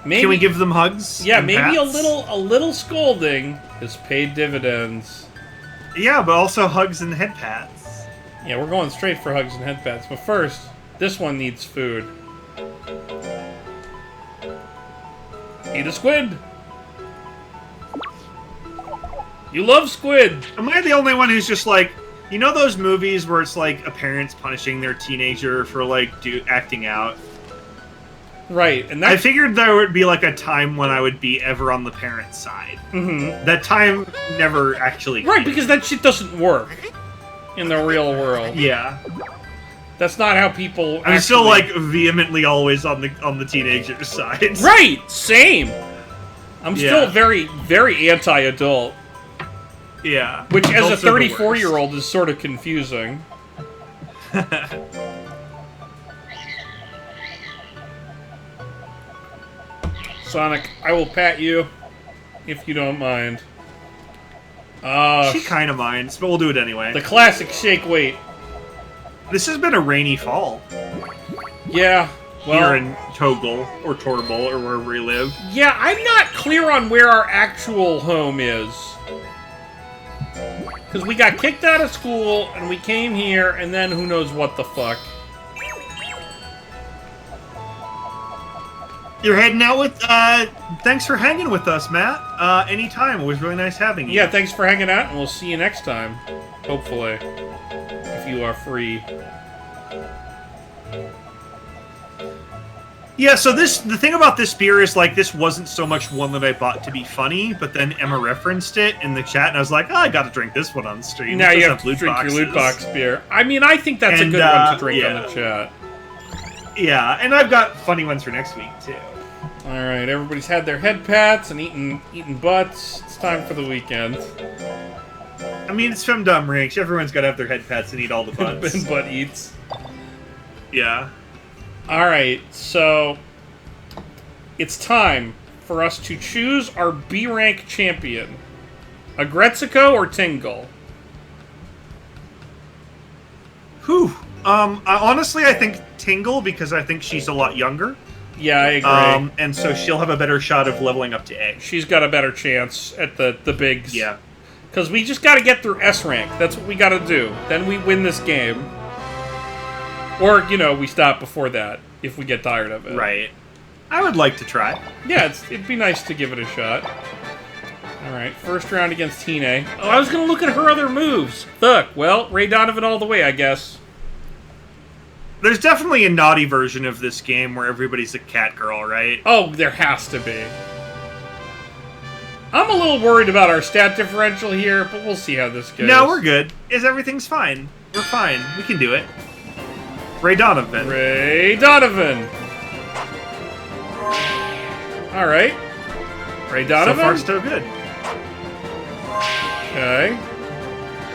Speaker 1: Maybe,
Speaker 2: can we give them hugs?
Speaker 1: Yeah, maybe
Speaker 2: pats?
Speaker 1: a little scolding has paid dividends.
Speaker 2: Yeah, but also hugs and head pats.
Speaker 1: Yeah, we're going straight for hugs and head pats. But first, this one needs food. Eat a squid. You love squid.
Speaker 2: Am I the only one who's just like, you know those movies where it's like a parent's punishing their teenager for like acting out?
Speaker 1: Right, and
Speaker 2: I figured there would be like a time when I would be ever on the parent's side.
Speaker 1: Mm-hmm.
Speaker 2: That time never actually came.
Speaker 1: Right, because that shit doesn't work in the real world.
Speaker 2: Yeah.
Speaker 1: That's not how people
Speaker 2: I'm still like vehemently always on the teenager's side.
Speaker 1: Right, same. I'm still very, very anti-adult.
Speaker 2: Yeah.
Speaker 1: Which, as a
Speaker 2: Adults are the
Speaker 1: 34-year-old, is sort of confusing. Sonic, I will pat you, if you don't mind.
Speaker 2: She kind of minds, but we'll do it anyway.
Speaker 1: The classic shake weight.
Speaker 2: This has been a rainy fall.
Speaker 1: Yeah, well...
Speaker 2: Here in Toggle, or Torbol, or wherever we live.
Speaker 1: Yeah, I'm not clear on where our actual home is. Because we got kicked out of school, and we came here, and then who knows what the fuck.
Speaker 2: You're heading out with, thanks for hanging with us, Matt. Anytime. It was really nice having you.
Speaker 1: Yeah, thanks for hanging out, and we'll see you next time. Hopefully. If you are free.
Speaker 2: Yeah, so the thing about this beer is, like, this wasn't so much one that I bought to be funny, but then Emma referenced it in the chat, and I was like, oh, I gotta drink this one on stream.
Speaker 1: Now you have to drink your loot box beer. I mean, I think that's a good one to drink on the chat.
Speaker 2: Yeah, and I've got funny ones for next week, too.
Speaker 1: Alright, everybody's had their head pats and eating butts. It's time for the weekend.
Speaker 2: I mean, it's Femdom Ranks. Everyone's gotta have their head pats and eat all the butts.
Speaker 1: And butt eats.
Speaker 2: Yeah.
Speaker 1: Alright, so... it's time for us to choose our B-rank champion. Aggretsuko or Tingle?
Speaker 2: Whew. Honestly, I think Tingle, because I think she's a lot younger.
Speaker 1: Yeah, I agree.
Speaker 2: And so she'll have a better shot of leveling up to A.
Speaker 1: She's got a better chance at the bigs.
Speaker 2: Yeah.
Speaker 1: Because we just gotta get through S rank. That's what we gotta do. Then we win this game. Or, you know, we stop before that, if we get tired of it.
Speaker 2: Right. I would like to try.
Speaker 1: Yeah, it'd be nice to give it a shot. Alright, first round against Hine. Oh, I was gonna look at her other moves. Fuck, well, Ray Donovan all the way, I guess.
Speaker 2: There's definitely a naughty version of this game where everybody's a cat girl, right?
Speaker 1: Oh, there has to be. I'm a little worried about our stat differential here, but we'll see how this goes.
Speaker 2: No, we're good. Everything's fine. We're fine. We can do it. Ray Donovan.
Speaker 1: Ray Donovan. All right. Ray Donovan.
Speaker 2: So far, so good.
Speaker 1: Okay.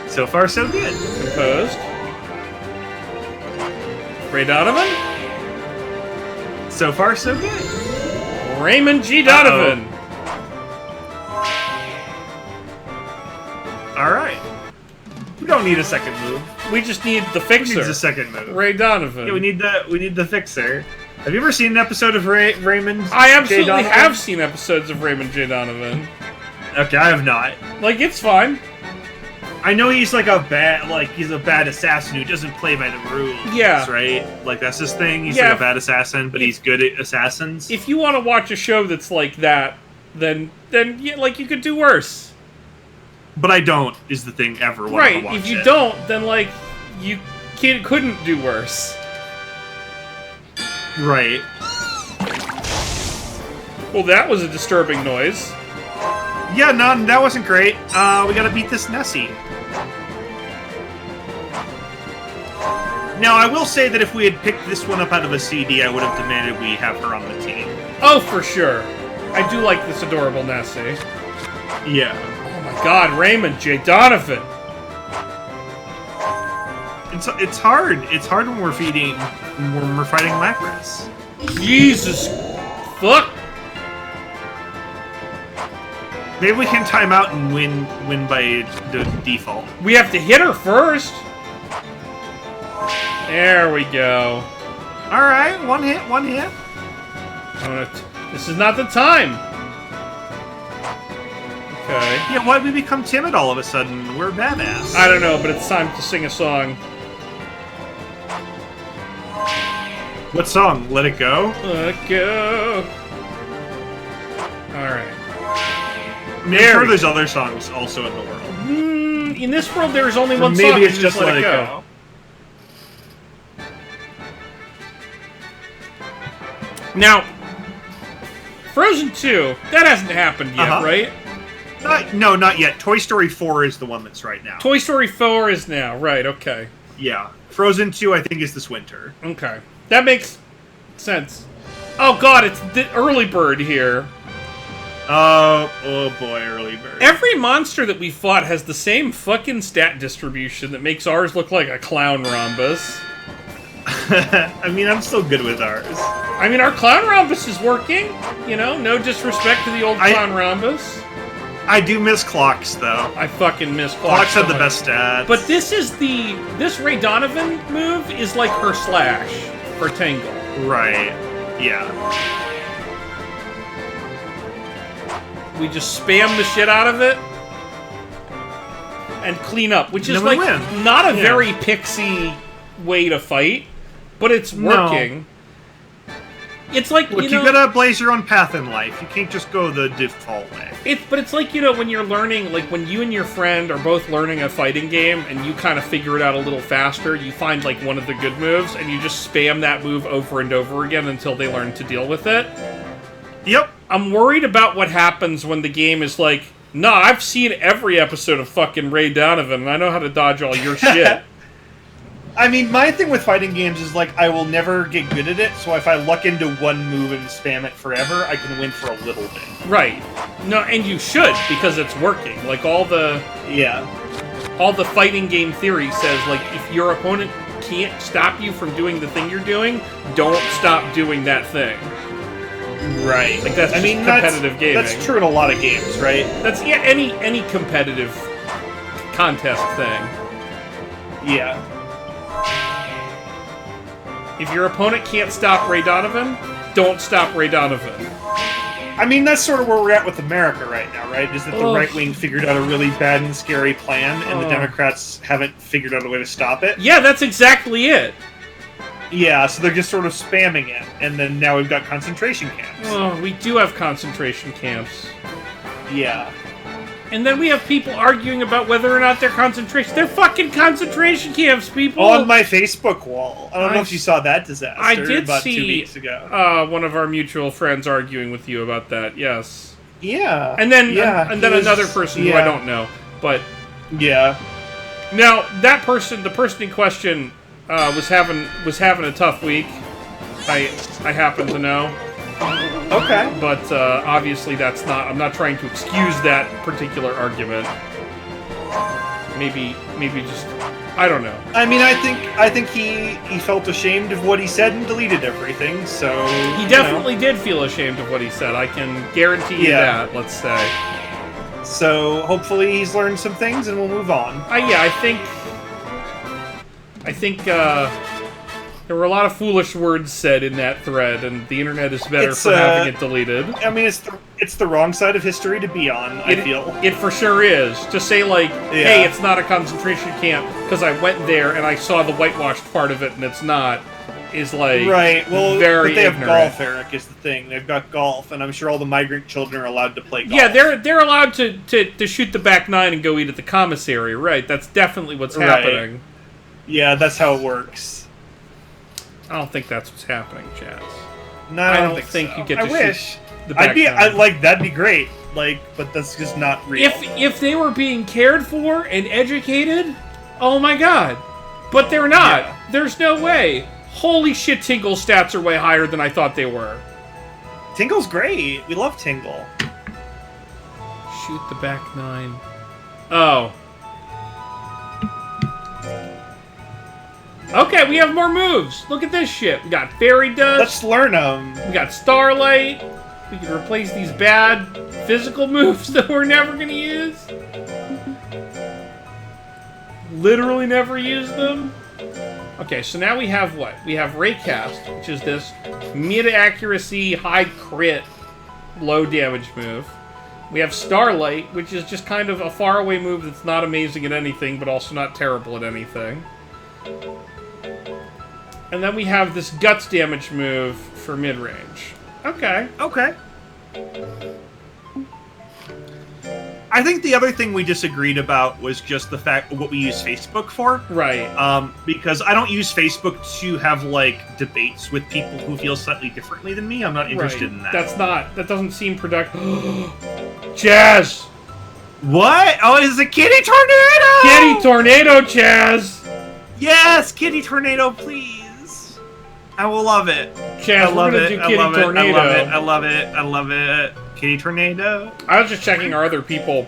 Speaker 2: So far, so good.
Speaker 1: Composed. Ray Donovan.
Speaker 2: So far, so good.
Speaker 1: Raymond G. Donovan.
Speaker 2: All right. We don't need a second move.
Speaker 1: We just need the
Speaker 2: Who
Speaker 1: fixer.
Speaker 2: needs a second move?
Speaker 1: Ray Donovan.
Speaker 2: Yeah, we need the fixer. Have you ever seen an episode of Raymond?
Speaker 1: I
Speaker 2: J.
Speaker 1: absolutely
Speaker 2: Donovan?
Speaker 1: have seen episodes of Raymond J. Donovan.
Speaker 2: Okay, I have not.
Speaker 1: Like, it's fine.
Speaker 2: I know he's like he's a bad assassin who doesn't play by the rules.
Speaker 1: Yeah.
Speaker 2: Right? Like that's his thing. He's
Speaker 1: Yeah.
Speaker 2: like a bad assassin, but he's good at assassins.
Speaker 1: If you want to watch a show that's like that, then yeah, like, you could do worse.
Speaker 2: But I don't is the thing ever. When I
Speaker 1: Right,
Speaker 2: watch
Speaker 1: if you
Speaker 2: it.
Speaker 1: don't, then, like, you couldn't do worse.
Speaker 2: Right.
Speaker 1: Well, that was a disturbing noise.
Speaker 2: Yeah, no, that wasn't great. We gotta beat this Nessie. Now, I will say that if we had picked this one up out of a CD, I would have demanded we have her on the team.
Speaker 1: Oh, for sure. I do like this adorable Nessie.
Speaker 2: Yeah.
Speaker 1: Oh my god, Raymond J. Donovan!
Speaker 2: It's hard. It's hard when we're fighting Lapras.
Speaker 1: Jesus fuck!
Speaker 2: Maybe we can time out and win by the default.
Speaker 1: We have to hit her first! There we go.
Speaker 2: Alright, one hit.
Speaker 1: This is not the time! Okay.
Speaker 2: Yeah, why'd we become timid all of a sudden? We're badass.
Speaker 1: I don't know, but it's time to sing a song.
Speaker 2: What song? Let It Go?
Speaker 1: Let go. Alright.
Speaker 2: I'm sure there's other songs also in the world.
Speaker 1: In this world, there is only
Speaker 2: Or
Speaker 1: one song.
Speaker 2: maybe it's
Speaker 1: and
Speaker 2: just Let It Go.
Speaker 1: Now, Frozen 2, that hasn't happened yet,
Speaker 2: Uh-huh.
Speaker 1: right?
Speaker 2: No, not yet. Toy Story 4 is the one that's right now.
Speaker 1: Toy Story 4 is now, right, okay.
Speaker 2: Yeah. Frozen 2, I think, is this winter.
Speaker 1: Okay. That makes sense. Oh god, it's the early bird here.
Speaker 2: Oh boy, early bird.
Speaker 1: Every monster that we fought has the same fucking stat distribution that makes ours look like a clown rhombus.
Speaker 2: I mean, I'm still good with ours.
Speaker 1: I mean, our clown rhombus is working. You know, no disrespect to the old clown rhombus.
Speaker 2: I do miss Clocks, though.
Speaker 1: I fucking miss
Speaker 2: Clocks
Speaker 1: so
Speaker 2: had the
Speaker 1: much.
Speaker 2: best stats.
Speaker 1: But this Ray Donovan move is like her slash for Tangle.
Speaker 2: Right. Yeah.
Speaker 1: We just spam the shit out of it and clean up, which is
Speaker 2: Then we
Speaker 1: like
Speaker 2: win.
Speaker 1: not a
Speaker 2: Yeah.
Speaker 1: very Pixie way to fight, but it's working. It's like,
Speaker 2: Look,
Speaker 1: you
Speaker 2: you
Speaker 1: know,
Speaker 2: gotta blaze your own path in life. You can't just go the default way.
Speaker 1: But it's like, you know, when you're learning, like when you and your friend are both learning a fighting game and you kind of figure it out a little faster, you find like one of the good moves and you just spam that move over and over again until they learn to deal with it.
Speaker 2: Yep.
Speaker 1: I'm worried about what happens when the game is like, nah, I've seen every episode of fucking Ray Donovan and I know how to dodge all your shit.
Speaker 2: I mean, my thing with fighting games is, like, I will never get good at it, so if I luck into one move and spam it forever, I can win for a little bit.
Speaker 1: Right. No, and you should, because it's working. Like, all the fighting game theory says, like, if your opponent can't stop you from doing the thing you're doing, don't stop doing that thing.
Speaker 2: Right.
Speaker 1: Like, that's just competitive gaming.
Speaker 2: That's true in a lot of games, right?
Speaker 1: That's, yeah, any competitive contest thing.
Speaker 2: Yeah.
Speaker 1: If your opponent can't stop Ray Donovan, don't stop Ray Donovan.
Speaker 2: I mean, that's sort of where we're at with America right now, right? Is that the
Speaker 1: Ugh.
Speaker 2: right wing figured out a really bad and scary plan, and the Democrats haven't figured out a way to stop it?
Speaker 1: Yeah, that's exactly it.
Speaker 2: Yeah, so they're just sort of spamming it, and then now we've got concentration camps.
Speaker 1: Oh, we do have concentration camps.
Speaker 2: Yeah.
Speaker 1: And then we have people arguing about whether or not they're concentration. They're fucking concentration camps, people!
Speaker 2: On my Facebook wall. I don't know if you saw that disaster
Speaker 1: I did
Speaker 2: about
Speaker 1: see
Speaker 2: 2 weeks ago.
Speaker 1: One of our mutual friends arguing with you about that, yes.
Speaker 2: Yeah.
Speaker 1: And then,
Speaker 2: yeah,
Speaker 1: another person who I don't know. But
Speaker 2: yeah.
Speaker 1: now, that person, the person in question, was having a tough week. I happen to know.
Speaker 2: Okay.
Speaker 1: But obviously that's not. I'm not trying to excuse that particular argument. Maybe just. I don't know.
Speaker 2: I mean, I think he felt ashamed of what he said and deleted everything. So
Speaker 1: He definitely did feel ashamed of what he said. I can guarantee you that. Let's say.
Speaker 2: So hopefully he's learned some things and we'll move on.
Speaker 1: Yeah, I think there were a lot of foolish words said in that thread, and the internet is better for having it deleted.
Speaker 2: I mean, it's the wrong side of history to be on, I feel.
Speaker 1: It for sure is. To say, like, hey, it's not a concentration camp, because I went there and I saw the whitewashed part of it and it's not, is, like,
Speaker 2: right. Well,
Speaker 1: very
Speaker 2: but they
Speaker 1: ignorant.
Speaker 2: have golf, Eric, is the thing. They've got golf, and I'm sure all the migrant children are allowed to play golf.
Speaker 1: Yeah, they're allowed to shoot the back nine and go eat at the commissary, right? That's definitely what's happening.
Speaker 2: Yeah, that's how it works.
Speaker 1: I don't think that's what's happening, Chaz.
Speaker 2: No,
Speaker 1: I
Speaker 2: I
Speaker 1: don't
Speaker 2: don't
Speaker 1: think
Speaker 2: so.
Speaker 1: you get to
Speaker 2: shoot
Speaker 1: the back nine.
Speaker 2: that'd be great. Like, but that's just not real.
Speaker 1: If they were being cared for and educated, oh my god. But they're not.
Speaker 2: Yeah.
Speaker 1: There's no way. Holy shit, Tingle's stats are way higher than I thought they were.
Speaker 2: Tingle's great. We love Tingle.
Speaker 1: Shoot the back nine. Oh. Okay, we have more moves. Look at this shit. We got Fairy Dust.
Speaker 2: Let's learn them.
Speaker 1: We got Starlight. We can replace these bad physical moves that we're never going to use. Literally never use them. Okay, so now we have what? We have Raycast, which is this mid-accuracy, high crit, low damage move. We have Starlight, which is just kind of a faraway move that's not amazing at anything, but also not terrible at anything. And then we have this Guts damage move for mid-range. Okay.
Speaker 2: Okay. I think the other thing we disagreed about was just the fact what we use Facebook for.
Speaker 1: Right.
Speaker 2: Because I don't use Facebook to have, like, debates with people who feel slightly differently than me. I'm not interested in that.
Speaker 1: That doesn't seem productive. Chaz!
Speaker 2: What? Oh, it's a kitty tornado!
Speaker 1: Kitty tornado, Chaz!
Speaker 2: Yes, kitty tornado, please. I will love it.
Speaker 1: Chaz, we're gonna do Kitty Tornado.
Speaker 2: I love it. I love it. Kitty tornado.
Speaker 1: I was just checking our other people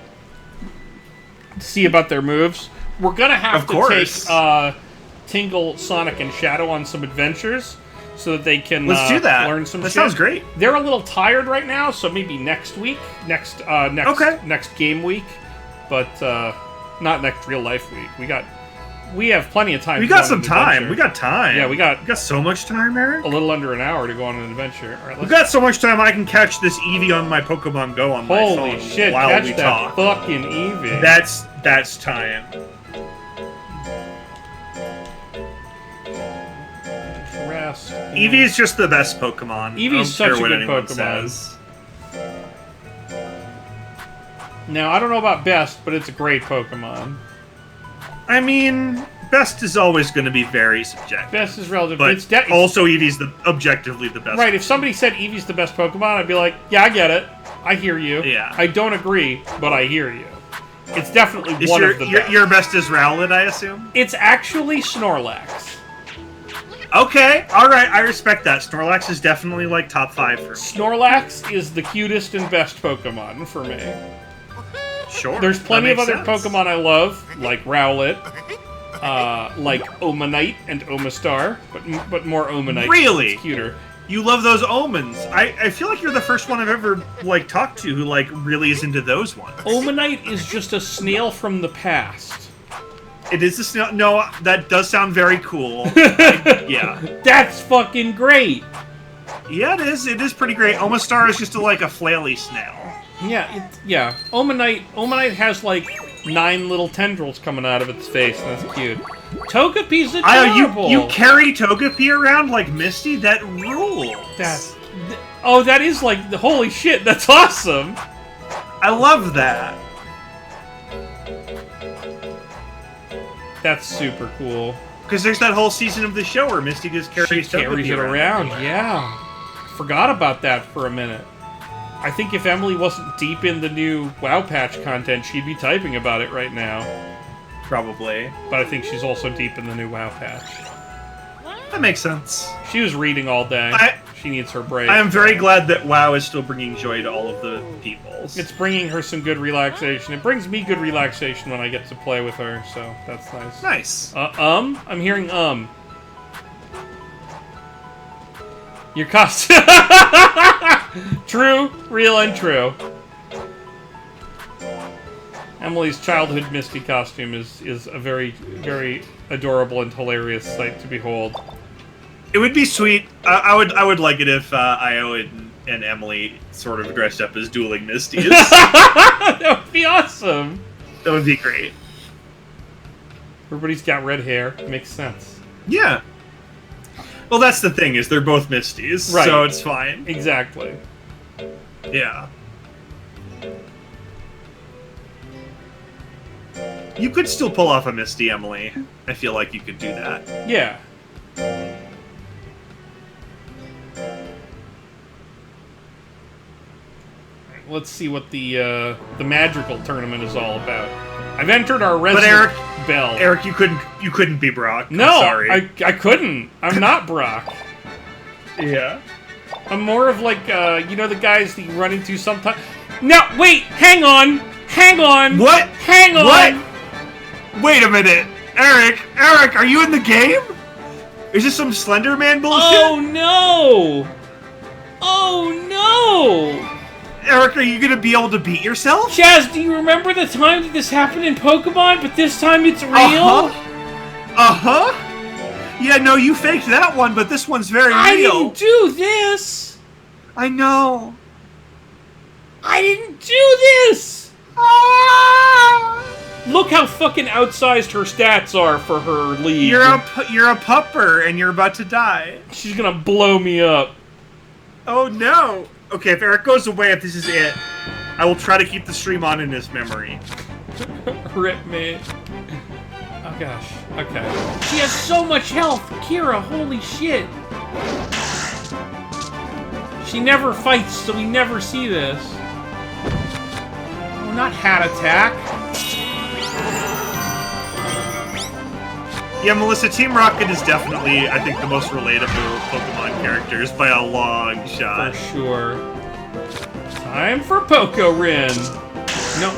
Speaker 1: to see about their moves. We're gonna have to take Tingle, Sonic, and Shadow on some adventures so that they can
Speaker 2: Let's do that.
Speaker 1: Learn some
Speaker 2: That
Speaker 1: shit.
Speaker 2: sounds great.
Speaker 1: They're a little tired right now, so maybe next week, next game week, but not next real life week. We have plenty of time.
Speaker 2: We got some time. We got time.
Speaker 1: Yeah, we got
Speaker 2: so much time, Eric.
Speaker 1: A little under an hour to go on an adventure. All right,
Speaker 2: we got so much time. I can catch this Eevee on my Pokemon Go on my phone.
Speaker 1: Holy shit!
Speaker 2: While
Speaker 1: Catch
Speaker 2: we
Speaker 1: that
Speaker 2: talk.
Speaker 1: fucking Eevee.
Speaker 2: That's time.
Speaker 1: Rest.
Speaker 2: Eevee is just the best Pokemon.
Speaker 1: Eevee's such a good Pokemon.
Speaker 2: Says.
Speaker 1: Now I don't know about best, but it's a great Pokemon.
Speaker 2: I mean, best is always going to be very subjective.
Speaker 1: Best is relative,
Speaker 2: but
Speaker 1: it's
Speaker 2: also Eevee's objectively the best.
Speaker 1: Right, if somebody said Eevee's the best Pokemon, I'd be like, yeah, I get it. I hear you.
Speaker 2: Yeah.
Speaker 1: I don't agree, but I hear you. It's definitely one of the best.
Speaker 2: Your best is Rowlet, I assume?
Speaker 1: It's actually Snorlax.
Speaker 2: Okay, alright, I respect that. Snorlax is definitely, like, top 5 for me.
Speaker 1: Snorlax is the cutest and best Pokemon for me.
Speaker 2: Sure.
Speaker 1: There's plenty of other
Speaker 2: sense.
Speaker 1: Pokemon I love, like Rowlet, like Omanite and Omastar, but more Omanite.
Speaker 2: Really?
Speaker 1: It's cuter.
Speaker 2: You love those omens. I feel like you're the first one I've ever, like, talked to who, like, really is into those ones.
Speaker 1: Omanite is just a snail from the past.
Speaker 2: It is a snail. No, that does sound very cool. Yeah.
Speaker 1: That's fucking great.
Speaker 2: Yeah, it is. It is pretty great. Omastar is just like a flaily snail.
Speaker 1: Yeah, yeah. Omanite has like 9 little tendrils coming out of its face, and that's cute. Togepi's adorable.
Speaker 2: You carry Togepi around like Misty? That rules.
Speaker 1: That is like, holy shit, that's awesome.
Speaker 2: I love that.
Speaker 1: That's super cool.
Speaker 2: Because there's that whole season of the show where Misty just carries
Speaker 1: it around. Yeah. Forgot about that for a minute. I think if Emily wasn't deep in the new WoW patch content, she'd be typing about it right now.
Speaker 2: Probably.
Speaker 1: But I think she's also deep in the new WoW patch.
Speaker 2: That makes sense.
Speaker 1: She was reading all day. She needs her break.
Speaker 2: I am very glad that WoW is still bringing joy to all of the peoples.
Speaker 1: It's bringing her some good relaxation. It brings me good relaxation when I get to play with her, so that's nice.
Speaker 2: Nice.
Speaker 1: I'm hearing Your costume. True, real, and true. Emily's childhood Misty costume is a very, very adorable and hilarious sight to behold.
Speaker 2: It would be sweet. I would like it if Io and Emily sort of dressed up as dueling Misties.
Speaker 1: That would be awesome.
Speaker 2: That would be great.
Speaker 1: Everybody's got red hair. Makes sense.
Speaker 2: Yeah. Well, that's the thing, is they're both Misties,
Speaker 1: right.
Speaker 2: So it's fine.
Speaker 1: Exactly.
Speaker 2: Yeah. You could still pull off a Misty, Emily. I feel like you could do that.
Speaker 1: Yeah. Let's see what the Madrigal tournament is all about. I've entered our resident bell.
Speaker 2: Eric, you couldn't be Brock.
Speaker 1: No,
Speaker 2: I'm sorry.
Speaker 1: I couldn't. I'm not Brock.
Speaker 2: Yeah.
Speaker 1: I'm more of like, you know the guys that you run into sometimes? No, wait, hang on!
Speaker 2: What?
Speaker 1: Hang on!
Speaker 2: What? Wait a minute! Eric, are you in the game? Is this some Slender Man bullshit?
Speaker 1: Oh no! Oh no!
Speaker 2: Eric, are you gonna be able to beat yourself?
Speaker 1: Chaz, do you remember the time that this happened in Pokemon, but this time it's real?
Speaker 2: Yeah, no, you faked that one, but this one's very real.
Speaker 1: I didn't do this!
Speaker 2: I know.
Speaker 1: I didn't do this! Look how fucking outsized her stats are for her league.
Speaker 2: You're a pupper, and you're about to die.
Speaker 1: She's gonna blow me up.
Speaker 2: Oh no! Okay, if Eric goes away, if this is it, I will try to keep the stream on in his memory.
Speaker 1: Rip me. Oh gosh. Okay. She has so much health! Kira, holy shit! She never fights, so we never see this. Oh, not Hat Attack.
Speaker 2: Yeah, Melissa, Team Rocket is definitely, I think, the most relatable Pokemon characters by a long shot.
Speaker 1: For sure. Time for Pokerin. No.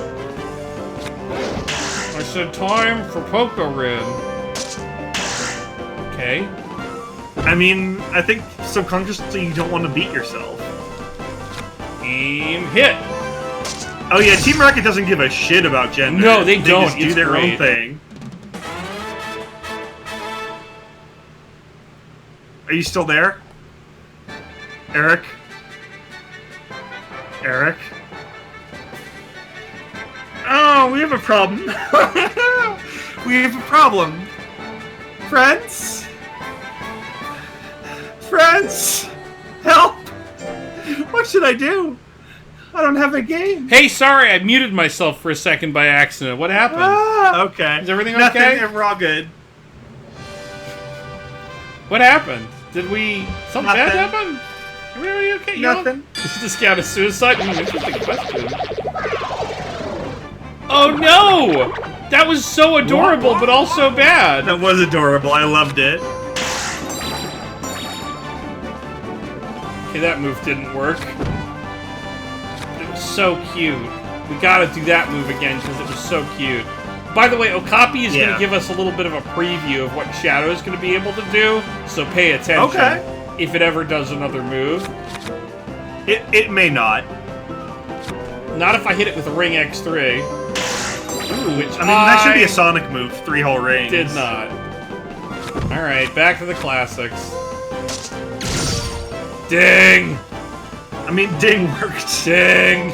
Speaker 1: I said time for Pokerin. Okay.
Speaker 2: I mean, I think subconsciously you don't want to beat yourself.
Speaker 1: Aim hit.
Speaker 2: Oh yeah, Team Rocket doesn't give a shit about gender.
Speaker 1: No, they don't.
Speaker 2: Just do their own thing. Are you still there? Eric? Eric? Oh, we have a problem. We have a problem. Friends? Friends? Help! What should I do? I don't have a game.
Speaker 1: Hey, sorry, I muted myself for a second by accident. What happened?
Speaker 2: Ah, okay.
Speaker 1: Is everything
Speaker 2: Nothing,
Speaker 1: okay?
Speaker 2: We're all good.
Speaker 1: What happened? Did we... Something bad happen? Are we okay?
Speaker 2: Nothing.
Speaker 1: Is this scout a suicide? Interesting question. Oh no! That was so adorable, but also bad.
Speaker 2: That was adorable. I loved it.
Speaker 1: Okay, that move didn't work. It was so cute. We gotta do that move again because it was so cute. By the way, Okapi is going to give us a little bit of a preview of what Shadow is going to be able to do, so pay attention if it ever does another move.
Speaker 2: It may not.
Speaker 1: Not if I hit it with a Ring X3. Ooh, which
Speaker 2: I mean, that should be a Sonic move, 3-hole rings.
Speaker 1: Did not. Alright, back to the classics. Ding!
Speaker 2: I mean, ding worked.
Speaker 1: Ding!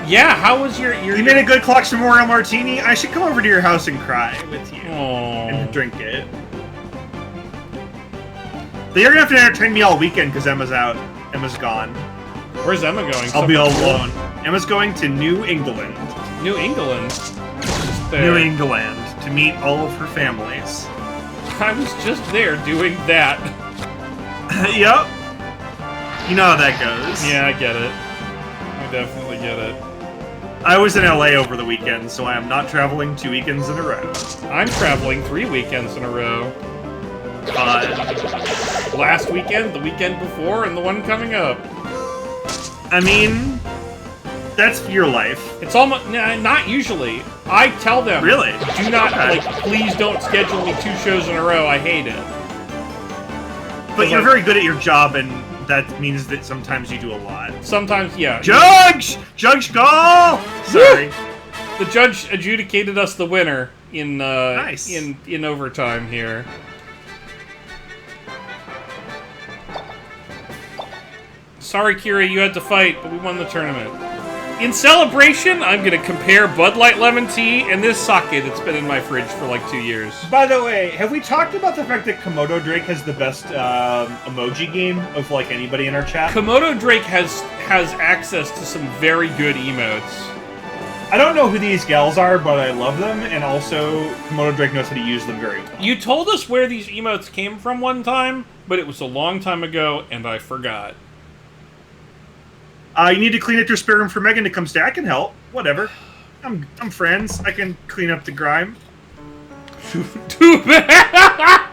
Speaker 1: Yeah, how was your...
Speaker 2: You made a good Clocks Memorial Martini? I should come over to your house and cry with you. And drink it. You're gonna have to entertain me all weekend because Emma's out. Emma's gone.
Speaker 1: Where's Emma going?
Speaker 2: I'll be all alone. Emma's going to New England.
Speaker 1: New England?
Speaker 2: New England to meet all of her families.
Speaker 1: I was just there doing that.
Speaker 2: Yep. You know how that goes.
Speaker 1: Yeah, I get it. I definitely get it.
Speaker 2: I was in LA over the weekend, so I am not traveling 2 weekends in a row.
Speaker 1: I'm traveling 3 weekends in a row. Last weekend, the weekend before, and the one coming up.
Speaker 2: I mean, that's your life.
Speaker 1: It's almost not usually. I tell them,
Speaker 2: really,
Speaker 1: do not please don't schedule me 2 shows in a row. I hate it.
Speaker 2: But you're very good at your job, and that means that sometimes you do a lot. Sometimes, yeah. Judge call. Sorry.
Speaker 1: The judge adjudicated us the winner in
Speaker 2: nice.
Speaker 1: in overtime here. Sorry, Kira, you had to fight, but we won the tournament. In celebration, I'm gonna compare Bud Light Lemon Tea and this sake that's been in my fridge for like 2 years.
Speaker 2: By the way, have we talked about the fact that Komodo Drake has the best emoji game of like anybody in our chat?
Speaker 1: Komodo Drake has access to some very good emotes.
Speaker 2: I don't know who these gals are, but I love them, and also Komodo Drake knows how to use them very well.
Speaker 1: You told us where these emotes came from one time, but it was a long time ago, and I forgot.
Speaker 2: You need to clean up your spare room for Megan to come stay. I can help. Whatever. I'm friends. I can clean up the grime.
Speaker 1: Too bad!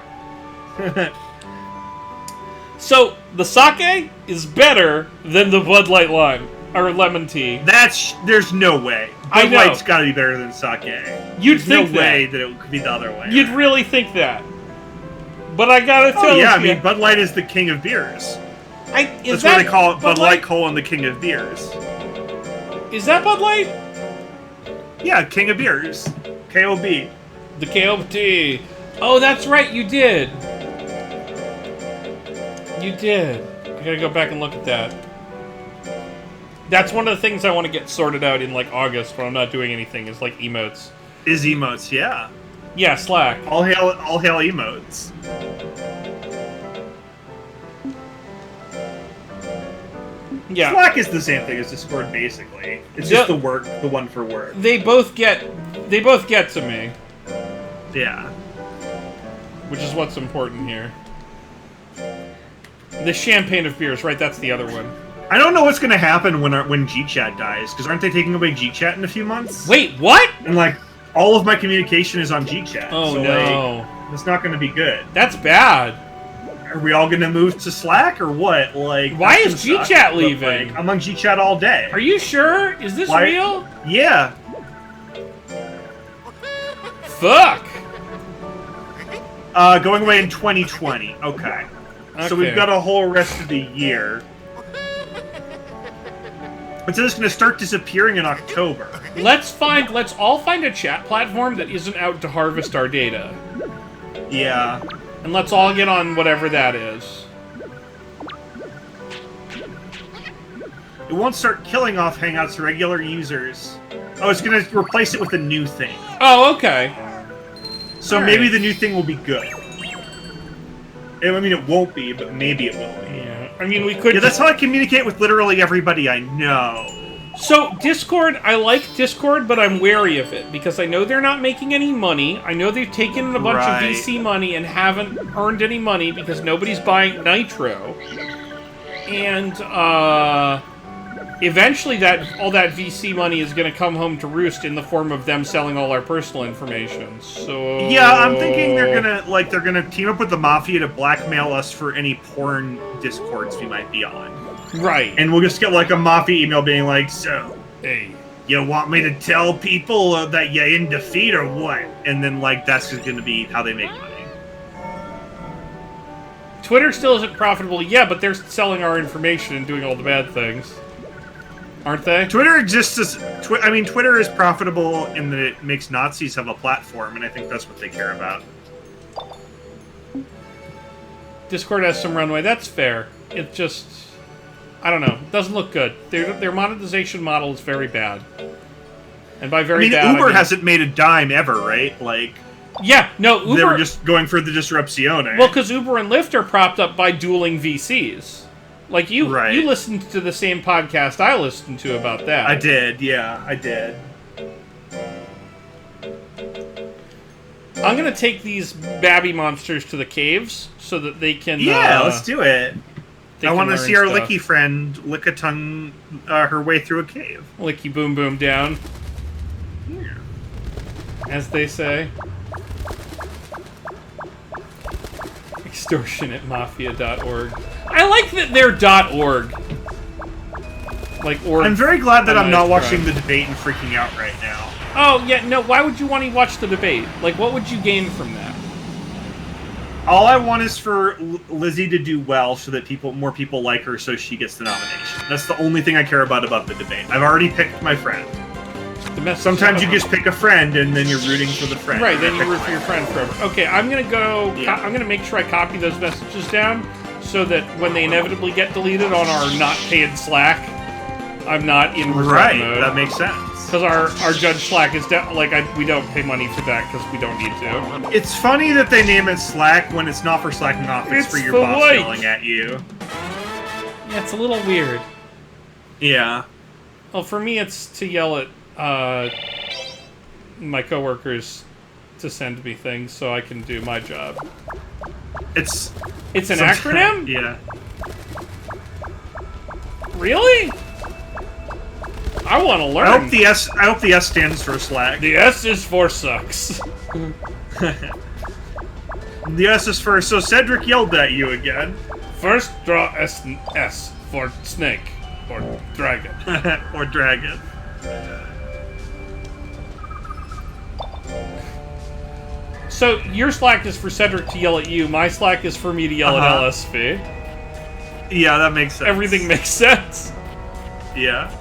Speaker 1: So, the sake is better than the Bud Light Lime. Or lemon tea.
Speaker 2: There's no way. Bud Light's gotta be better than sake.
Speaker 1: You'd think
Speaker 2: no way that it could be the other way.
Speaker 1: You'd really think that. But I gotta tell you.
Speaker 2: Yeah, I mean, Bud Light is the king of beers. That's why they call it Bud Light colon the king of beers.
Speaker 1: Is that Bud Light?
Speaker 2: Yeah, king of beers. K.O.B.
Speaker 1: The K.O.B. Oh, that's right, you did. You did. I gotta go back and look at that. That's one of the things I want to get sorted out in, like, August when I'm not doing anything, is, like, emotes.
Speaker 2: Is emotes, yeah.
Speaker 1: Yeah, Slack.
Speaker 2: All hail emotes.
Speaker 1: Yeah.
Speaker 2: Slack is the same thing as Discord, basically. It's just the one for work.
Speaker 1: They both get to me.
Speaker 2: Yeah.
Speaker 1: Which is what's important here. The champagne of beers, right? That's the other one.
Speaker 2: I don't know what's going to happen when GChat dies, because aren't they taking away GChat in a few months?
Speaker 1: Wait, what?
Speaker 2: And, like, all of my communication is on GChat.
Speaker 1: Oh,
Speaker 2: so,
Speaker 1: no.
Speaker 2: Like, it's not going to be good.
Speaker 1: That's bad.
Speaker 2: Are we all going to move to Slack, or what? Like,
Speaker 1: why is GChat leaving?
Speaker 2: Like, I'm on GChat all day.
Speaker 1: Are you sure? Is this real?
Speaker 2: Yeah.
Speaker 1: Fuck.
Speaker 2: Going away in 2020. Okay. So we've got a whole rest of the year. But so it's going to start disappearing in October.
Speaker 1: Let's all find a chat platform that isn't out to harvest our data.
Speaker 2: Yeah.
Speaker 1: And let's all get on whatever that is.
Speaker 2: It won't start killing off Hangouts to regular users. Oh, it's going to replace it with a new thing.
Speaker 1: Oh, okay.
Speaker 2: So maybe the new thing will be good. I mean, it won't be, but maybe it will be.
Speaker 1: Yeah. I mean, we could...
Speaker 2: Yeah, that's how I communicate with literally everybody I know.
Speaker 1: So, Discord, I like Discord, but I'm wary of it, because I know they're not making any money. I know they've taken in a bunch of VC money and haven't earned any money because nobody's buying Nitro. And, eventually all that VC money is going to come home to roost in the form of them selling all our personal information. So...
Speaker 2: Yeah, I'm thinking they're gonna team up with the Mafia to blackmail us for any porn Discords we might be on.
Speaker 1: Right.
Speaker 2: And we'll just get, like, a Mafia email being like, so,
Speaker 1: hey,
Speaker 2: you want me to tell people that you're in defeat or what? And then, like, that's just gonna be how they make money.
Speaker 1: Twitter still isn't profitable, yeah, but they're selling our information and doing all the bad things. Aren't they?
Speaker 2: Twitter exists as... Twitter is profitable in that it makes Nazis have a platform, and I think that's what they care about.
Speaker 1: Discord has some runway. That's fair. It just, I don't know. It doesn't look good. Their monetization model is very bad. And by very bad,
Speaker 2: Uber hasn't made a dime ever, right? Like,
Speaker 1: yeah, no, Uber.
Speaker 2: They were just going for the disrupzione.
Speaker 1: Well, because Uber and Lyft are propped up by dueling VCs. Like, you listened to the same podcast I listened to about that.
Speaker 2: I did, yeah, I did.
Speaker 1: I'm gonna take these babby monsters to the caves so that they can.
Speaker 2: Yeah, let's do it. I want to see our
Speaker 1: stuff.
Speaker 2: Licky friend lick a tongue her way through a cave.
Speaker 1: Licky boom boom down,
Speaker 2: Yeah.
Speaker 1: as they say. Extortionatemafia.org. I like that they're .org. Like org.
Speaker 2: I'm very glad that I'm not watching
Speaker 1: crime.
Speaker 2: the debate and freaking out right now.
Speaker 1: Oh yeah, no. Why would you want to watch the debate? Like, what would you gain from that?
Speaker 2: All I want is for Lizzie to do well so that more people like her so she gets the nomination. That's the only thing I care about the debate. I've already picked my friend. Sometimes you just pick a friend and then you're rooting for the friend.
Speaker 1: Right, then you root for your friend forever. Okay, I'm gonna go.
Speaker 2: Yeah.
Speaker 1: I'm gonna make sure I copy those messages down so that when they inevitably get deleted on our not paid Slack, I'm not in regret mode.
Speaker 2: That makes sense.
Speaker 1: Because our Judge Slack is we don't pay money for that because we don't need to.
Speaker 2: It's funny that they name it Slack when it's not for slacking off. It's for your boss
Speaker 1: like,
Speaker 2: yelling at you.
Speaker 1: Yeah, it's a little weird.
Speaker 2: Yeah.
Speaker 1: Well, for me, it's to yell at my coworkers to send me things so I can do my job.
Speaker 2: It's
Speaker 1: an acronym?
Speaker 2: Yeah.
Speaker 1: Really? I want to learn.
Speaker 2: I hope the S stands for Slack.
Speaker 1: The S is for sucks.
Speaker 2: The S is for so Cedric yelled at you again.
Speaker 1: First, draw S for snake or dragon.
Speaker 2: Or dragon.
Speaker 1: So your Slack is for Cedric to yell at you. My Slack is for me to yell at LSV.
Speaker 2: Yeah, that makes sense.
Speaker 1: Everything makes sense.
Speaker 2: Yeah.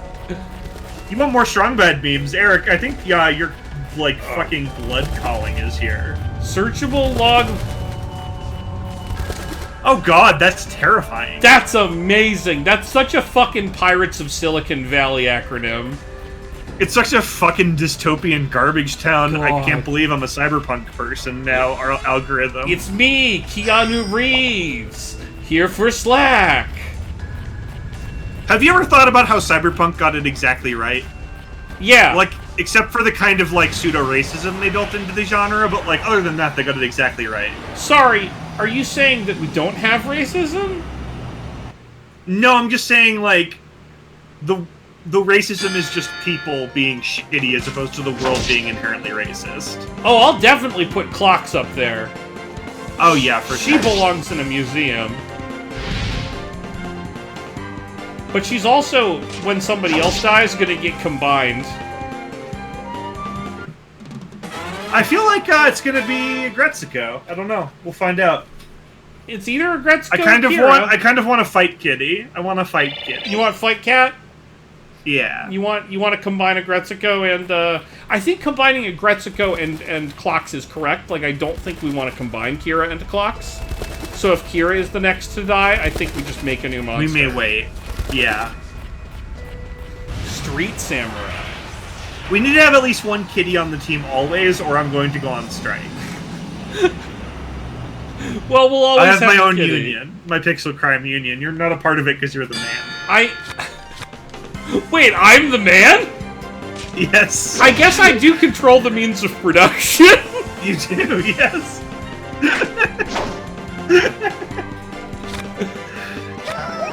Speaker 2: You want more strong bad memes, Eric? I think your fucking blood calling is here.
Speaker 1: Searchable log.
Speaker 2: Oh god, that's terrifying.
Speaker 1: That's amazing. That's such a fucking Pirates of Silicon Valley acronym.
Speaker 2: It's such a fucking dystopian garbage town.
Speaker 1: God.
Speaker 2: I can't believe I'm a cyberpunk person now. Our algorithm.
Speaker 1: It's me, Keanu Reeves, here for Slack.
Speaker 2: Have you ever thought about how cyberpunk got it exactly right?
Speaker 1: Yeah.
Speaker 2: Like, except for the kind of pseudo-racism they built into the genre, but other than that, they got it exactly right.
Speaker 1: Sorry, are you saying that we don't have racism?
Speaker 2: No, I'm just saying the racism is just people being shitty as opposed to the world being inherently racist.
Speaker 1: Oh, I'll definitely put clocks up there.
Speaker 2: Oh yeah, for
Speaker 1: She
Speaker 2: sure.
Speaker 1: belongs in a museum. But she's also, when somebody else dies, gonna get combined.
Speaker 2: I feel like it's gonna be Gretzko. I don't know. We'll find out.
Speaker 1: It's either a Gretzko
Speaker 2: I kind
Speaker 1: or
Speaker 2: of
Speaker 1: Kira.
Speaker 2: want to fight Kitty. I want to fight Kitty.
Speaker 1: You want Fight Cat?
Speaker 2: Yeah.
Speaker 1: You want to combine a Gretzko and I think combining a Gretzko and Clocks is correct. I don't think we want to combine Kira into Clocks. So if Kira is the next to die, I think we just make a new monster.
Speaker 2: We may wait. Yeah.
Speaker 1: Street Samurai.
Speaker 2: We need to have at least one Kitty on the team always, or I'm going to go on strike.
Speaker 1: Well, we'll always
Speaker 2: I have my own
Speaker 1: Kitty.
Speaker 2: union, my Pixel Crime union. You're not a part of it because you're the man.
Speaker 1: Wait, I'm the man?
Speaker 2: Yes.
Speaker 1: I guess I do control the means of production.
Speaker 2: You do, yes.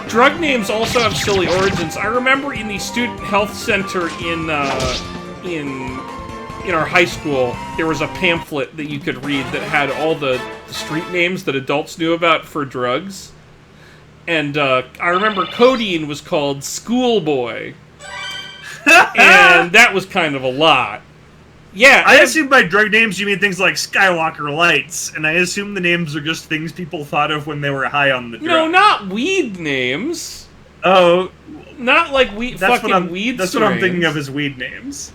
Speaker 1: Drug names also have silly origins. I remember in the student health center in our high school, there was a pamphlet that you could read that had all the street names that adults knew about for drugs. And I remember codeine was called Schoolboy. And that was kind of a lot. Yeah.
Speaker 2: I assume by drug names you mean things like Skywalker Lights, and I assume the names are just things people thought of when they were high on the drug.
Speaker 1: No, not weed names.
Speaker 2: Oh.
Speaker 1: Not like weed
Speaker 2: That's
Speaker 1: weed
Speaker 2: That's what I'm thinking of as weed names.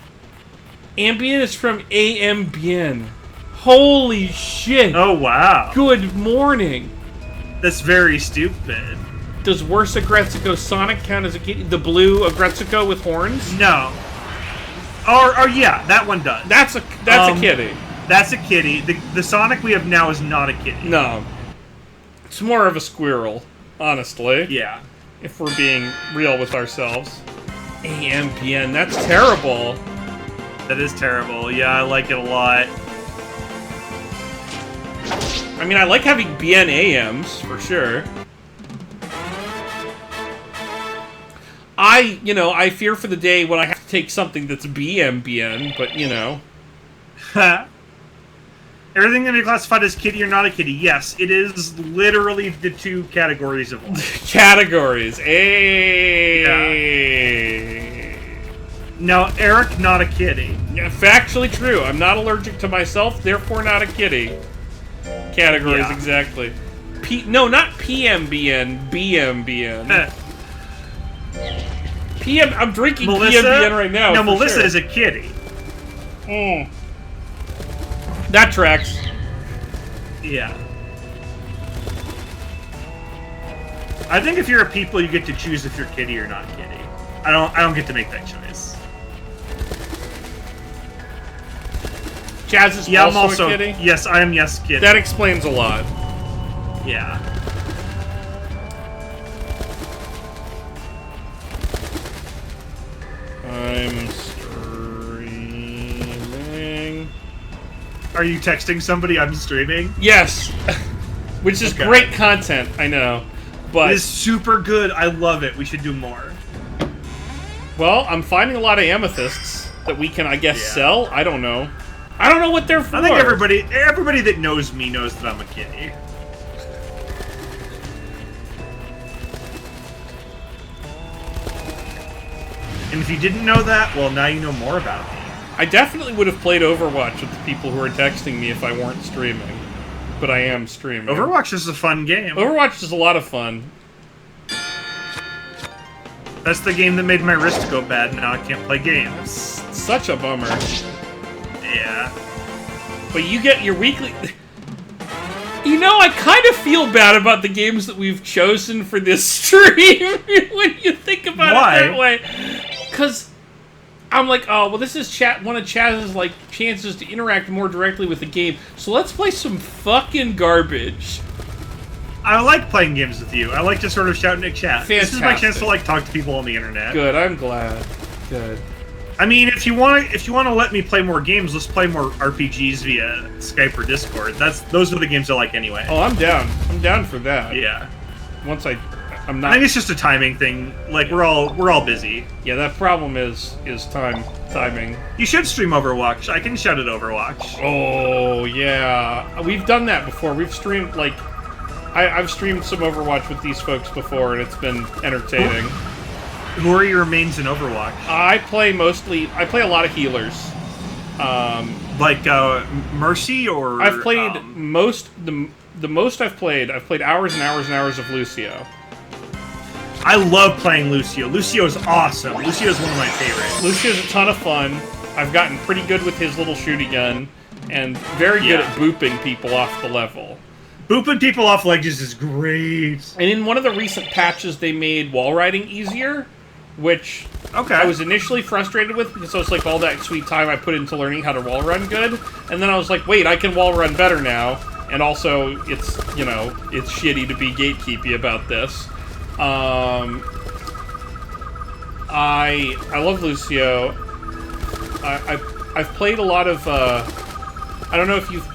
Speaker 1: Ambien is from Ambien. Holy shit.
Speaker 2: Oh, wow.
Speaker 1: Good morning.
Speaker 2: That's very stupid.
Speaker 1: Does worse Aggretsuko Sonic count as a kitty? The blue Aggretsuko with horns?
Speaker 2: No. Or yeah, that one does.
Speaker 1: That's a kitty.
Speaker 2: That's a kitty. The Sonic we have now is not a kitty.
Speaker 1: No. It's more of a squirrel, honestly.
Speaker 2: Yeah.
Speaker 1: If we're being real with ourselves. AMPN, that's terrible.
Speaker 2: That is terrible. Yeah, I like it a lot.
Speaker 1: I mean, I like having BNAMs, for sure. I fear for the day when I have to take something that's BMBN, but,
Speaker 2: Everything can be classified as kitty or not a kitty. Yes, it is literally the two categories of life.
Speaker 1: Categories.
Speaker 2: No, Eric, not a kitty.
Speaker 1: Yeah, factually true. I'm not allergic to myself, therefore not a kitty. Categories,
Speaker 2: Yeah.
Speaker 1: exactly. No, not PMBN, BMBN. I'm drinking
Speaker 2: Melissa?
Speaker 1: PMBN right now.
Speaker 2: No,
Speaker 1: for
Speaker 2: Melissa
Speaker 1: sure.
Speaker 2: is a kitty.
Speaker 1: That tracks.
Speaker 2: Yeah. I think if you're a people, you get to choose if you're kitty or not kitty. I don't get to make that choice.
Speaker 1: Jazz is
Speaker 2: Yeah, I'm
Speaker 1: also
Speaker 2: also
Speaker 1: a kitty.
Speaker 2: yes, I am yes kitty.
Speaker 1: That explains a lot.
Speaker 2: Yeah.
Speaker 1: I'm streaming.
Speaker 2: Are you texting somebody? I'm streaming.
Speaker 1: Yes, which is
Speaker 2: Okay.
Speaker 1: great content. I know, but
Speaker 2: It is super good. I love it. We should do more.
Speaker 1: well, I'm finding a lot of amethysts that we can, I guess,
Speaker 2: Yeah.
Speaker 1: sell. I don't know. I don't know what they're for.
Speaker 2: I think everybody that knows me knows that I'm a kitty. And if you didn't know that, well, now you know more about me.
Speaker 1: I definitely would have played Overwatch with the people who are texting me if I weren't streaming, but I am streaming.
Speaker 2: Overwatch is a fun game.
Speaker 1: Overwatch is a lot of fun.
Speaker 2: That's the game that made my wrist go bad, and now I can't play games.
Speaker 1: Such a bummer.
Speaker 2: Yeah.
Speaker 1: But you get your weekly... I kind of feel bad about the games that we've chosen for this stream when you think about
Speaker 2: Why?
Speaker 1: it that way. Because I'm like, oh, well, this is one of Chaz's, chances to interact more directly with the game. So let's play some fucking garbage.
Speaker 2: I like playing games with you. I like to sort of shout into chat. This is my chance to
Speaker 1: Fantastic.
Speaker 2: talk to people on the internet.
Speaker 1: Good, I'm glad. Good.
Speaker 2: I mean, if you want to let me play more games, let's play more RPGs via Skype or Discord. Those are the games I like anyway.
Speaker 1: Oh, I'm down. I'm down for that.
Speaker 2: Yeah.
Speaker 1: Once I'm
Speaker 2: I
Speaker 1: not...
Speaker 2: think it's just a timing thing. Like we're all busy.
Speaker 1: Yeah, that problem is timing.
Speaker 2: You should stream Overwatch. I can shout at Overwatch.
Speaker 1: Oh, yeah. We've done that before. We've streamed, I've streamed some Overwatch with these folks before, and it's been entertaining.
Speaker 2: Who are your mains in Overwatch?
Speaker 1: I play a lot of healers.
Speaker 2: Like Mercy or
Speaker 1: I've played the most I've played hours and hours and hours of Lucio.
Speaker 2: I love playing Lucio. Lucio's awesome. Lucio's one of my favorites.
Speaker 1: Lucio's a ton of fun. I've gotten pretty good with his little shooty gun, and very good at booping people off the level.
Speaker 2: Booping people off ledges is great.
Speaker 1: And in one of the recent patches, they made wall riding easier, which I was initially frustrated with because I was like, all that sweet time I put into learning how to wall run good, and then I was like, wait, I can wall run better now, and also it's shitty to be gatekeepy about this. I love Lucio. I've played a lot of I don't know if you've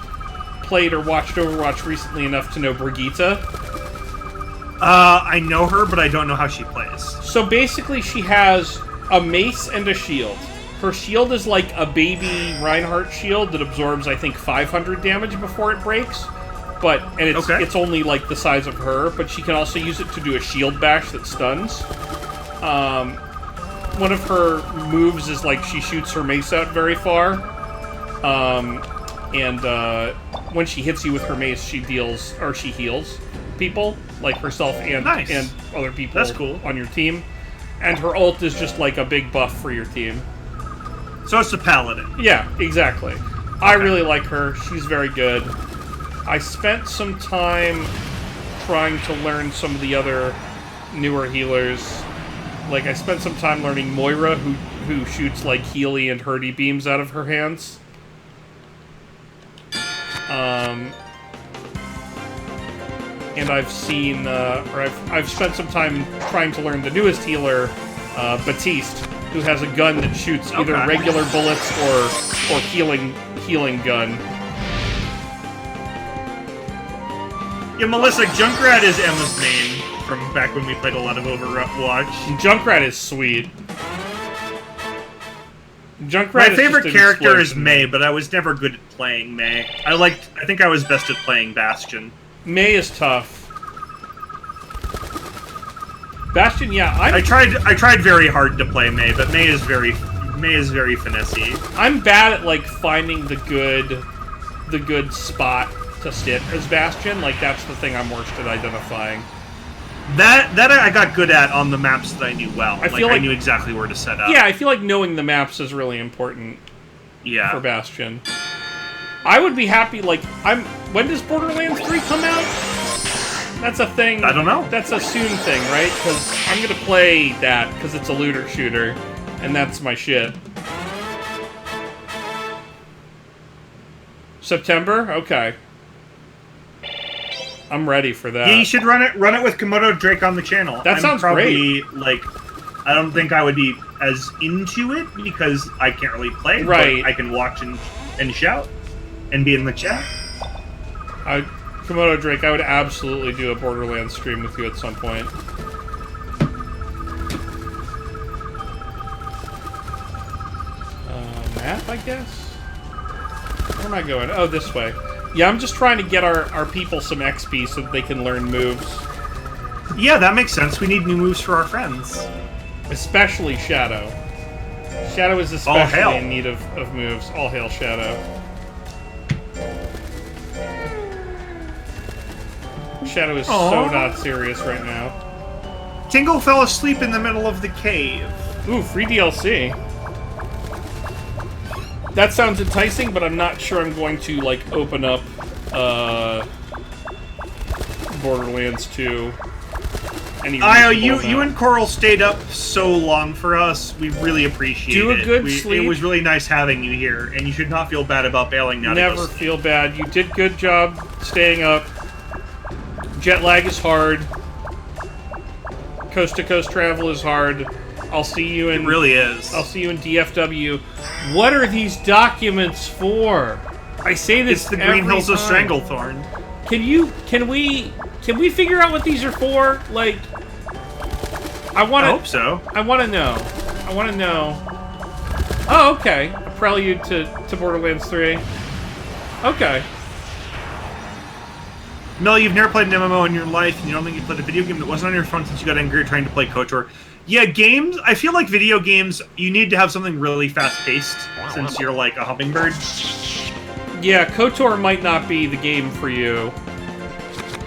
Speaker 1: played or watched Overwatch recently enough to know Brigitte.
Speaker 2: I know her, but I don't know how she plays.
Speaker 1: So basically, she has a mace and a shield. Her shield is like a baby Reinhardt shield that absorbs, I think, 500 damage before it breaks. It's only like the size of her, but she can also use it to do a shield bash that stuns. One of her moves is like she shoots her mace out very far. When she hits you with her mace, she heals people, like herself and other people.
Speaker 2: That's cool.
Speaker 1: On your team. And her ult is just like a big buff for your team.
Speaker 2: So it's a paladin.
Speaker 1: Yeah, exactly. I really like her. She's very good. I spent some time trying to learn some of the other newer healers. Like, I spent some time learning Moira, who shoots, like, Healy and Hurdy beams out of her hands. And I've seen, I've spent some time trying to learn the newest healer, Batiste, who has a gun that shoots either regular bullets or healing gun.
Speaker 2: Yeah, Melissa, Junkrat is Emma's main from back when we played a lot of Overwatch.
Speaker 1: Junkrat is sweet. Junkrat
Speaker 2: My
Speaker 1: is
Speaker 2: favorite
Speaker 1: just an
Speaker 2: character is
Speaker 1: explosion.
Speaker 2: Mei, but I was never good at playing Mei. I think I was best at playing Bastion.
Speaker 1: Mei is tough. Bastion, yeah,
Speaker 2: I tried very hard to play Mei, but Mei is very finessey.
Speaker 1: I'm bad at like finding the good spot to sit as Bastion. Like that's the thing I'm worst at identifying.
Speaker 2: That I got good at on the maps that I knew well.
Speaker 1: I feel like-
Speaker 2: I knew exactly where to set up.
Speaker 1: Yeah, I feel like knowing the maps is really important
Speaker 2: Yeah.
Speaker 1: for Bastion. I would be happy, like, when does Borderlands 3 come out? That's a thing.
Speaker 2: I don't know.
Speaker 1: That's a soon thing, right? Because I'm gonna play that, because it's a looter shooter, and that's my shit. September? Okay. I'm ready for that.
Speaker 2: Yeah, you should run it with Komodo Drake on the channel.
Speaker 1: That sounds
Speaker 2: probably, like, I don't think I would be as into it because I can't really play.
Speaker 1: Right.
Speaker 2: But I can watch and shout and be in the chat.
Speaker 1: Komodo Drake, I would absolutely do a Borderlands stream with you at some point. Map, I guess? Where am I going? Oh, this way. Yeah, I'm just trying to get our people some XP so that they can learn moves.
Speaker 2: Yeah, that makes sense. We need new moves for our friends.
Speaker 1: Especially Shadow. Shadow is
Speaker 2: All
Speaker 1: especially
Speaker 2: hail.
Speaker 1: in need of moves. All hail Shadow. Shadow is so
Speaker 2: Aw.
Speaker 1: not serious right now.
Speaker 2: Tingle fell asleep in the middle of the cave.
Speaker 1: Ooh, free DLC. That sounds enticing, but I'm not sure I'm going to, like, open up, Borderlands 2.
Speaker 2: Io, you and Coral stayed up so long for us. We really appreciate it.
Speaker 1: Do a good sleep.
Speaker 2: It was really nice having you here, and you should not feel bad about bailing now.
Speaker 1: Never feel bad. You did good job staying up. Jet lag is hard. Coast-to-coast travel is hard. I'll see you in...
Speaker 2: It really is.
Speaker 1: I'll see you in DFW. What are these documents for? I say this
Speaker 2: It's the
Speaker 1: every
Speaker 2: Green Hills of
Speaker 1: time.
Speaker 2: Stranglethorn.
Speaker 1: Can we figure out what these are for? Like, I want
Speaker 2: I
Speaker 1: to.
Speaker 2: hope so.
Speaker 1: I want to know. I want to know. Oh, okay. A prelude to Borderlands 3. Okay.
Speaker 2: Mel, you've never played an MMO in your life, and you don't think you played a video game that wasn't on your phone since you got angry trying to play KOTOR. Yeah, games, I feel like video games, you need to have something really fast-paced, since you're like a hummingbird.
Speaker 1: Yeah, KOTOR might not be the game for you.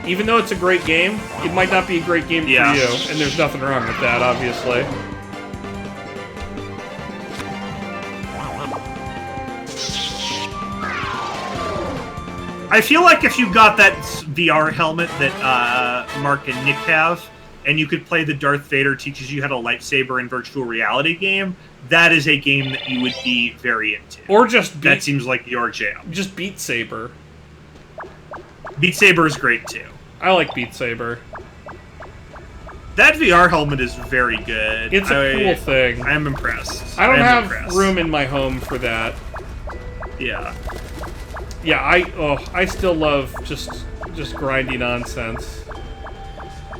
Speaker 1: Even though it's a great game, it might not be a great game for you, and there's nothing wrong with that, obviously.
Speaker 2: I feel like if you got that VR helmet that Mark and Nick have, and you could play the Darth Vader teaches you how to lightsaber in virtual reality game, that is a game that you would be very into.
Speaker 1: Or just
Speaker 2: that seems like your jam.
Speaker 1: Just Beat Saber.
Speaker 2: Beat Saber is great too.
Speaker 1: I like Beat Saber.
Speaker 2: That VR helmet is very good.
Speaker 1: It's a cool thing.
Speaker 2: I am impressed.
Speaker 1: I don't have
Speaker 2: impressed.
Speaker 1: room in my home for that.
Speaker 2: Yeah.
Speaker 1: Yeah, I still love just grindy nonsense.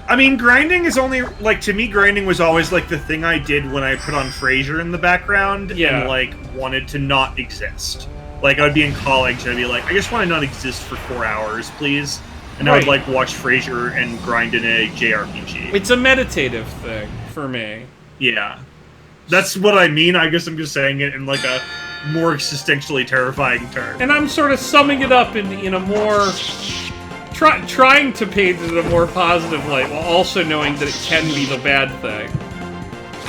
Speaker 2: I mean, grinding is only, like, to me, grinding was always, like, the thing I did when I put on Frasier in the background and, like, wanted to not exist. Like, I would be in college and I'd be like, I just want to not exist for 4 hours, please. And I would, like, watch Frasier and grind in a JRPG.
Speaker 1: It's a meditative thing for me.
Speaker 2: Yeah. That's what I mean. I guess I'm just saying it in, like, a more existentially terrifying term.
Speaker 1: And I'm sort of summing it up in a more... trying to paint it in a more positive light, while also knowing that it can be the bad thing.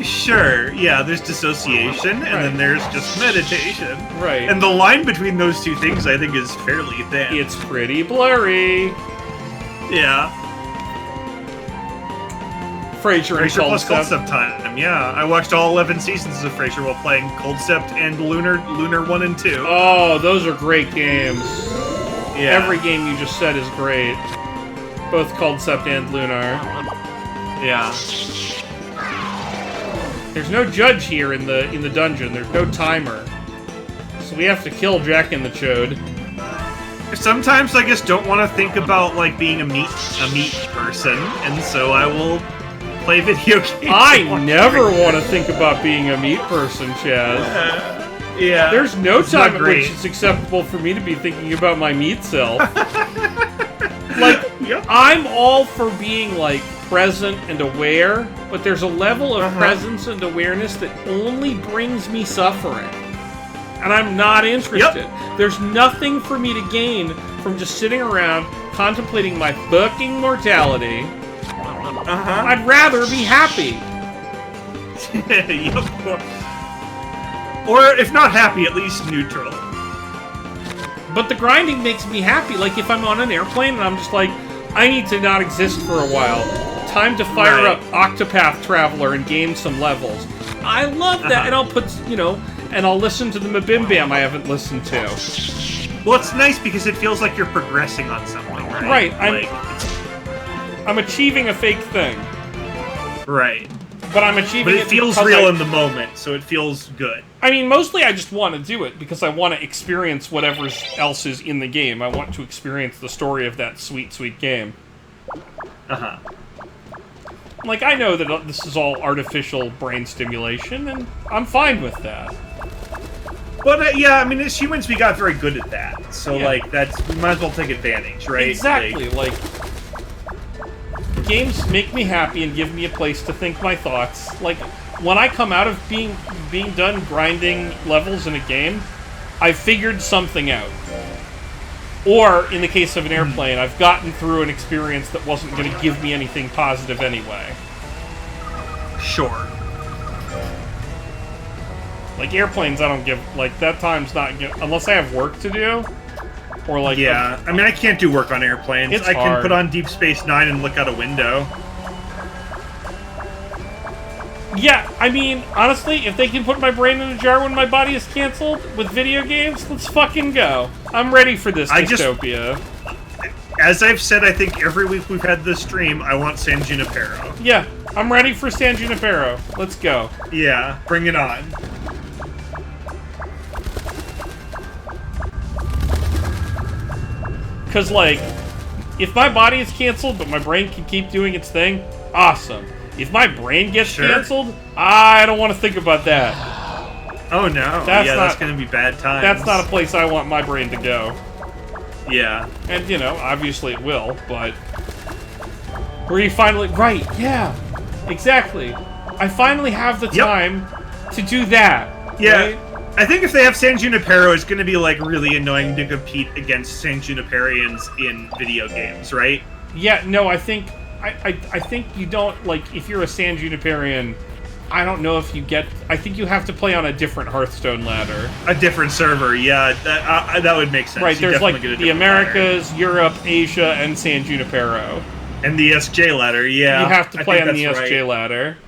Speaker 2: Sure, yeah, there's dissociation, and then there's just meditation.
Speaker 1: Right.
Speaker 2: And the line between those two things, I think, is fairly thin.
Speaker 1: It's pretty blurry.
Speaker 2: Yeah.
Speaker 1: Frasier and
Speaker 2: Frasier plus Cold
Speaker 1: Concept.
Speaker 2: Step time. Yeah, I watched all 11 seasons of Frasier while playing Cold Step and Lunar 1 and 2.
Speaker 1: Oh, those are great games.
Speaker 2: Yeah.
Speaker 1: Every game you just said is great. Both Concept and Lunar.
Speaker 2: Yeah.
Speaker 1: There's no judge here in the dungeon. There's no timer. So we have to kill Jack and the Chode.
Speaker 2: Sometimes I just don't want to think about like being a meat person, and so I will play video games.
Speaker 1: I never want to think about being a meat person, Chaz.
Speaker 2: Yeah.
Speaker 1: There's no
Speaker 2: it's
Speaker 1: time
Speaker 2: not
Speaker 1: at which
Speaker 2: great.
Speaker 1: it's acceptable for me to be thinking about my meat self. Like,
Speaker 2: Yep.
Speaker 1: I'm all for being, like, present and aware, but there's a level of presence and awareness that only brings me suffering. And I'm not interested. There's nothing for me to gain from just sitting around contemplating my fucking mortality. I'd rather be happy.
Speaker 2: Yep. Or if not happy, at least neutral.
Speaker 1: But the grinding makes me happy. Like, if I'm on an airplane and I'm just like, I need to not exist for a while. Time to fire up Octopath Traveler and gain some levels. I love that, and I'll put, and I'll listen to the Mabimbam I haven't listened to.
Speaker 2: Well, it's nice because it feels like you're progressing on something, right?
Speaker 1: Right, I'm achieving a fake thing.
Speaker 2: Right.
Speaker 1: But I'm achieving
Speaker 2: But
Speaker 1: it
Speaker 2: it feels
Speaker 1: because
Speaker 2: real in the moment, so it feels good.
Speaker 1: I mean, mostly I just want to do it because I want to experience whatever else is in the game. I want to experience the story of that sweet, sweet game. Like, I know that this is all artificial brain stimulation, and I'm fine with that.
Speaker 2: But, yeah, I mean, as humans, we got very good at that. So,
Speaker 1: Yeah.
Speaker 2: like, we might as well take advantage, right?
Speaker 1: Exactly, like, games make me happy and give me a place to think my thoughts. Like, when I come out of being done grinding levels in a game, I've figured something out. Or, in the case of an airplane, I've gotten through an experience that wasn't going to give me anything positive anyway.
Speaker 2: Sure.
Speaker 1: Like, airplanes, I don't give... Like, that time's not... Unless I have work to do, or, like...
Speaker 2: Yeah, I mean, I can't do work on airplanes.
Speaker 1: It's
Speaker 2: I can
Speaker 1: hard.
Speaker 2: put on Deep Space Nine and look out a window.
Speaker 1: Yeah, I mean, honestly, if they can put my brain in a jar when my body is canceled with video games, let's fucking go. I'm ready for this dystopia.
Speaker 2: As I've said, I think every week we've had this stream, I want San Junipero.
Speaker 1: Yeah, I'm ready for San Junipero. Let's go.
Speaker 2: Yeah, bring it on.
Speaker 1: Because, like, if my body is canceled but my brain can keep doing its thing, awesome. If my brain gets canceled, I don't want to think about that.
Speaker 2: Oh no, that's gonna be bad times.
Speaker 1: That's not a place I want my brain to go.
Speaker 2: Yeah.
Speaker 1: And, obviously it will, but... Where you finally... Right, yeah. Exactly. I finally have the time to do that.
Speaker 2: Yeah.
Speaker 1: Right?
Speaker 2: I think if they have San Junipero, it's gonna be, like, really annoying to compete against San Juniperians in video games, right?
Speaker 1: Yeah, no, I think... I think you don't, like, if you're a San Juniperian, I don't know if you get... I think you have to play on a different Hearthstone ladder.
Speaker 2: A different server, yeah. That would make sense.
Speaker 1: Right,
Speaker 2: You
Speaker 1: there's, like,
Speaker 2: definitely get a
Speaker 1: the
Speaker 2: different
Speaker 1: Americas,
Speaker 2: ladder.
Speaker 1: Europe, Asia, and San Junipero.
Speaker 2: And the SJ ladder, yeah.
Speaker 1: You have to
Speaker 2: I
Speaker 1: play
Speaker 2: think
Speaker 1: on the
Speaker 2: that's
Speaker 1: SJ
Speaker 2: right.
Speaker 1: ladder.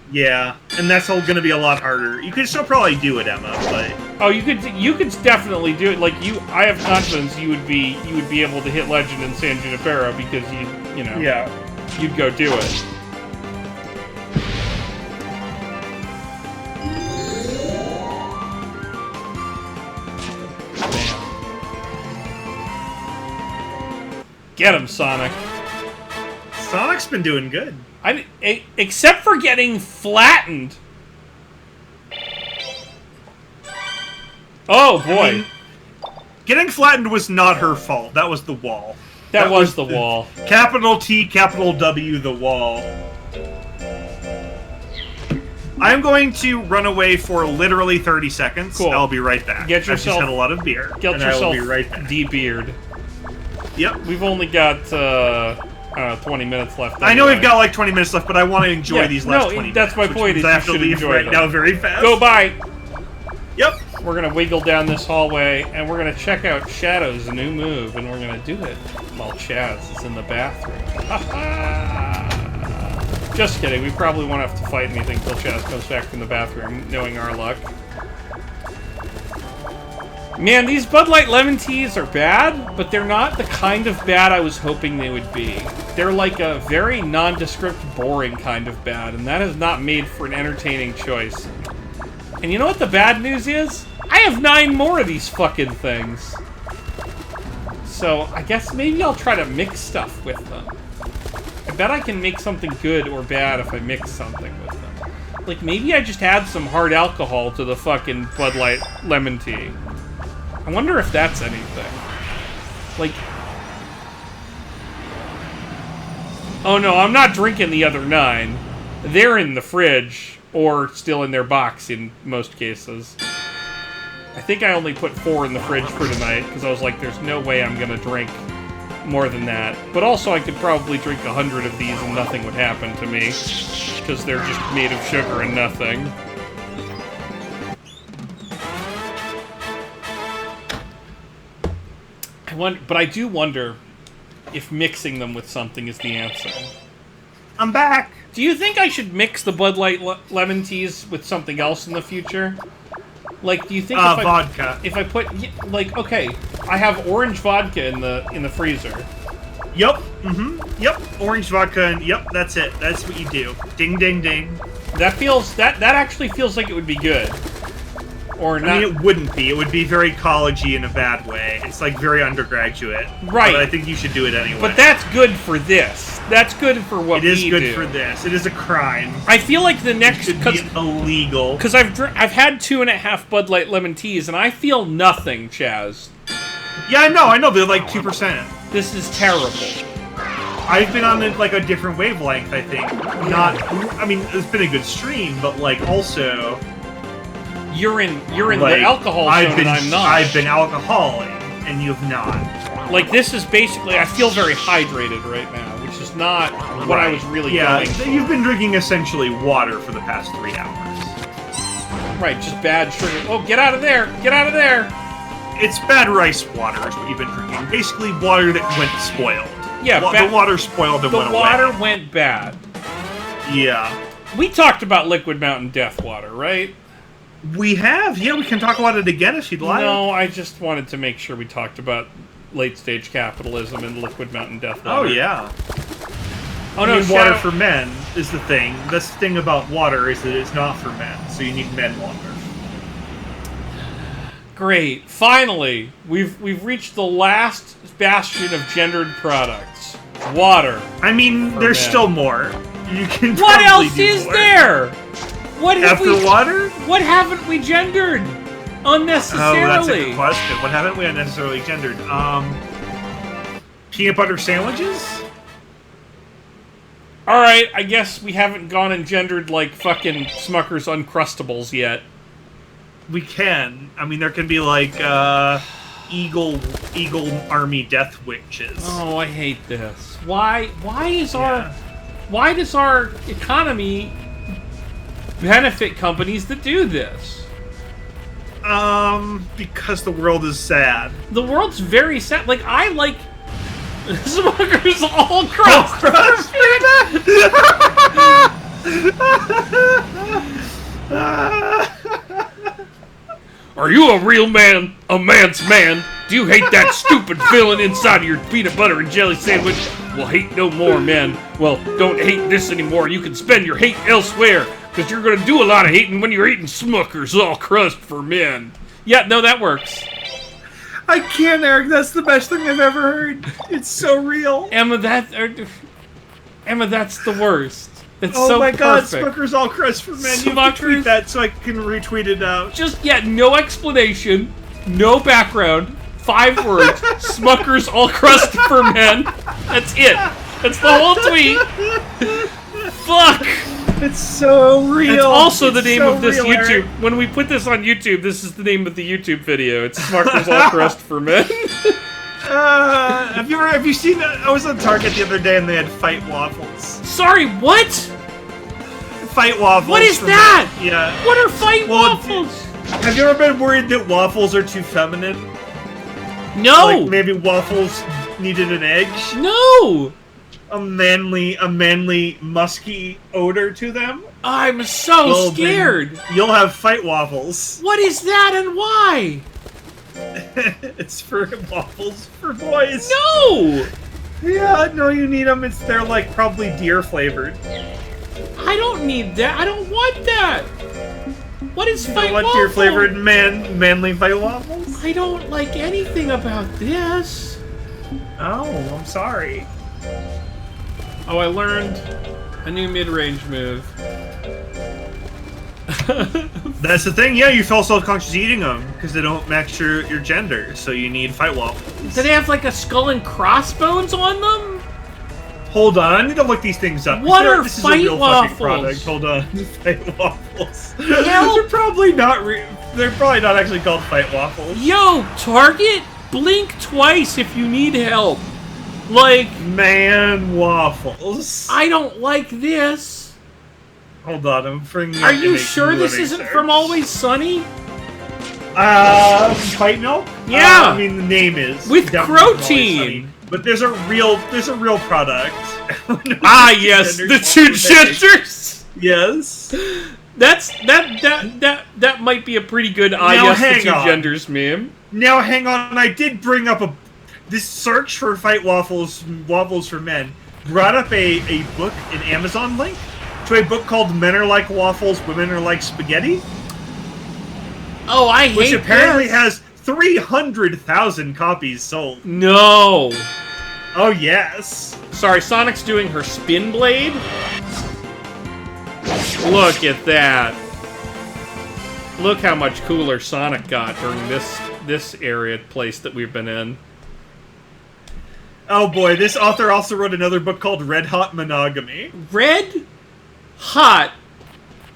Speaker 2: Yeah, and that's all gonna be a lot harder. You could still probably do it, Emma, but...
Speaker 1: Oh, you could definitely do it. Like, I have confidence you would be able to hit Legend in San Junipero because
Speaker 2: Yeah.
Speaker 1: you'd go do it. Get him, Sonic.
Speaker 2: Sonic's been doing good.
Speaker 1: Except for getting flattened. Oh boy,
Speaker 2: I mean, getting flattened was not her fault. That was the wall.
Speaker 1: that was the wall.
Speaker 2: Capital T, capital W, the wall. I'm going to run away for literally 30 seconds.
Speaker 1: Cool.
Speaker 2: I'll be right back.
Speaker 1: Get
Speaker 2: I've just
Speaker 1: yourself-
Speaker 2: had a lot of beer.
Speaker 1: Get
Speaker 2: and
Speaker 1: yourself
Speaker 2: I will be right back.
Speaker 1: de-beard.
Speaker 2: Yep.
Speaker 1: We've only got 20 minutes left.
Speaker 2: I know
Speaker 1: anyway.
Speaker 2: we've got like 20 minutes left, but I want to enjoy these last 20
Speaker 1: that's
Speaker 2: minutes.
Speaker 1: my point,
Speaker 2: Which
Speaker 1: is
Speaker 2: means I
Speaker 1: you
Speaker 2: have to
Speaker 1: should
Speaker 2: leave
Speaker 1: enjoy
Speaker 2: right
Speaker 1: them.
Speaker 2: now very fast.
Speaker 1: Go by.
Speaker 2: Yep.
Speaker 1: We're gonna wiggle down this hallway, and we're gonna check out Shadow's new move, and we're gonna do it while Chaz is in the bathroom. Ha ha! Just kidding. We probably won't have to fight anything till Chaz comes back from the bathroom, knowing our luck. Man, these Bud Light lemon teas are bad, but they're not the kind of bad I was hoping they would be. They're like a very nondescript, boring kind of bad, and that is not made for an entertaining choice. And you know what the bad news is? I have 9 more of these fucking things. So, I guess maybe I'll try to mix stuff with them. I bet I can make something good or bad if I mix something with them. Like, maybe I just add some hard alcohol to the fucking Bud Light lemon tea. I wonder if that's anything. Like... Oh no, I'm not drinking the other 9. They're in the fridge, or still in their box in most cases. I think I only put 4 in the fridge for tonight, because I was like, there's no way I'm gonna drink more than that. But also, I could probably drink 100 of these and nothing would happen to me, because they're just made of sugar and nothing. But I do wonder if mixing them with something is the answer.
Speaker 2: I'm back!
Speaker 1: Do you think I should mix the Bud Light lemon teas with something else in the future? Like, do you think
Speaker 2: vodka.
Speaker 1: If I put, like, okay, I have orange vodka in the freezer.
Speaker 2: Yup. Mm-hmm. Yep. Orange vodka, and yep, that's it. That's what you do. Ding, ding, ding.
Speaker 1: That actually feels like it would be good. Or not.
Speaker 2: I mean, it wouldn't be. It would be very collegey in a bad way. It's like very undergraduate.
Speaker 1: Right.
Speaker 2: But I think you should do it anyway.
Speaker 1: But that's good for this. That's good for what we do.
Speaker 2: It is good for this. It is a crime.
Speaker 1: I feel like the next...
Speaker 2: It should be illegal.
Speaker 1: Because I've had 2.5 Bud Light lemon teas, and I feel nothing, Chaz.
Speaker 2: Yeah, I know. They're like 2%.
Speaker 1: This is terrible.
Speaker 2: I've been on like a different wavelength, I think. I mean, it's been a good stream, but like also...
Speaker 1: You're in
Speaker 2: like,
Speaker 1: the alcohol zone and I'm not.
Speaker 2: I've been alcoholic, and you have not.
Speaker 1: Like, this is basically... I feel very hydrated right now, which is not what I was really going for.
Speaker 2: You've been drinking essentially water for the past 3 hours.
Speaker 1: Right, just bad sugar. Oh, get out of there! Get out of there!
Speaker 2: It's bad rice water is what you've been drinking. Basically, water that went spoiled.
Speaker 1: Yeah,
Speaker 2: the water spoiled and went away.
Speaker 1: The water went bad.
Speaker 2: Yeah.
Speaker 1: We talked about Liquid Mountain Death Water, right?
Speaker 2: We have. Yeah, we can talk about it again if you'd like.
Speaker 1: No, I just wanted to make sure we talked about late-stage capitalism and Liquid Mountain Death Water.
Speaker 2: Oh, yeah.
Speaker 1: Oh, no,
Speaker 2: water for men is the thing. The thing about water is that it's not for men, so you need men water.
Speaker 1: Great. Finally, we've reached the last bastion of gendered products. Water.
Speaker 2: I mean, there's still more. You can.
Speaker 1: What else is there? What have
Speaker 2: After water?
Speaker 1: What haven't we gendered unnecessarily?
Speaker 2: Oh, that's a good question. What haven't we unnecessarily gendered? Peanut butter sandwiches?
Speaker 1: Alright, I guess we haven't gone and gendered, like, fucking Smucker's Uncrustables yet.
Speaker 2: We can. I mean, there can be, like, Eagle Army Death Witches.
Speaker 1: Oh, I hate this. Why does our economy benefit companies that do this?
Speaker 2: Because the world is sad.
Speaker 1: The world's very sad. Like, I like Smucker's All Crust. Are you a real man? A man's man? Do you hate that stupid villain inside of your peanut butter and jelly sandwich? Well, hate no more, man. Well, don't hate this anymore. You can spend your hate elsewhere, because you're going to do a lot of hating when you're eating Smucker's All Crust for Men. Yeah, no, that works.
Speaker 2: I can't, Eric. That's the best thing I've ever heard. It's so real.
Speaker 1: Emma, that's the worst. It's
Speaker 2: oh
Speaker 1: so
Speaker 2: my god,
Speaker 1: perfect.
Speaker 2: Smucker's All Crust for Men. You have to tweet that so I can retweet it out.
Speaker 1: Just, no explanation, no background, 5 words, Smucker's All Crust for Men. That's it. That's the whole tweet. Fuck.
Speaker 2: It's so real.
Speaker 1: It's also the name of this YouTube. Eric. When we put this on YouTube, this is the name of the YouTube video. It's Smucker's All Crust for Men.
Speaker 2: Have you seen? I was on Target the other day and they had Fight Waffles.
Speaker 1: Sorry, what?
Speaker 2: Fight Waffles.
Speaker 1: What is that?
Speaker 2: Men. Yeah.
Speaker 1: What are Fight Waffles?
Speaker 2: Have you ever been worried that waffles are too feminine?
Speaker 1: No.
Speaker 2: Like maybe waffles needed an edge?
Speaker 1: No.
Speaker 2: a manly, musky odor to them,
Speaker 1: I'm so
Speaker 2: well,
Speaker 1: scared.
Speaker 2: then you'll have fight waffles.
Speaker 1: What is that and why?
Speaker 2: It's for waffles for boys.
Speaker 1: No!
Speaker 2: Yeah, no, you need them. They're like probably deer flavored.
Speaker 1: I don't need that. I don't want that. What is
Speaker 2: You
Speaker 1: fight
Speaker 2: don't want
Speaker 1: waffle?
Speaker 2: deer flavored manly fight waffles?
Speaker 1: I don't like anything about this.
Speaker 2: Oh, I'm sorry.
Speaker 1: Oh, I learned a new mid-range move.
Speaker 2: That's the thing. Yeah, you feel self-conscious eating them because they don't match your gender. So you need fight waffles.
Speaker 1: Do they have like a skull and crossbones on them?
Speaker 2: Hold on, I need to look these things up.
Speaker 1: What are
Speaker 2: this
Speaker 1: fight
Speaker 2: is a real
Speaker 1: waffles?
Speaker 2: fucking product. Hold on, fight waffles.
Speaker 1: Help.
Speaker 2: They're probably not. They're probably not actually called fight waffles.
Speaker 1: Yo, Target, blink twice if you need help. Like,
Speaker 2: Man waffles.
Speaker 1: I don't like this.
Speaker 2: Hold on, I'm bringing.
Speaker 1: Are you sure this isn't from Always Sunny?
Speaker 2: Fight milk?
Speaker 1: Yeah.
Speaker 2: I mean, the name is
Speaker 1: With
Speaker 2: definitely from Always
Speaker 1: protein.
Speaker 2: Sunny. But there's a real product.
Speaker 1: Ah, yes, the two genders.
Speaker 2: Yes.
Speaker 1: That might be a pretty good
Speaker 2: Now,
Speaker 1: yes, the
Speaker 2: hang
Speaker 1: two
Speaker 2: on.
Speaker 1: genders meme.
Speaker 2: Now, hang on. I did bring up this search for fight waffles for men brought up a book, an Amazon link to a book called Men Are Like Waffles, Women Are Like Spaghetti,
Speaker 1: Oh, I hate
Speaker 2: which apparently
Speaker 1: this.
Speaker 2: has 300,000 copies sold.
Speaker 1: No.
Speaker 2: Oh yes.
Speaker 1: Sorry, Sonic's doing her spin blade. Look at that. Look how much cooler Sonic got during this area place that we've been in.
Speaker 2: Oh boy, this author also wrote another book called Red Hot Monogamy.
Speaker 1: Red Hot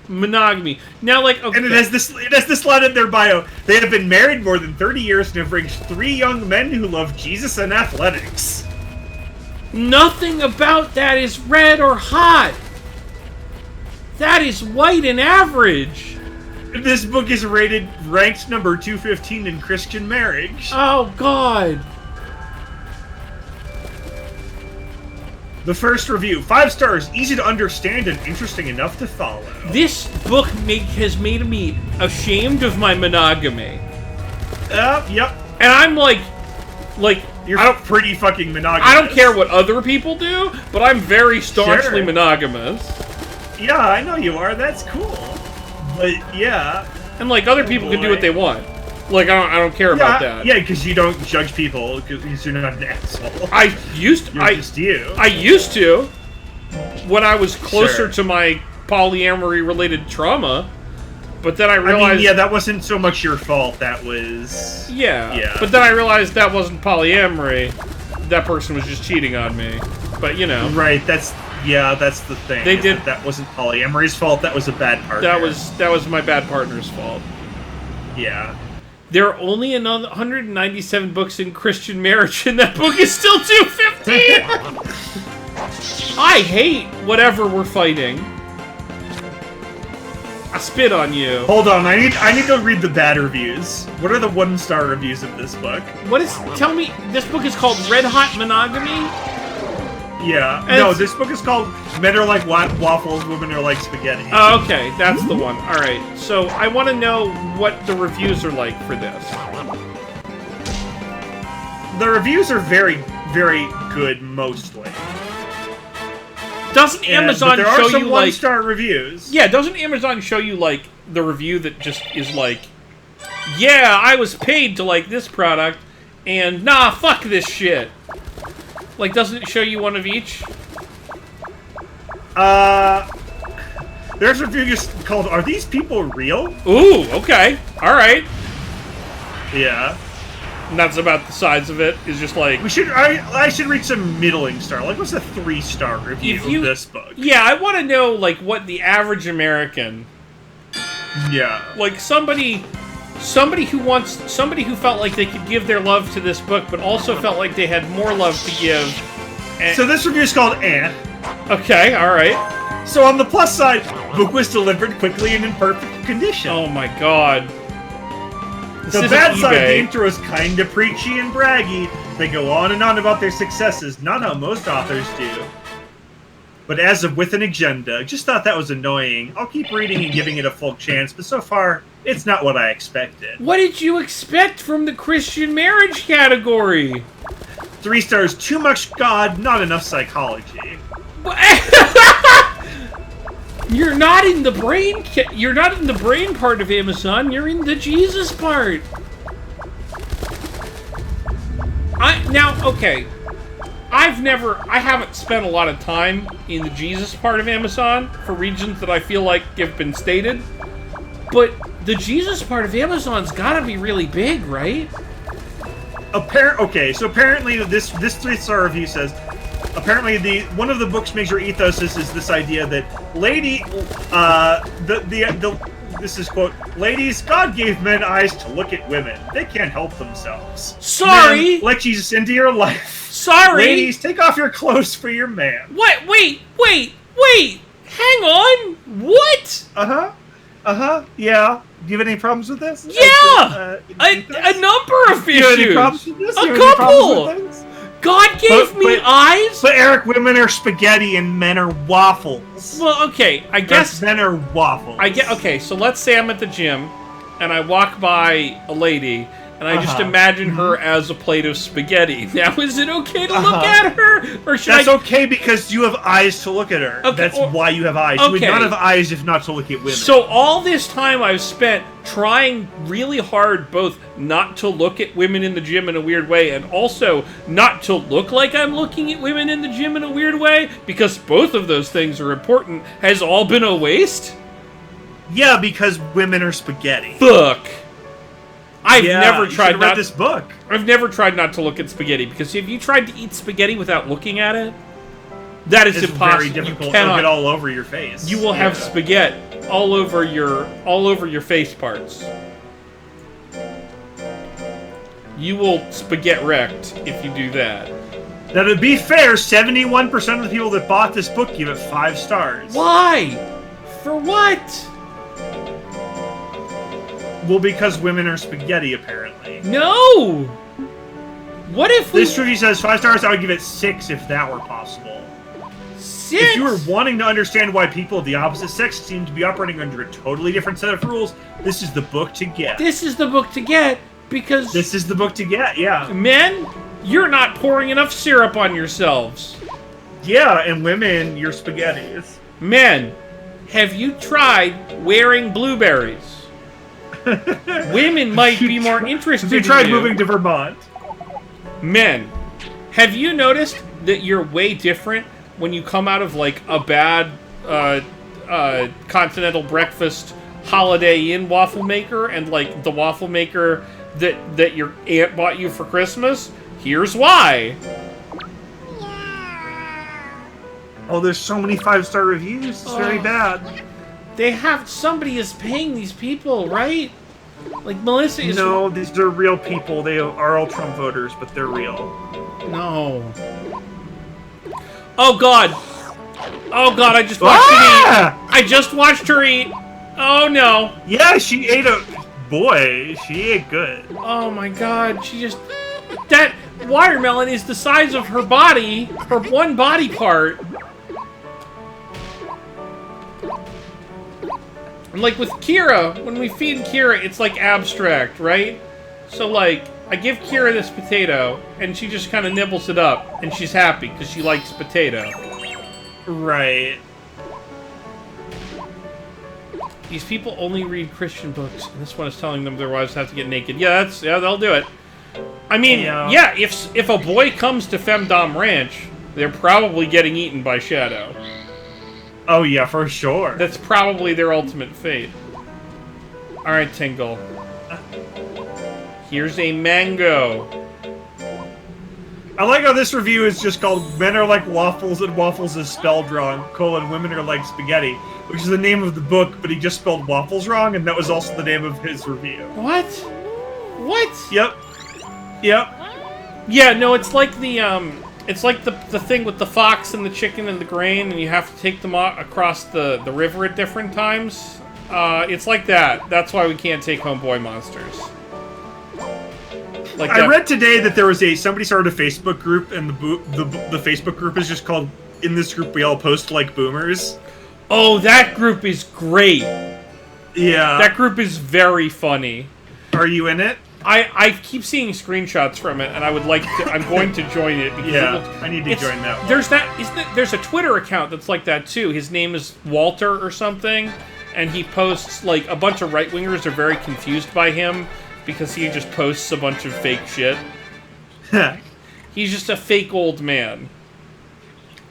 Speaker 1: Monogamy. Now, like, okay.
Speaker 2: And it has this line in their bio. They have been married more than 30 years and have raised 3 young men who love Jesus and athletics.
Speaker 1: Nothing about that is red or hot. That is white and average.
Speaker 2: This book is ranked number 215 in Christian marriage.
Speaker 1: Oh, God.
Speaker 2: The first review, 5 stars, easy to understand and interesting enough to follow.
Speaker 1: This book has made me ashamed of my monogamy.
Speaker 2: Yep.
Speaker 1: And I'm like,
Speaker 2: You're pretty fucking monogamous.
Speaker 1: I don't care what other people do, but I'm very staunchly
Speaker 2: Sure.
Speaker 1: monogamous.
Speaker 2: Yeah, I know you are. That's cool. But yeah.
Speaker 1: And like other people can do what they want. Like I don't care about that.
Speaker 2: Yeah, because you don't judge people because you're not an asshole.
Speaker 1: I used
Speaker 2: You're just you.
Speaker 1: I used to when I was closer
Speaker 2: Sure.
Speaker 1: to my polyamory related trauma, but then I
Speaker 2: I
Speaker 1: realized
Speaker 2: mean, yeah, that wasn't so much your fault. That was
Speaker 1: yeah. But then I realized that wasn't polyamory. That person was just cheating on me. But you know,
Speaker 2: right. That's the thing.
Speaker 1: They did-
Speaker 2: that wasn't polyamory's fault. That was a bad partner.
Speaker 1: that was my bad partner's fault.
Speaker 2: Yeah.
Speaker 1: There are only another 197 books in Christian marriage, and that book is still 215. I hate whatever we're fighting. I spit on you.
Speaker 2: Hold on, I need to read the bad reviews. What are the 1-star reviews of this book?
Speaker 1: What is? Tell me, this book is called Red Hot Monogamy.
Speaker 2: Yeah.
Speaker 1: And
Speaker 2: No,
Speaker 1: it's-
Speaker 2: this book is called Men Are Like Waffles, Women Are Like Spaghetti.
Speaker 1: Oh, okay, that's the one. All right. So I want to know what the reviews are like for this.
Speaker 2: The reviews are very, very good, mostly.
Speaker 1: Doesn't Amazon
Speaker 2: but there are
Speaker 1: show
Speaker 2: some
Speaker 1: you like?
Speaker 2: 1-star reviews.
Speaker 1: Yeah, doesn't Amazon show you like the review that just is like, yeah, I was paid to like this product, and nah, fuck this shit. Like, doesn't it show you one of each?
Speaker 2: There's a review just called "Are These People Real?"
Speaker 1: Ooh, okay, all right.
Speaker 2: Yeah.
Speaker 1: And that's about the size of it. Is just like,
Speaker 2: I should read some middling star. Like, what's a 3-star review
Speaker 1: If you-
Speaker 2: of this book?
Speaker 1: yeah, I want to know like what the average American,
Speaker 2: Yeah.
Speaker 1: like somebody who felt like they could give their love to this book, but also felt like they had more love to give.
Speaker 2: So this review is called "Eh."
Speaker 1: Okay, all right.
Speaker 2: So on the plus side, book was delivered quickly and in perfect condition.
Speaker 1: Oh my god. This
Speaker 2: The
Speaker 1: isn't
Speaker 2: bad side, the
Speaker 1: eBay.
Speaker 2: intro is kinda preachy and braggy. They go on and on about their successes, not how most authors do. But as of with an agenda, just thought that was annoying. I'll keep reading and giving it a full chance, but so far, it's not what I expected.
Speaker 1: What did you expect from the Christian marriage category?
Speaker 2: 3 stars, too much God, not enough psychology.
Speaker 1: You're not in the brain. You're not in the brain part of Amazon. You're in the Jesus part. Okay. I haven't spent a lot of time in the Jesus part of Amazon for reasons that I feel like have been stated. But the Jesus part of Amazon's gotta be really big, right?
Speaker 2: Okay, so apparently this 3-star review says, apparently one of the book's major ethoses is this idea that this is quote, ladies, God gave men eyes to look at women. They can't help themselves.
Speaker 1: Sorry!
Speaker 2: Men, let Jesus into your life.
Speaker 1: Sorry!
Speaker 2: Ladies, take off your clothes for your man.
Speaker 1: What? Wait! Hang on! What?
Speaker 2: Yeah. Do you have any problems with this?
Speaker 1: Yeah! A number of
Speaker 2: Do you have any
Speaker 1: issues!
Speaker 2: problems with this?
Speaker 1: A
Speaker 2: Do you have any problems
Speaker 1: couple!
Speaker 2: with this?
Speaker 1: God gave me eyes?
Speaker 2: But Eric, women are spaghetti and men are waffles.
Speaker 1: Well, okay, I guess...
Speaker 2: Men are waffles.
Speaker 1: Okay, so let's say I'm at the gym, and I walk by a lady, and I just imagine her as a plate of spaghetti. Now, is it okay to look at her? Or should
Speaker 2: That's okay because you have eyes to look at her.
Speaker 1: Okay,
Speaker 2: That's why you have eyes. You would not have eyes if not to look at women.
Speaker 1: So all this time I've spent trying really hard both not to look at women in the gym in a weird way and also not to look like I'm looking at women in the gym in a weird way, because both of those things are important, has all been a waste?
Speaker 2: Yeah, because women are spaghetti.
Speaker 1: Fuck. I've never tried
Speaker 2: not this book.
Speaker 1: I've never tried not to look at spaghetti, because have you tried to eat spaghetti without looking at it? That is impossible.
Speaker 2: Very difficult.
Speaker 1: You cannot.
Speaker 2: It'll get all over your face.
Speaker 1: You will have spaghetti all over your face parts. You will spaghetti wrecked if you do that.
Speaker 2: Now, to be fair, 71% of the people that bought this book give it 5 stars.
Speaker 1: Why? For what?
Speaker 2: Well, because women are spaghetti, apparently.
Speaker 1: No! What if
Speaker 2: This review says 5 stars, I would give it 6 if that were possible.
Speaker 1: 6?
Speaker 2: If you were wanting to understand why people of the opposite sex seem to be operating under a totally different set of rules, this is the book to get.
Speaker 1: This is the book to get, because...
Speaker 2: This is the book to get, yeah.
Speaker 1: Men, you're not pouring enough syrup on yourselves.
Speaker 2: Yeah, and women, you're spaghettis.
Speaker 1: Men, have you tried wearing blueberries? Women might be more interested in you.
Speaker 2: Have you tried moving to Vermont?
Speaker 1: Men, have you noticed that you're way different when you come out of, like, a bad continental breakfast Holiday Inn waffle maker and, like, the waffle maker that your aunt bought you for Christmas? Here's why.
Speaker 2: Oh, there's so many 5-star reviews. It's very bad.
Speaker 1: Somebody is paying these people, right? Like, Melissa is...
Speaker 2: No, these are real people. They are all Trump voters, but they're real.
Speaker 1: No. Oh, God. Oh, God, I just watched her eat. I just watched her eat. Oh, no.
Speaker 2: Yeah, she ate a... Boy, she ate good.
Speaker 1: Oh, my God. She just... That watermelon is the size of her body, her one body part. And like with Kira, when we feed Kira, it's like abstract, right? So like, I give Kira this potato, and she just kind of nibbles it up, and she's happy because she likes potato.
Speaker 2: Right.
Speaker 1: These people only read Christian books, and this one is telling them their wives have to get naked. Yeah, they'll do it. I mean, yeah, if a boy comes to Femdom Ranch, they're probably getting eaten by Shadow.
Speaker 2: Oh yeah, for sure.
Speaker 1: That's probably their ultimate fate. Alright, Tingle. Here's a mango.
Speaker 2: I like how this review is just called Men Are Like Waffles and Waffles is Spelled Wrong, Women Are Like Spaghetti, which is the name of the book, but he just spelled waffles wrong, and that was also the name of his review.
Speaker 1: What? What?
Speaker 2: Yep.
Speaker 1: Yeah, no, it's like the thing with the fox and the chicken and the grain, and you have to take them across the river at different times. It's like that. That's why we can't take home boy monsters. Like
Speaker 2: I read today that there was somebody started a Facebook group, and the Facebook group is just called "In This Group We All Post Like Boomers."
Speaker 1: Oh, that group is great.
Speaker 2: Yeah.
Speaker 1: That group is very funny.
Speaker 2: Are you in it?
Speaker 1: I keep seeing screenshots from it, and I'm going to join it. Because
Speaker 2: Yeah, I need to join that one.
Speaker 1: There's a Twitter account that's like that too. His name is Walter or something, and he posts, like, a bunch of right-wingers are very confused by him because he just posts a bunch of fake shit. He's just a fake old man.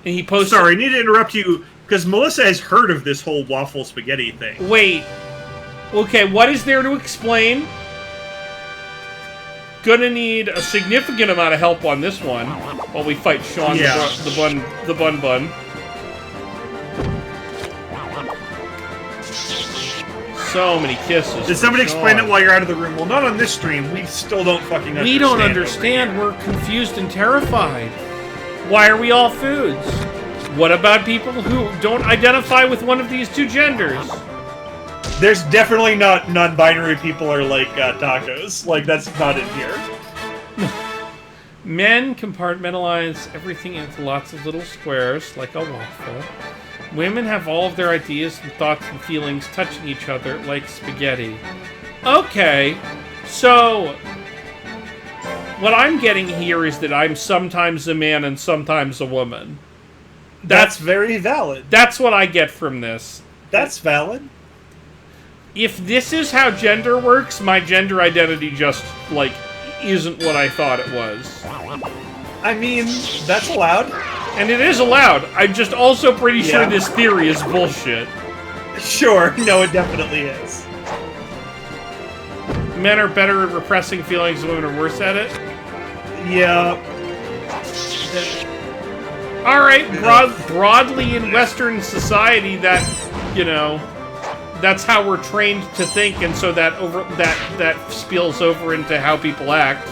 Speaker 1: And he posts...
Speaker 2: Sorry, I need to interrupt you, because Melissa has heard of this whole waffle spaghetti thing.
Speaker 1: Wait. Okay, what is there to explain? Gonna need a significant amount of help on this one while we fight Sean the Bun. So many kisses.
Speaker 2: Did somebody explain it while you're out of the room? Well, not on this stream. We still don't fucking understand.
Speaker 1: We don't understand. We're confused and terrified. Why are we all foods? What about people who don't identify with one of these two genders?
Speaker 2: There's definitely not non-binary people are like tacos. Like, that's not in here.
Speaker 1: Men compartmentalize everything into lots of little squares, like a waffle. Women have all of their ideas and thoughts and feelings touching each other like spaghetti. Okay, so what I'm getting here is that I'm sometimes a man and sometimes a woman.
Speaker 2: That's very valid.
Speaker 1: That's what I get from this.
Speaker 2: That's valid.
Speaker 1: If this is how gender works, my gender identity just, like, isn't what I thought it was.
Speaker 2: I mean, that's allowed.
Speaker 1: And it is allowed. I'm just also pretty sure this theory is bullshit.
Speaker 2: Sure, no, it definitely is.
Speaker 1: Men are better at repressing feelings, women are worse at it?
Speaker 2: Yeah.
Speaker 1: Alright, broadly in Western society, that, you know, that's how we're trained to think, and so that spills over into how people act.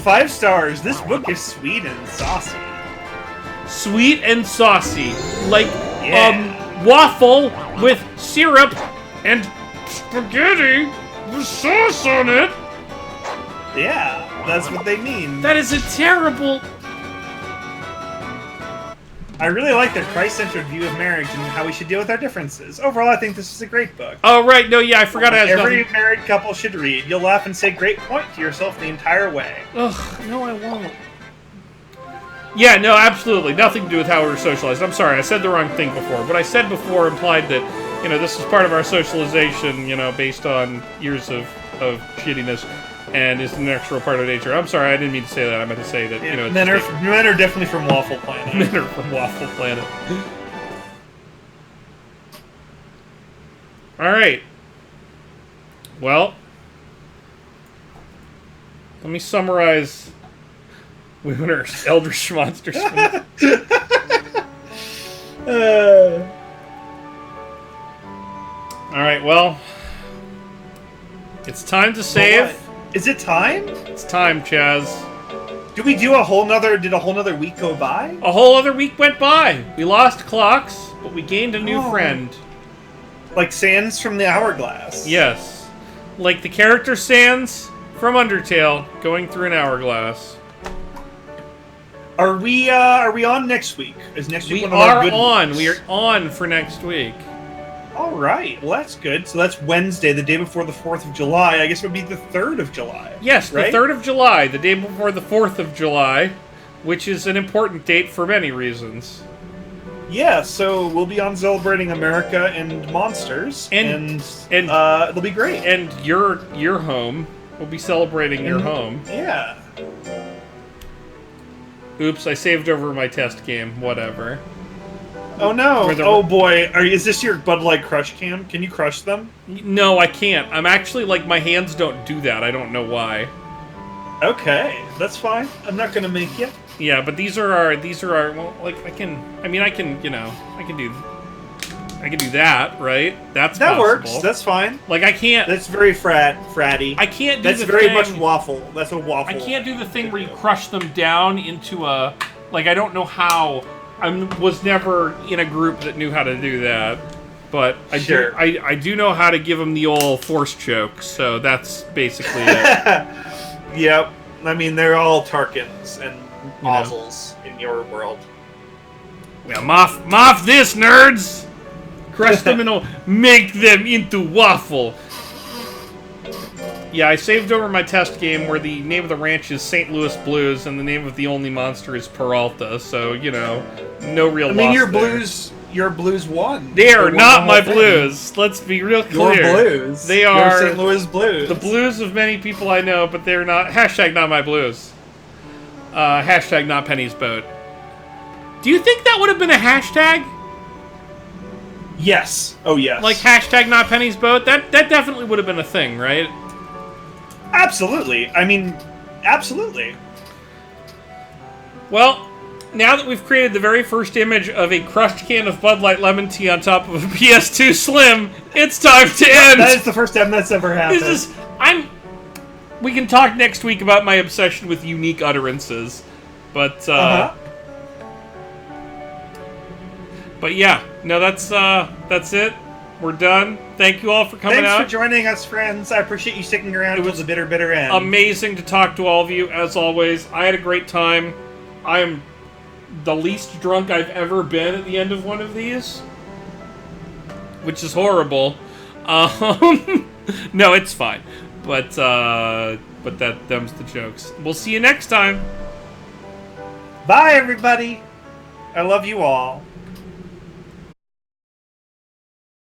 Speaker 2: 5 stars. This book is sweet and saucy.
Speaker 1: Sweet and saucy. Like, waffle with syrup and spaghetti with sauce on it.
Speaker 2: Yeah, that's what they mean.
Speaker 1: That is a terrible...
Speaker 2: I really like their Christ-centered view of marriage and how we should deal with our differences. Overall, I think this is a great book.
Speaker 1: Oh, right. No, yeah, I forgot it has
Speaker 2: Every
Speaker 1: nothing...
Speaker 2: married couple should read. You'll laugh and say great point to yourself the entire way.
Speaker 1: Ugh, no, I won't. Yeah, no, absolutely. Nothing to do with how we're socialized. I'm sorry, I said the wrong thing before. What I said before implied that, you know, this is part of our socialization, you know, based on years of shittiness, and is an natural part of nature. I'm sorry, I didn't mean to say that. I meant to say that, you know...
Speaker 2: Men are definitely from Waffle Planet.
Speaker 1: Men are from Waffle Planet. Alright. Well... Let me summarize... Women are eldritch monsters. Alright, well... It's time to save.
Speaker 2: Is it time?
Speaker 1: It's time, Chaz.
Speaker 2: Did a whole nother week go by?
Speaker 1: A whole other week went by. We lost clocks, but we gained a new friend.
Speaker 2: Like Sans from the Hourglass.
Speaker 1: Yes. Like the character Sans from Undertale going through an hourglass.
Speaker 2: Are we on next week? Is next week
Speaker 1: we
Speaker 2: one of our good
Speaker 1: on.
Speaker 2: weeks?
Speaker 1: We are on for next week.
Speaker 2: All right. Well, that's good. So that's Wednesday, the day before the 4th of July. I guess it would be the 3rd of July.
Speaker 1: Yes,
Speaker 2: right?
Speaker 1: The 3rd of July, the day before the 4th of July, which is an important date for many reasons.
Speaker 2: Yeah, so we'll be on celebrating America and monsters, and it'll be great.
Speaker 1: And your home. We'll be celebrating your home.
Speaker 2: Yeah.
Speaker 1: Oops, I saved over my test game. Whatever.
Speaker 2: Oh no! Oh boy, is this your Bud Light Crush cam? Can you crush them?
Speaker 1: No, I can't. I'm actually, like, my hands don't do that. I don't know why.
Speaker 2: Okay, that's fine. I'm not gonna make you.
Speaker 1: Yeah, but these are our, well, like, I can do that, right? That
Speaker 2: works. That's fine.
Speaker 1: Like, I can't...
Speaker 2: That's very fratty.
Speaker 1: I can't do
Speaker 2: That's very much waffle. That's a waffle.
Speaker 1: I can't do the thing where you crush them down into a... Like, I don't know how... I was never in a group that knew how to do that. But I do know how to give them the old force choke, so that's basically it.
Speaker 2: Yep. I mean, they're all Tarkins and
Speaker 1: know.
Speaker 2: Ozels in your world.
Speaker 1: Well, moff this, nerds! Crush them and make them into waffle. Yeah, I saved over my test game where the name of the ranch is St. Louis Blues and the name of the only monster is Peralta, so, you know, no real loss
Speaker 3: your
Speaker 1: there.
Speaker 3: your Blues won.
Speaker 1: They are
Speaker 3: won
Speaker 1: not
Speaker 3: the
Speaker 1: my
Speaker 3: whole thing.
Speaker 1: Blues. Let's be real clear.
Speaker 3: Your Blues.
Speaker 1: They
Speaker 3: Your
Speaker 1: are
Speaker 3: St. Louis Blues.
Speaker 1: the blues of many people I know, but they're not. Hashtag not my blues. Hashtag not Penny's boat. Do you think that would have been a hashtag?
Speaker 2: Yes. Oh, yes.
Speaker 1: Like hashtag not Penny's boat? That definitely would have been a thing, right?
Speaker 2: Absolutely. I mean, absolutely.
Speaker 1: Well, now that we've created the very first image of a crushed can of Bud Light lemon tea on top of a PS2 Slim, it's time to end!
Speaker 2: That is the first time that's ever happened.
Speaker 1: This is... We can talk next week about my obsession with unique utterances. But, But yeah, no, that's it. We're done. Thank you all for coming out.
Speaker 2: Thanks for joining us, friends. I appreciate you sticking around until the bitter end.
Speaker 1: Amazing to talk to all of you, as always. I had a great time. I am the least drunk I've ever been at the end of one of these, which is horrible. No, it's fine. But them's the jokes. We'll see you next time.
Speaker 2: Bye, everybody. I love you all.